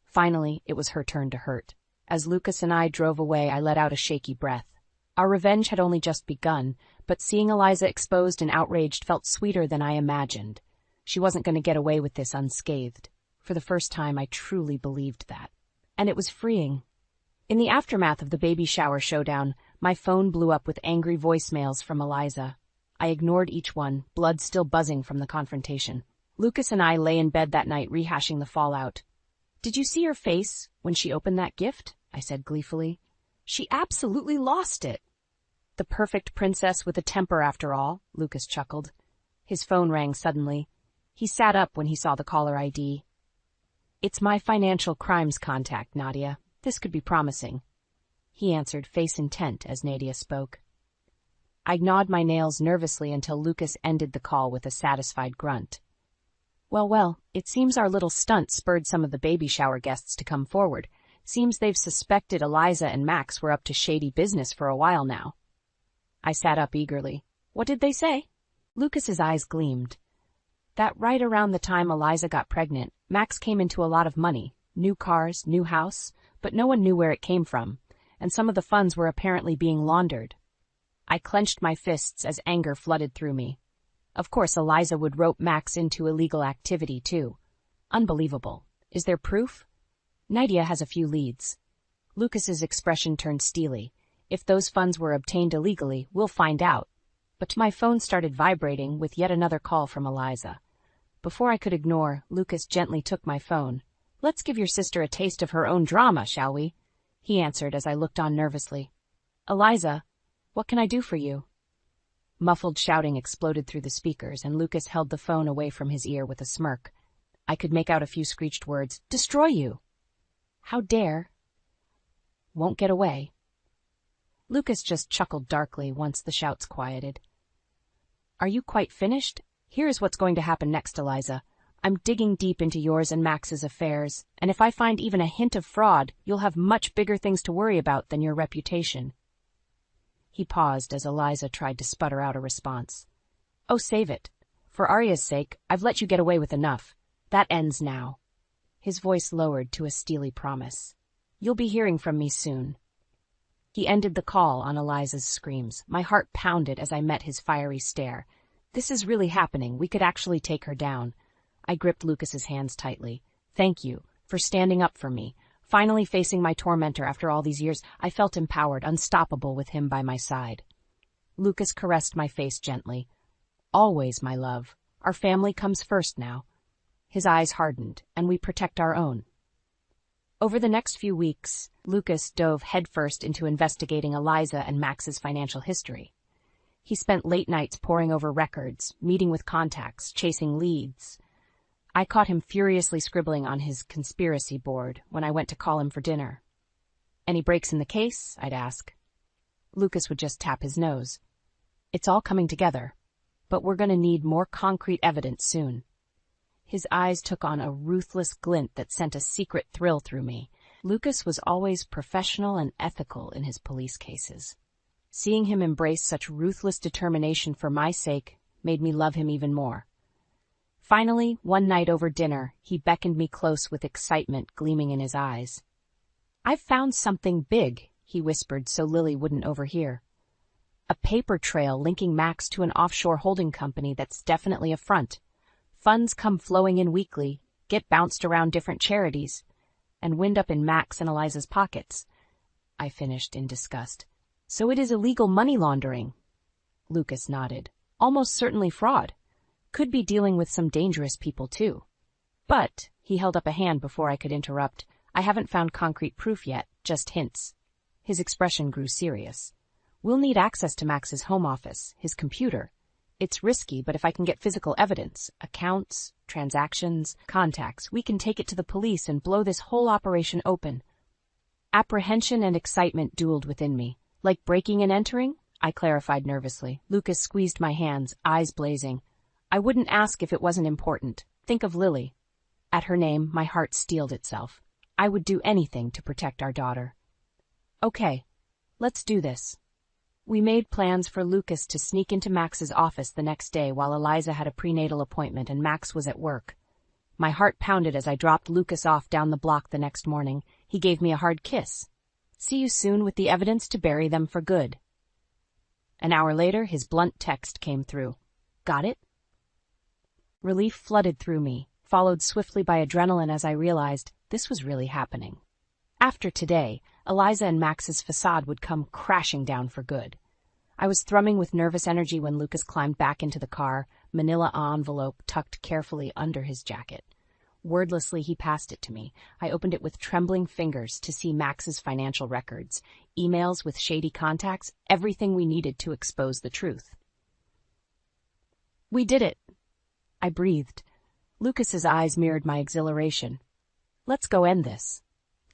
Finally, it was her turn to hurt. As Lucas and I drove away, I let out a shaky breath. Our revenge had only just begun, but seeing Eliza exposed and outraged felt sweeter than I imagined. She wasn't going to get away with this unscathed. For the first time, I truly believed that. And it was freeing. In the aftermath of the baby shower showdown, my phone blew up with angry voicemails from Eliza. I ignored each one, blood still buzzing from the confrontation. Lucas and I lay in bed that night rehashing the fallout. "Did you see her face when she opened that gift?" I said gleefully. "She absolutely lost it." "The perfect princess with a temper after all," Lucas chuckled. His phone rang suddenly. He sat up when he saw the caller ID. "It's my financial crimes contact, Nadia. This could be promising." He answered, face intent, as Nadia spoke. I gnawed my nails nervously until Lucas ended the call with a satisfied grunt. Well, it seems our little stunt spurred some of the baby shower guests to come forward. Seems they've suspected Eliza and Max were up to shady business for a while now." I sat up eagerly. "What did they say?" Lucas's eyes gleamed. "That right around the time Eliza got pregnant, Max came into a lot of money. New cars, new house, but no one knew where it came from, and some of the funds were apparently being laundered." I clenched my fists as anger flooded through me. Of course Eliza would rope Max into illegal activity, too. Unbelievable. Is there proof? Nadia has a few leads. Lucas's expression turned steely. If those funds were obtained illegally, we'll find out. But my phone started vibrating with yet another call from Eliza. Before I could ignore, Lucas gently took my phone. "Let's give your sister a taste of her own drama, shall we?" he answered as I looked on nervously. "Eliza, what can I do for you?" Muffled shouting exploded through the speakers, and Lucas held the phone away from his ear with a smirk. I could make out a few screeched words. "Destroy you!" "How dare?" "Won't get away." Lucas just chuckled darkly once the shouts quieted. "Are you quite finished?" Here's what's going to happen next, Eliza. I'm digging deep into yours and Max's affairs, and if I find even a hint of fraud, you'll have much bigger things to worry about than your reputation." He paused as Eliza tried to sputter out a response. "Oh, save it. For Arya's sake, I've let you get away with enough. That ends now." His voice lowered to a steely promise. "You'll be hearing from me soon." He ended the call on Eliza's screams. My heart pounded as I met his fiery stare. This is really happening. We could actually take her down. I gripped Lucas's hands tightly. "Thank you for standing up for me." Finally facing my tormentor after all these years, I felt empowered, unstoppable with him by my side. Lucas caressed my face gently. "Always, my love. Our family comes first now." His eyes hardened, and we protect our own. Over the next few weeks, Lucas dove headfirst into investigating Eliza and Max's financial history. He spent late nights poring over records, meeting with contacts, chasing leads. I caught him furiously scribbling on his conspiracy board when I went to call him for dinner. "Any breaks in the case?" I'd ask. Lucas would just tap his nose. "It's all coming together, but we're going to need more concrete evidence soon." His eyes took on a ruthless glint that sent a secret thrill through me. Lucas was always professional and ethical in his police cases. Seeing him embrace such ruthless determination for my sake made me love him even more. Finally, one night over dinner, he beckoned me close with excitement gleaming in his eyes. "I've found something big," he whispered so Lily wouldn't overhear. "A paper trail linking Max to an offshore holding company that's definitely a front. Funds come flowing in weekly, get bounced around different charities, and wind up in Max and Eliza's pockets." I finished in disgust. "So it is illegal money laundering?" Lucas nodded. "Almost certainly fraud. Could be dealing with some dangerous people, too. But," he held up a hand before I could interrupt, "I haven't found concrete proof yet, just hints." His expression grew serious. "We'll need access to Max's home office, his computer. It's risky, but if I can get physical evidence, accounts, transactions, contacts, we can take it to the police and blow this whole operation open." Apprehension and excitement dueled within me. "Like breaking and entering?" I clarified nervously. Lucas squeezed my hands, eyes blazing. "I wouldn't ask if it wasn't important. Think of Lily." At her name, my heart steeled itself. I would do anything to protect our daughter. "Okay, let's do this." We made plans for Lucas to sneak into Max's office the next day while Eliza had a prenatal appointment and Max was at work. My heart pounded as I dropped Lucas off down the block the next morning. He gave me a hard kiss. "See you soon with the evidence to bury them for good." An hour later, his blunt text came through. "Got it?" Relief flooded through me, followed swiftly by adrenaline as I realized this was really happening. After today, Eliza and Max's facade would come crashing down for good. I was thrumming with nervous energy when Lucas climbed back into the car, manila envelope tucked carefully under his jacket. Wordlessly, he passed it to me. I opened it with trembling fingers to see Max's financial records, emails with shady contacts, everything we needed to expose the truth. "We did it," I breathed. Lucas's eyes mirrored my exhilaration. "Let's go end this."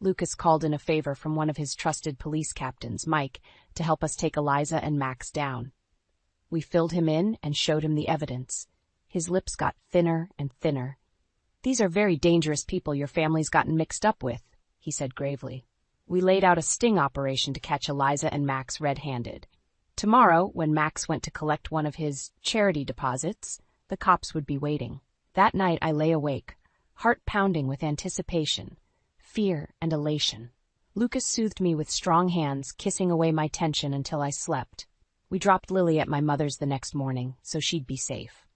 Lucas called in a favor from one of his trusted police captains, Mike, to help us take Eliza and Max down. We filled him in and showed him the evidence. His lips got thinner and thinner. "These are very dangerous people your family's gotten mixed up with," he said gravely. We laid out a sting operation to catch Eliza and Max red-handed. Tomorrow, when Max went to collect one of his charity deposits, the cops would be waiting. That night I lay awake, heart pounding with anticipation, fear, and elation. Lucas soothed me with strong hands, kissing away my tension until I slept. We dropped Lily at my mother's the next morning, so she'd be safe.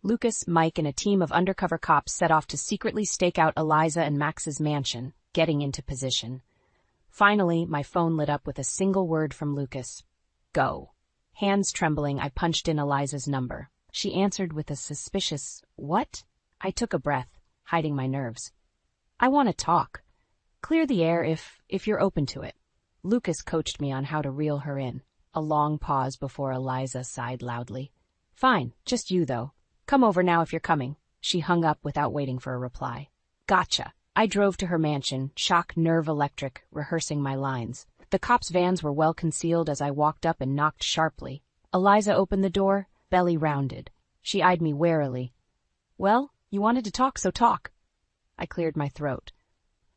Lucas, Mike, and a team of undercover cops set off to secretly stake out Eliza and Max's mansion, getting into position. Finally, my phone lit up with a single word from Lucas. "Go." Hands trembling, I punched in Eliza's number. She answered with a suspicious, "What?" I took a breath, hiding my nerves. "I want to talk. Clear the air if you're open to it." Lucas coached me on how to reel her in. A long pause before Eliza sighed loudly. "Fine, just you, though. Come over now if you're coming." She hung up without waiting for a reply. "Gotcha." I drove to her mansion, shock nerve electric, rehearsing my lines. The cops' vans were well concealed as I walked up and knocked sharply. Eliza opened the door, belly rounded. She eyed me warily. Well, you wanted to talk, so talk. I cleared my throat.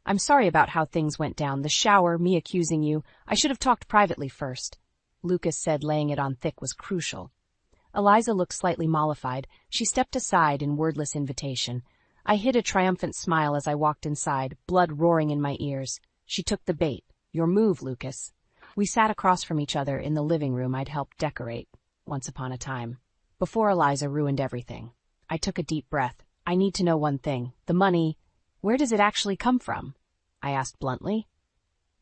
I'm sorry about how things went down. The shower, me accusing you. I should have talked privately first. Lucas said laying it on thick was crucial. Eliza looked slightly mollified. She stepped aside in wordless invitation. I hid a triumphant smile as I walked inside, blood roaring in my ears. She took the bait. Your move, Lucas. We sat across from each other in the living room I'd helped decorate, once upon a time, before Eliza ruined everything. I took a deep breath. I need to know one thing. The money, where does it actually come from? I asked bluntly.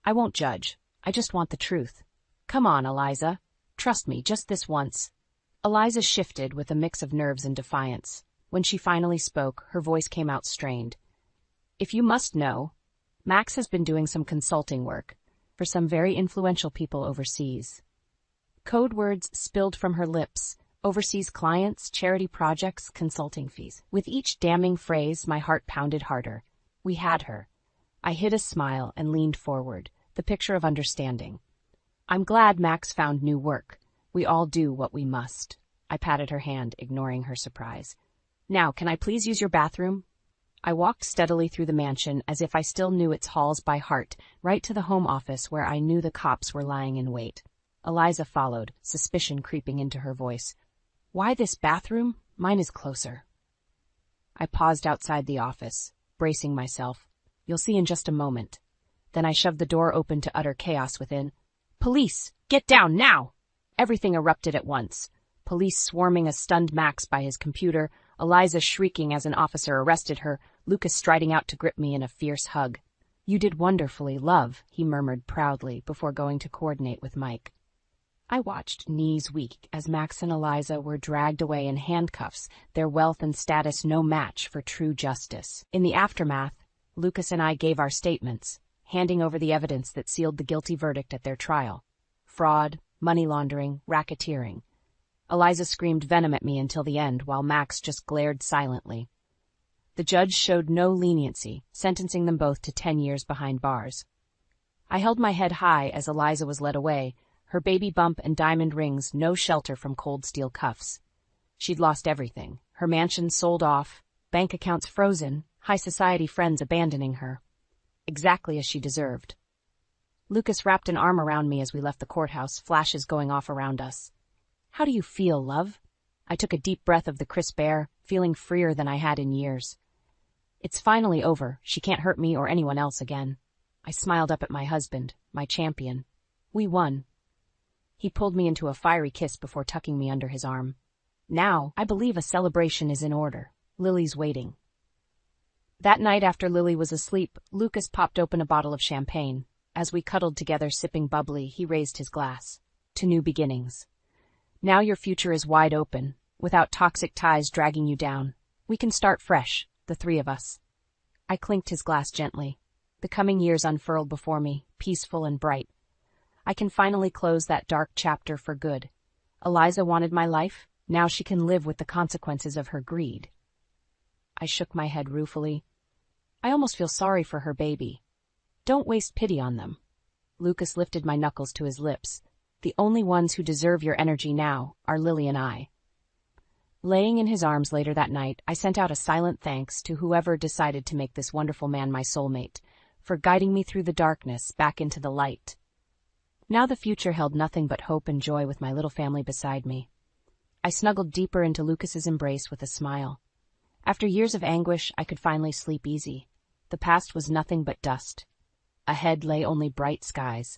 I won't judge. I just want the truth. Come on, Eliza. Trust me, just this once. Eliza shifted with a mix of nerves and defiance. When she finally spoke, her voice came out strained. If you must know, Max has been doing some consulting work for some very influential people overseas. Code words spilled from her lips. Overseas clients, charity projects, consulting fees. With each damning phrase, my heart pounded harder. We had her. I hid a smile and leaned forward, the picture of understanding. I'm glad Max found new work. We all do what we must. I patted her hand, ignoring her surprise. Now, can I please use your bathroom? I walked steadily through the mansion as if I still knew its halls by heart, right to the home office where I knew the cops were lying in wait. Eliza followed, suspicion creeping into her voice. Why this bathroom? Mine is closer. I paused outside the office, bracing myself. You'll see in just a moment. Then I shoved the door open to utter chaos within. Police! Get down, now! Everything erupted at once. Police swarming a stunned Max by his computer, Eliza shrieking as an officer arrested her, Lucas striding out to grip me in a fierce hug. You did wonderfully, love, he murmured proudly before going to coordinate with Mike. I watched, knees weak, as Max and Eliza were dragged away in handcuffs, their wealth and status no match for true justice. In the aftermath, Lucas and I gave our statements, handing over the evidence that sealed the guilty verdict at their trial. Fraud, money laundering, racketeering. Eliza screamed venom at me until the end, while Max just glared silently. The judge showed no leniency, sentencing them both to 10 years behind bars. I held my head high as Eliza was led away, her baby bump and diamond rings no shelter from cold steel cuffs. She'd lost everything, her mansion sold off, bank accounts frozen, high society friends abandoning her. Exactly as she deserved. Lucas wrapped an arm around me as we left the courthouse, flashes going off around us. How do you feel, love? I took a deep breath of the crisp air, feeling freer than I had in years. It's finally over. She can't hurt me or anyone else again. I smiled up at my husband, my champion. We won. He pulled me into a fiery kiss before tucking me under his arm. Now, I believe a celebration is in order. Lily's waiting. That night after Lily was asleep, Lucas popped open a bottle of champagne. As we cuddled together sipping bubbly, he raised his glass. To new beginnings. Now your future is wide open, without toxic ties dragging you down. We can start fresh, the three of us. I clinked his glass gently. The coming years unfurled before me, peaceful and bright. I can finally close that dark chapter for good. Eliza wanted my life. Now she can live with the consequences of her greed. I shook my head ruefully. I almost feel sorry for her baby. Don't waste pity on them. Lucas lifted my knuckles to his lips. The only ones who deserve your energy now are Lily and I. Laying in his arms later that night, I sent out a silent thanks to whoever decided to make this wonderful man my soulmate, for guiding me through the darkness back into the light. Now the future held nothing but hope and joy with my little family beside me. I snuggled deeper into Lucas's embrace with a smile. After years of anguish, I could finally sleep easy. The past was nothing but dust. Ahead lay only bright skies.